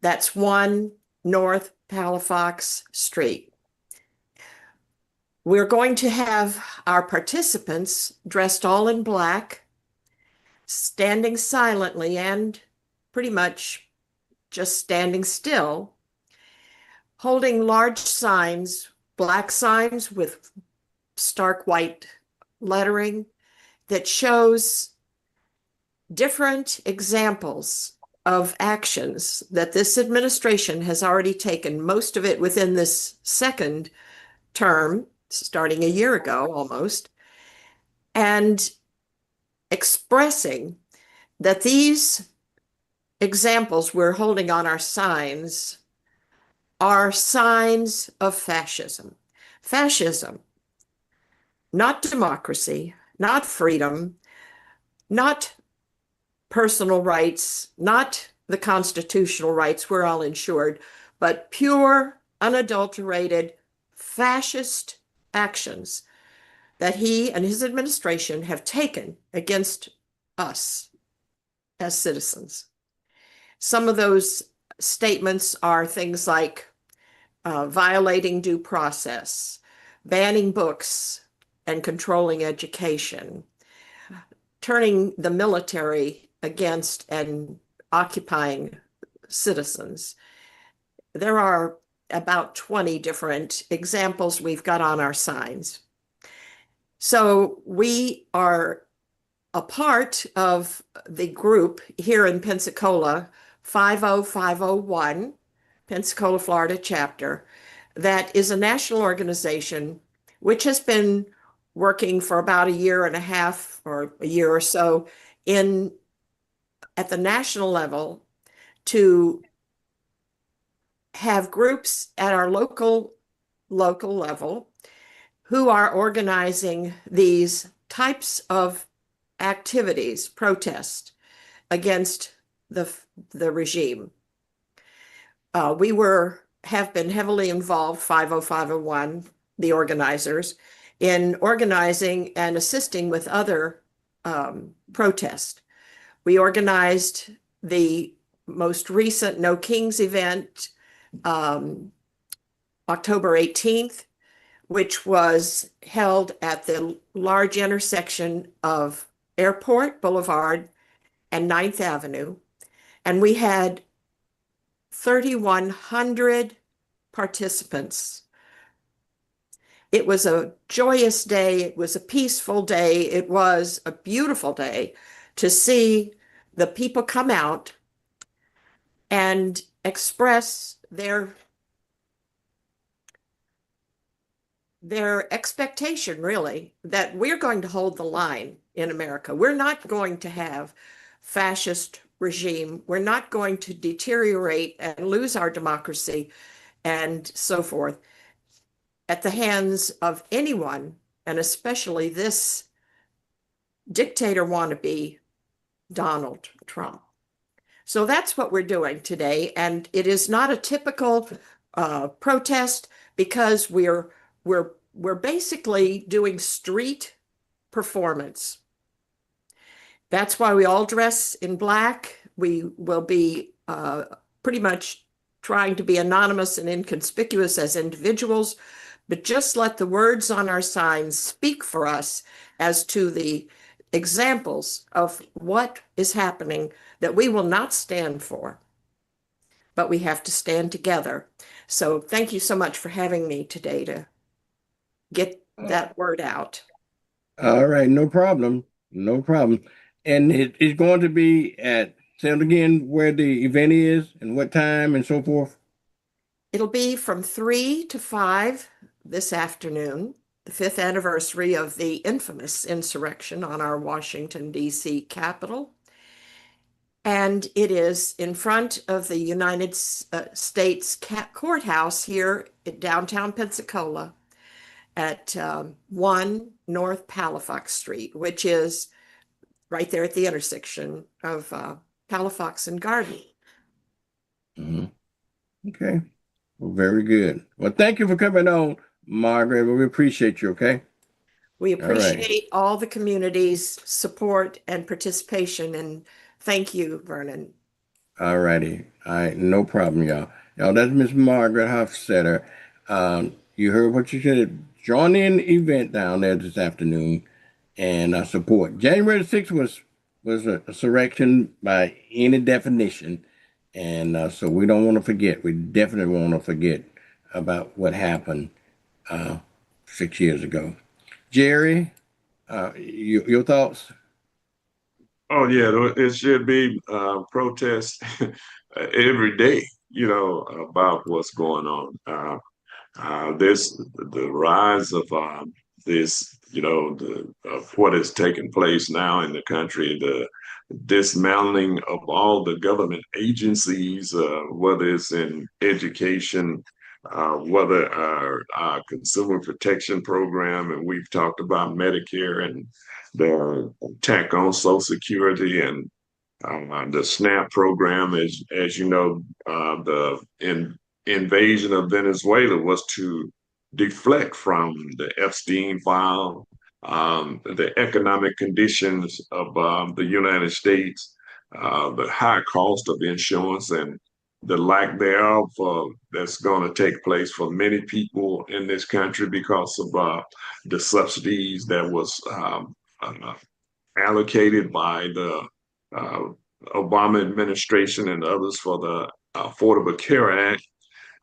That's 1 North Palafox Street. We're going to have our participants dressed all in black, standing silently and pretty much just standing still, holding large signs, black signs with stark white lettering that shows different examples of actions that this administration has already taken, most of it within this second term, starting a year ago almost, and expressing that these examples we're holding on our signs are signs of fascism. Fascism, not democracy, not freedom, not personal rights, not the constitutional rights, we're all insured, but pure, unadulterated, fascist actions that he and his administration have taken against us as citizens. Some of those statements are things like violating due process, banning books and controlling education, turning the military against and occupying citizens. There are about 20 different examples we've got on our signs. So we are a part of the group here in Pensacola, 50501, Pensacola, Florida chapter, that is a national organization which has been working for about a year and a half or a year or so at the national level to have groups at our local level who are organizing these types of activities, protests against the regime. We have been heavily involved, 50501, the organizers, in organizing and assisting with other protests. We organized the most recent No Kings event, October 18th, which was held at the large intersection of Airport Boulevard and 9th Avenue. And we had 3,100 participants. It was a joyous day. It was a peaceful day. It was a beautiful day to see the people come out and express their expectation, really, that we're going to hold the line in America. We're not going to have fascist regime. We're not going to deteriorate and lose our democracy and so forth at the hands of anyone, and especially this dictator wannabe, Donald Trump. So that's what we're doing today. And it is not a typical protest because we're basically doing street performance. That's why we all dress in black. We will be pretty much trying to be anonymous and inconspicuous as individuals, but just let the words on our signs speak for us as to the examples of what is happening that we will not stand for, but we have to stand together. So thank you so much for having me today to get that word out. All right, no problem. No problem. And it's going to be say it again, where the event is and what time and so forth. It'll be from 3 to 5 this afternoon, the 5th anniversary of the infamous insurrection on our Washington, D.C. Capitol. And it is in front of the United States Courthouse here in downtown Pensacola at 1 North Palafox Street, which is right there at the intersection of Palafox and Garden. Mm-hmm. Okay. Well, very good. Well, thank you for coming on, Margaret. We appreciate you, okay? We appreciate all the community's support and participation, and thank you, Vernon. All righty. All right, no problem, y'all. Y'all, that's Miss Margaret Hofstetter. You heard what you said. Join in the event down there this afternoon and support. January 6th was a insurrection by any definition. And so we don't want to forget. We definitely want to forget about what happened 6 years ago. Jerry, your thoughts? Oh yeah, it should be protests every day, about what's going on. The rise of this, what is taking place now in the country, the dismantling of all the government agencies, whether it's in education, whether our consumer protection program, and we've talked about Medicare and the attack on Social Security and the SNAP program, as you know, the invasion of Venezuela was to deflect from the Epstein file, the economic conditions of the United States, the high cost of insurance and the lack thereof that's going to take place for many people in this country because of the subsidies that was allocated by the Obama administration and others for the Affordable Care Act.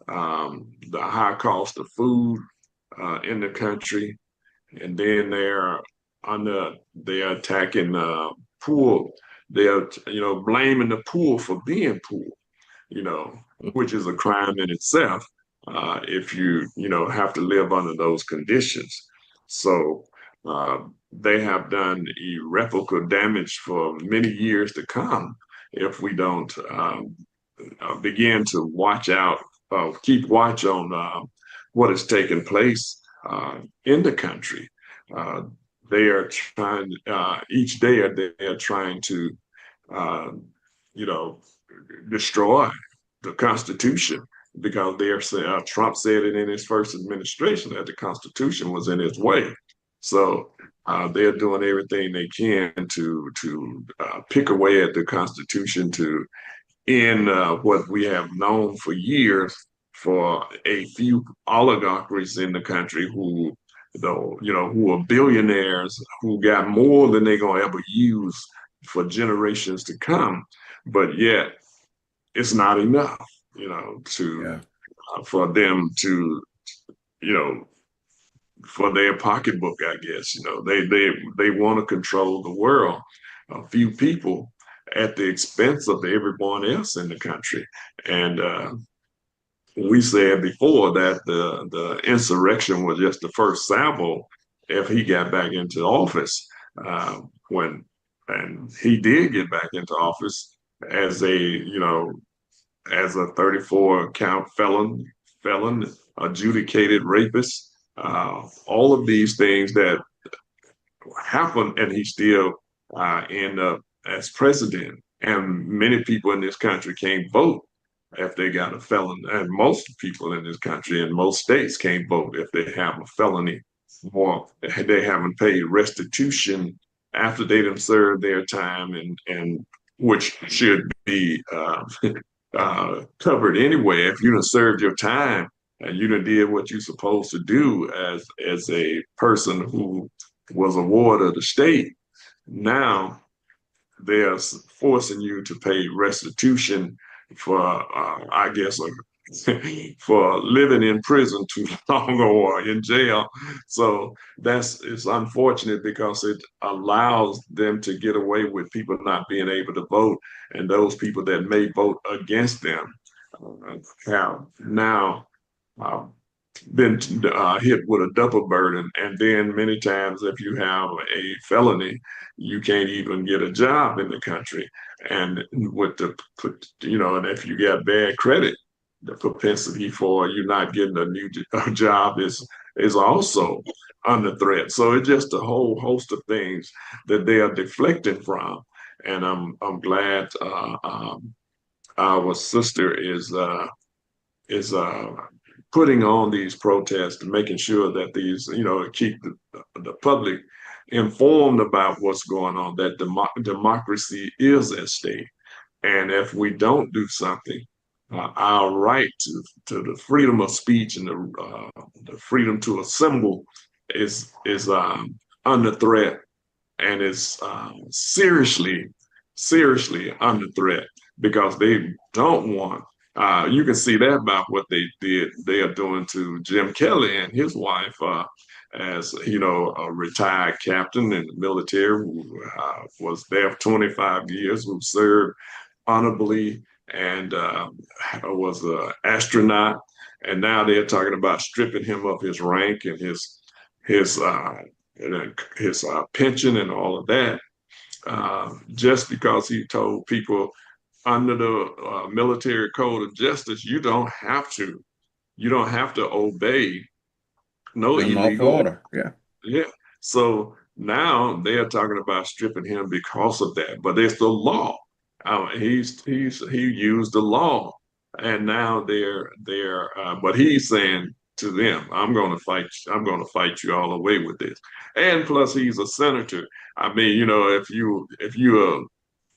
the high cost of food in the country, and then they're attacking poor. They're blaming the poor for being poor, which is a crime in itself if you have to live under those conditions. So they have done irreparable damage for many years to come if we don't begin to keep watch on what is taking place in the country. Uh, they are trying, each day they are trying to, uh, you know, destroy the Constitution because Trump said it in his first administration that the Constitution was in his way. So they're doing everything they can to pick away at the Constitution to end what we have known for years for a few oligarchs in the country who are billionaires who got more than they're gonna ever use for generations to come, but yet it's not enough, to for them to, you know, for their pocketbook, I guess. They want to control the world, a few people at the expense of everyone else in the country. And we said before that the insurrection was just the first salvo if he got back into office. When and he did get back into office as a 34 count felon, adjudicated rapist, all of these things that happened, and he still ended up as president. And many people in this country can't vote if they got a felon, and most people in this country in most states can't vote if they have a felony or they haven't paid restitution after they done served their time, and which should be covered anyway. If you done served your time and you done did what you're supposed to do as a person who was a ward of the state, now they're forcing you to pay restitution for, I guess, for living in prison too long or in jail. So it's unfortunate because it allows them to get away with people not being able to vote, and those people that may vote against them have now been hit with a double burden. And then many times, if you have a felony, you can't even get a job in the country. And and if you got bad credit, the propensity for you not getting a new job is also under threat. So it's just a whole host of things that they are deflecting from. And I'm glad our sister is putting on these protests and making sure that these, keep the public informed about what's going on, that democracy is at stake. And if we don't do something, our right to the freedom of speech and the freedom to assemble is under threat, and is seriously under threat because they don't want. You can see that about what they are doing to Jim Kelly and his wife, as a retired captain in the military who was there for 25 years, who served honorably and was an astronaut. And now they're talking about stripping him of his rank and his pension and all of that, just because he told people under the military code of justice, you don't have to obey no illegal order. Yeah. So now they are talking about stripping him because of that, but it's the law. He used the law, and now but he's saying to them, I'm going to fight you all the way with this. And plus, he's a senator. I mean, if you're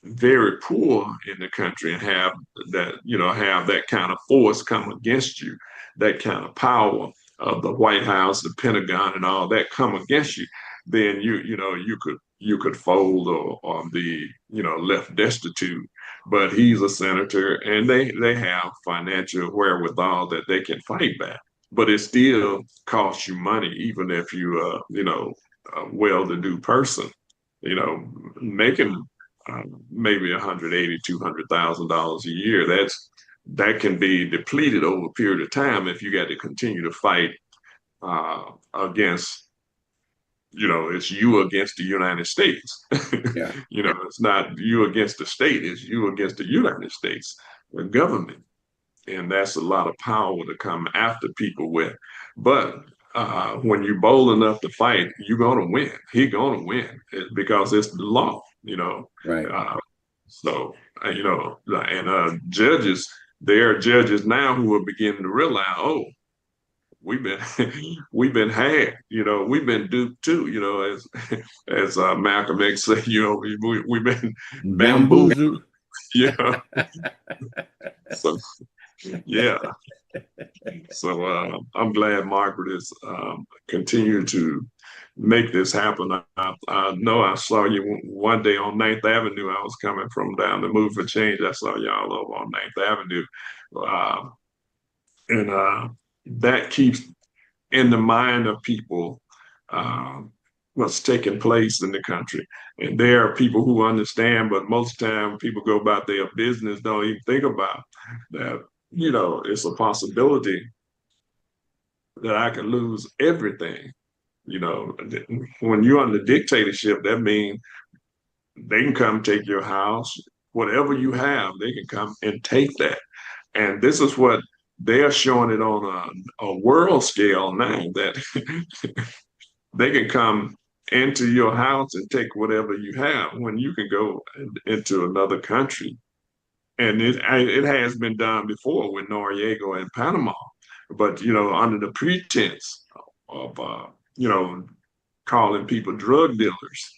very poor in the country and have that kind of force come against you, that kind of power of the White House, the Pentagon, and all that come against you, then you could fold or be left destitute. but he's a senator, and they have financial wherewithal that they can fight back. But it still costs you money, even if you a well-to-do person, making maybe 180, $200,000 a year. That can be depleted over a period of time if you got to continue to fight against, it's you against the United States. Yeah. It's not you against the state, it's you against the United States, the government. And that's a lot of power to come after people with. But when you're bold enough to fight, you're going to win. He's going to win because it's the law, Right. So, and judges, there are judges now who are beginning to realize, oh, we've been we've been had, we've been duped too, as Malcolm X said, we've been bamboozled. Bamboozled. Yeah. So yeah. So I'm glad Margaret is continuing to make this happen. I know I saw you one day on 9th Avenue. I was coming from down the Move for Change. I saw y'all over on 9th Avenue. And that keeps in the mind of people what's taking place in the country. And there are people who understand, but most of the time people go about their business, don't even think about that, it's a possibility that I could lose everything. When you're under dictatorship, that means they can come take your house, whatever you have, they can come and take that. And this is what they're showing it on a world scale now, that they can come into your house and take whatever you have when you can go into another country. And it has been done before with Noriega in Panama, but under the pretense of calling people drug dealers,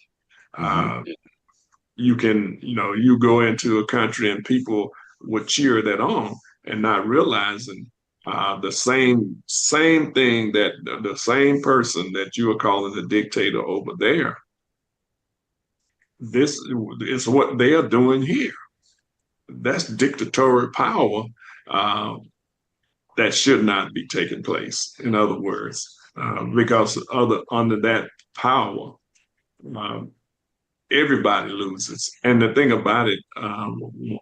you can you go into a country and people would cheer that on and not realizing the same thing, that the same person that you are calling a dictator over there, this is what they are doing here. That's dictatorial power that should not be taking place. In other words, because under that power, everybody loses. And the thing about it,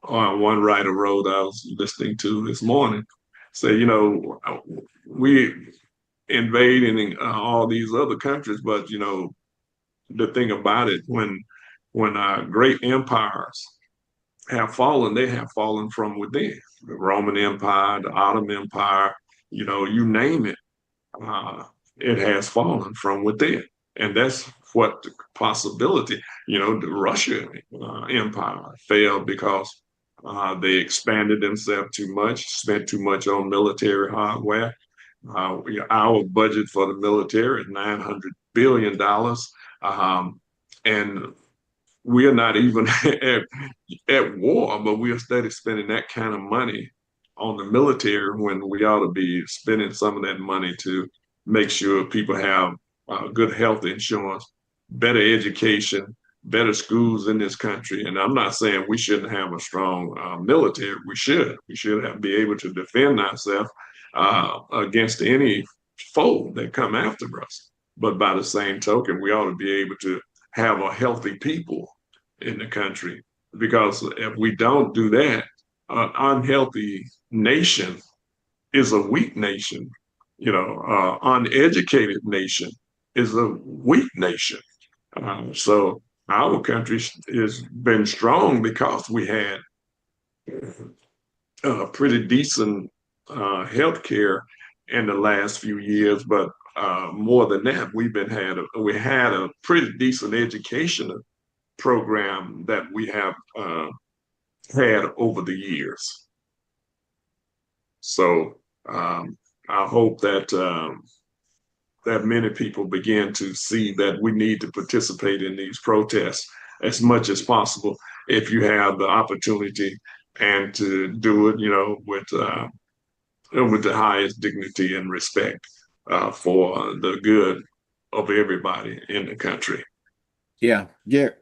one writer wrote, I was listening to this morning, say, we invading all these other countries, but the thing about it, when great empires have fallen, they have fallen from within. The Roman Empire, the Ottoman Empire, you name it, it has fallen from within. And that's what the possibility, the Russian Empire failed because they expanded themselves too much, spent too much on military hardware. Our budget for the military is $900 billion. And we are not even at war, but we are steady spending that kind of money on the military when we ought to be spending some of that money to make sure people have good health insurance, better education, better schools in this country. And I'm not saying we shouldn't have a strong military. We should. We should be able to defend ourselves against any foe that come after us. But by the same token, we ought to be able to have a healthy people in the country, because if we don't do that, an unhealthy nation is a weak nation. Uneducated nation is a weak nation. So our country has been strong because we had pretty decent health care in the last few years, but more than that, we had a pretty decent education program that we have had over the years. So I hope that that many people begin to see that we need to participate in these protests as much as possible if you have the opportunity, and to do it, with the highest dignity and respect for the good of everybody in the country. Yeah, Gary,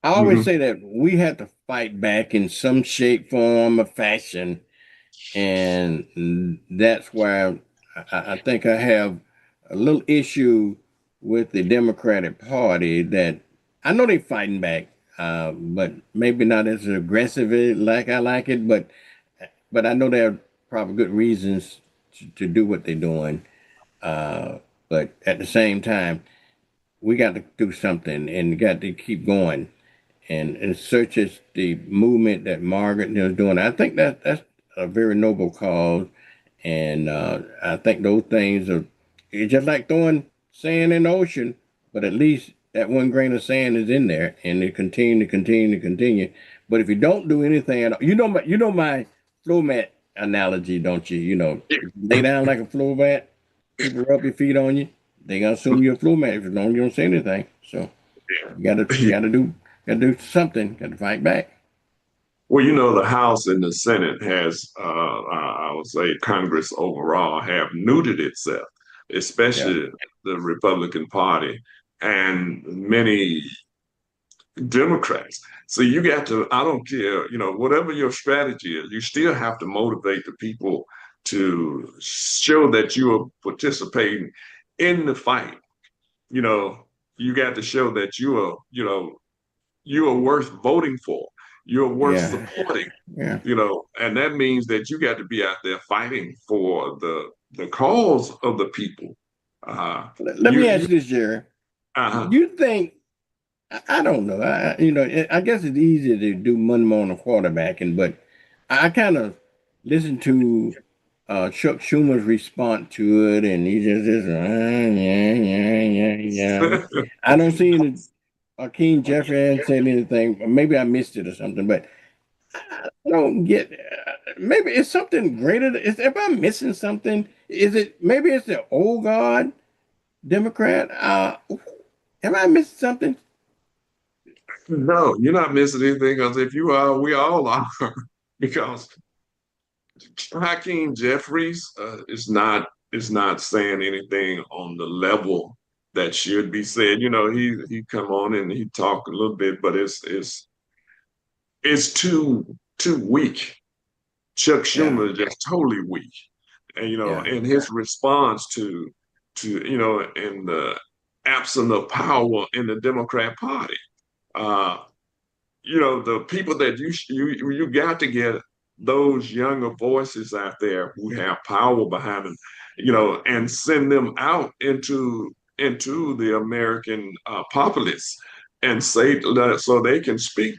I always say that we have to fight back in some shape, form, or fashion, and that's why I think I have a little issue with the Democratic Party. That I know they're fighting back, but maybe not as aggressively like I like it. But I know there are probably good reasons to do what they're doing. But at the same time, we got to do something and got to keep going. And such as the movement that Margaret is doing, I think that's a very noble cause. And I think those things are, it's just like throwing sand in the ocean, but at least that one grain of sand is in there, and it continue. But if you don't do anything at all, you know my floor mat analogy, don't you? You know, lay down like a floor mat, people rub your feet on you, they gonna assume you're a floor mat if you don't say anything. So you gotta do something, gotta fight back. Well, you know, the House and the Senate has, I would say, Congress overall have neutered itself, especially the Republican Party and many Democrats. So you got to, I don't care, you know, whatever your strategy is, you still have to motivate the people to show that you are participating in the fight. You know, you got to show that you are worth voting for. You're worth supporting. Yeah. You know, and that means that you got to be out there fighting for the cause of the people. Let me ask you this, Jerry. You think, I don't know. I guess it's easy to do Monday morning quarterbacking, but I kind of listened to Chuck Schumer's response to it, and he just yeah. I don't see any. Akeem Jeffrey hadn't said anything. Maybe I missed it or something, but I don't get. Maybe it's something greater. If I'm missing something, is it? Maybe it's the old guard Democrat. Am I missing something? No, you're not missing anything because if you are, we all are. Because Hakeem Jeffries is not saying anything on the level that should be said. You know, he come on and he talk a little bit, but it's too weak. Chuck Schumer is just totally weak, and you know, in his response to in the absence of power in the Democrat Party. Uh, the people that you got to get those younger voices out there who have power behind them, and send them out into the American populace and say so they can speak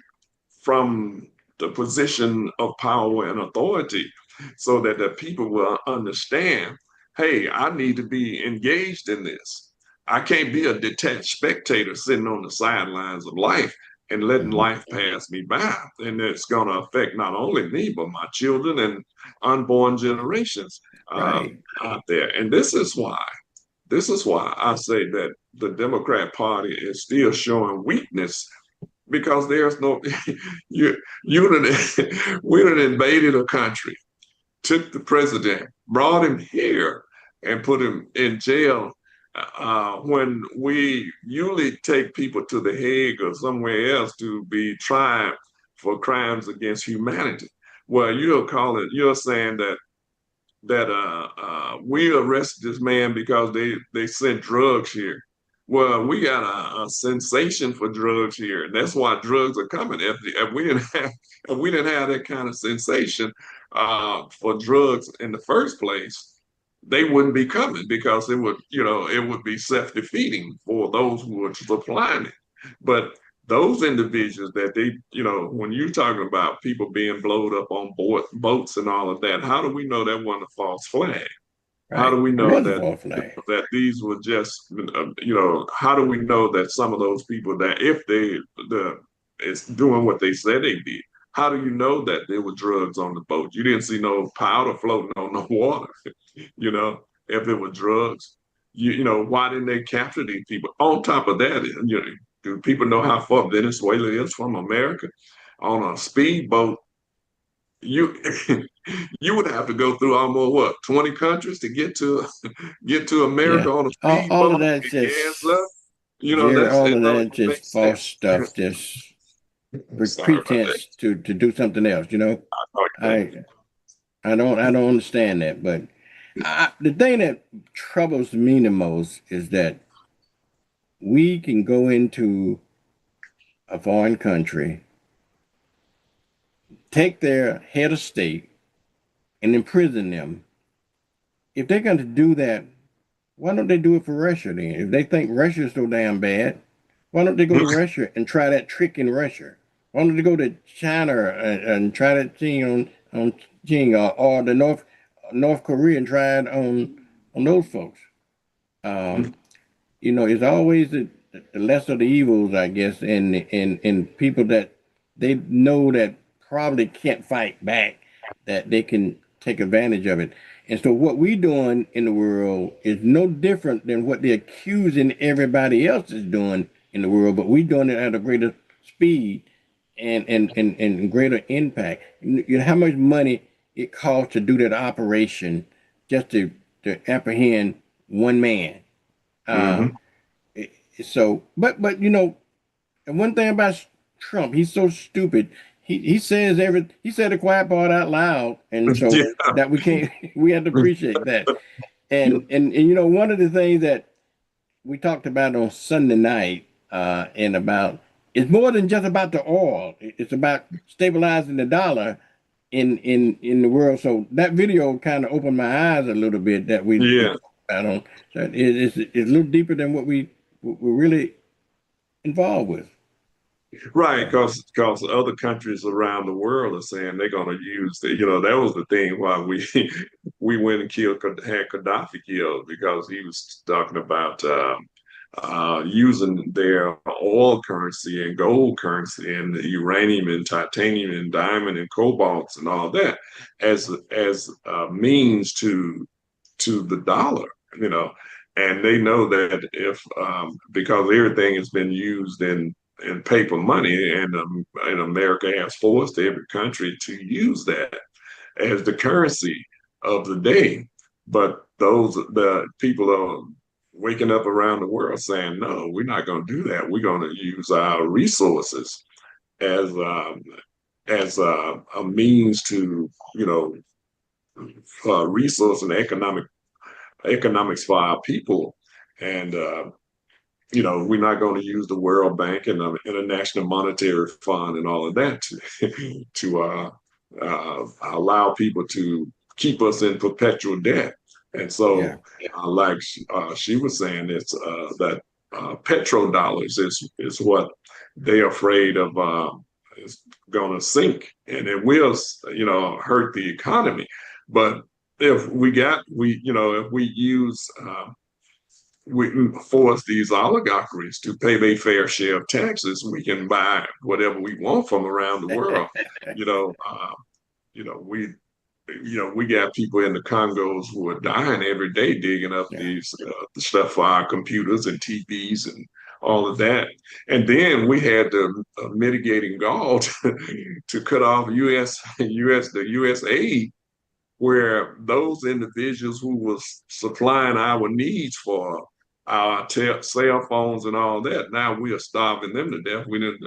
from the position of power and authority, so that the people will understand, hey, I need to be engaged in this. I can't be a detached spectator sitting on the sidelines of life and letting life pass me by. And it's going to affect not only me, but my children and unborn generations out there. And this is why I say that the Democrat Party is still showing weakness, because there's no, we done invaded a country, took the president, brought him here, and put him in jail. When we usually take people to The Hague or somewhere else to be tried for crimes against humanity, well, you're saying that we arrested this man because they sent drugs here. Well, we got a sensation for drugs here, and that's why drugs are coming. If we didn't have that kind of sensation for drugs in the first place, they wouldn't be coming, because it would be self-defeating for those who are supplying it. But those individuals that when you're talking about people being blown up on boats and all of that, how do we know that wasn't a false flag? How do we know that these were just, how do we know that some of those people, that if it's doing what they said they did, how do you know that there were drugs on the boat? You didn't see no powder floating on the water. If it were drugs, why didn't they capture these people? On top of that, do people know how far Venezuela is from America? On a speedboat, you you would have to go through almost 20 countries to get to America on a speedboat. All of that's just, gas left. all of that just false stuff. Just Sorry about that. pretense to do something else. You know, I I don't understand that. But the thing that troubles me the most is that we can go into a foreign country, take their head of state, and imprison them. If they're going to do that, why don't they do it for Russia then? If they think Russia is so damn bad, why don't they go to Russia and try that trick in Russia? Why don't they go to China and try that thing on Ching, or the North Korea and try it on those folks? You know, it's always the lesser of the evils, I guess, and people that they know that probably can't fight back, that they can take advantage of it. And so what we doing in the world is no different than what they're accusing everybody else is doing in the world, but we doing it at a greater speed and greater impact. You know how much money it costs to do that operation just to apprehend one man. So, but you know, and one thing about Trump, he's so stupid. He says he said the quiet part out loud, and so that we can't we have to appreciate that. And you know, one of the things that we talked about on Sunday night, and about it's more than just about the oil. It's about stabilizing the dollar in the world. So that video kind of opened my eyes a little bit that we talked about on. So it's a little deeper than what we're really involved with. Right, because other countries around the world are saying they're going to use the, you know, that was the thing why we we went and had Gaddafi killed, because he was talking about using their oil currency and gold currency and the uranium and titanium and diamond and cobalts and all that as means to the dollar, you know. And they know that if because everything has been used in paper money, and America has forced every country to use that as the currency of the day. But the people are waking up around the world saying, no, we're not going to do that. We're going to use our resources as a means to, you know, resource and economics for our people. And you know, we're not going to use the World Bank and the International Monetary Fund and all of that to allow people to keep us in perpetual debt. And so, like she was saying, it's that petrodollars is what they're afraid of is going to sink, and it will, you know, hurt the economy. But if we use we force these oligarchies to pay their fair share of taxes, we can buy whatever we want from around the world. you know, you know, we got people in the Congos who are dying every day digging up these the stuff for our computers and TVs and all of that. And then we had the mitigating gall to cut off the U.S. aid, where those individuals who was supplying our needs for our cell phones and all that, now we are starving them to death. We didn't.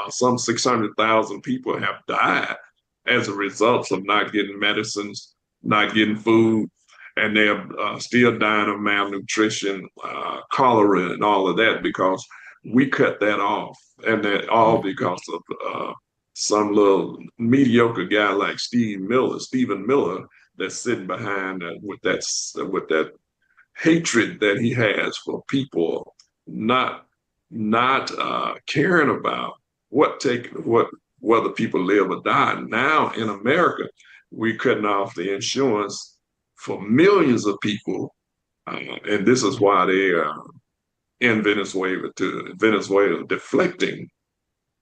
Some 600,000 people have died as a result of not getting medicines, not getting food, and they're still dying of malnutrition, cholera, and all of that because we cut that off, and that all because of some little mediocre guy like Stephen Miller, that's sitting behind with that hatred that he has for people, not caring about whether people live or die. Now in America, we're cutting off the insurance for millions of people, and this is why they are in Venezuela deflecting,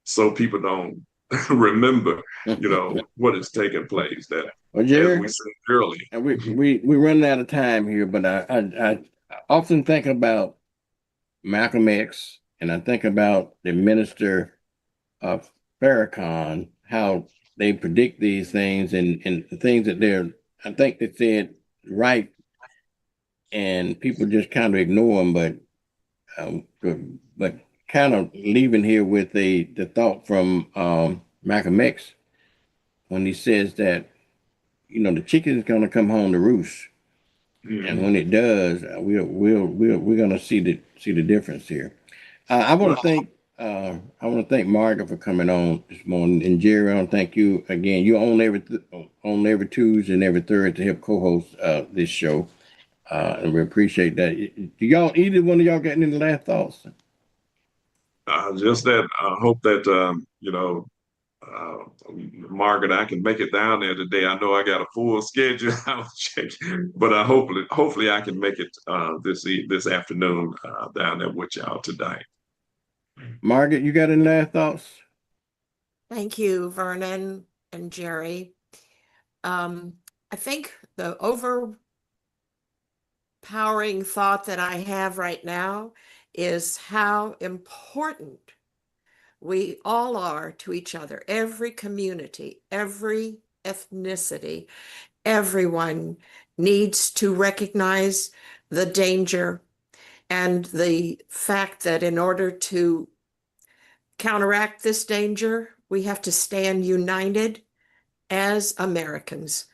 so people don't remember, you know, what is taking place. That, well, Jerry, as we said earlier, and we're running out of time here, but I often think about Malcolm X, and I think about the minister of Farrakhan, how they predict these things and the things that I think they said right, and people just kind of ignore them. But kind of leaving here with the thought from Malcolm X when he says that, you know, the chicken is going to come home to roost. And when it does, we're gonna see the difference here. I want to thank Margaret for coming on this morning, and Jerry, I want to thank you again. You on every Tuesday and every Thursday to help co-host this show, and we appreciate that. Do y'all, either one of y'all, got any last thoughts? Just that I hope that Margaret, I can make it down there today. I know I got a full schedule. I'll check, but hopefully I can make it this afternoon down there with y'all today. Margaret, you got any last thoughts? Thank you, Vernon and Jerry. I think the overpowering thought that I have right now is how important we all are to each other. Every community, every ethnicity, everyone needs to recognize the danger and the fact that in order to counteract this danger, we have to stand united as Americans,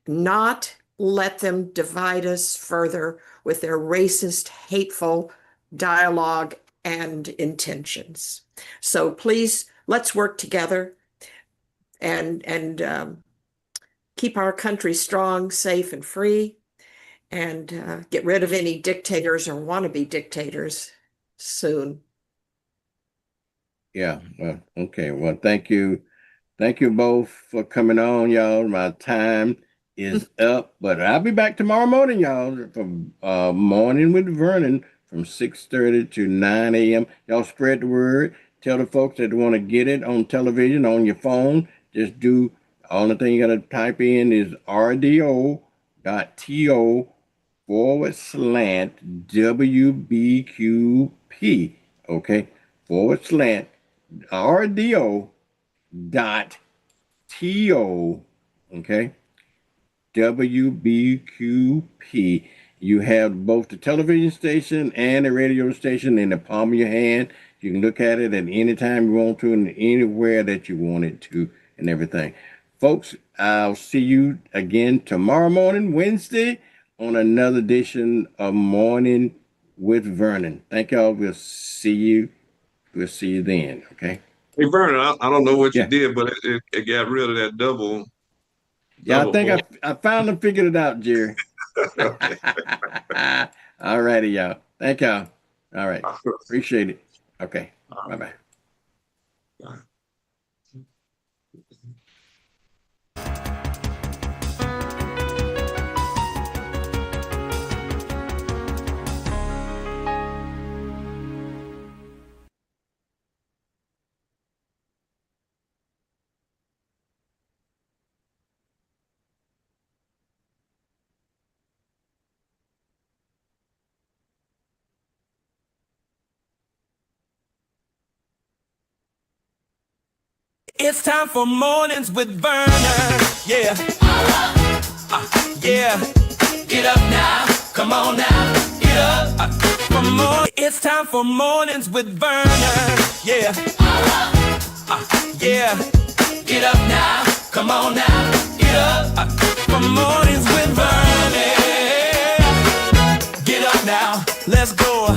not let them divide us further with their racist, hateful dialogue and intentions. So please, let's work together and keep our country strong, safe, and free, and get rid of any dictators or wannabe dictators soon. Yeah. Well, okay. Well, thank you. Thank you both for coming on, y'all. My time is up, but I'll be back tomorrow morning, y'all, for Morning with Vernon from 6:30 to 9 a.m. Y'all spread the word. Tell the folks that want to get it on television, on your phone. Just do, all the thing you got to type in is rdo.to/WBQP. Okay? /RDO.TO, okay, WBQP. You have both the television station and the radio station in the palm of your hand. You can look at it at any time you want to and anywhere that you want it to and everything. Folks, I'll see you again tomorrow morning, Wednesday, on another edition of Morning with Vernon. Thank y'all. We'll see you then, okay? Hey, Vernon, I don't know what you did, but it got rid of that double. Yeah, I think I finally figured it out, Jerry. All righty, y'all. Thank y'all. All right. Appreciate it. Okay. Bye-bye. Bye. It's time for Mornings with Vernon. Yeah. Yeah. Get up now. Come on now. Get up. It's time for Mornings with Vernon. Yeah. Yeah. Get up now. Come on now. Get up. Mornings with Vernon. Get up now. Let's go.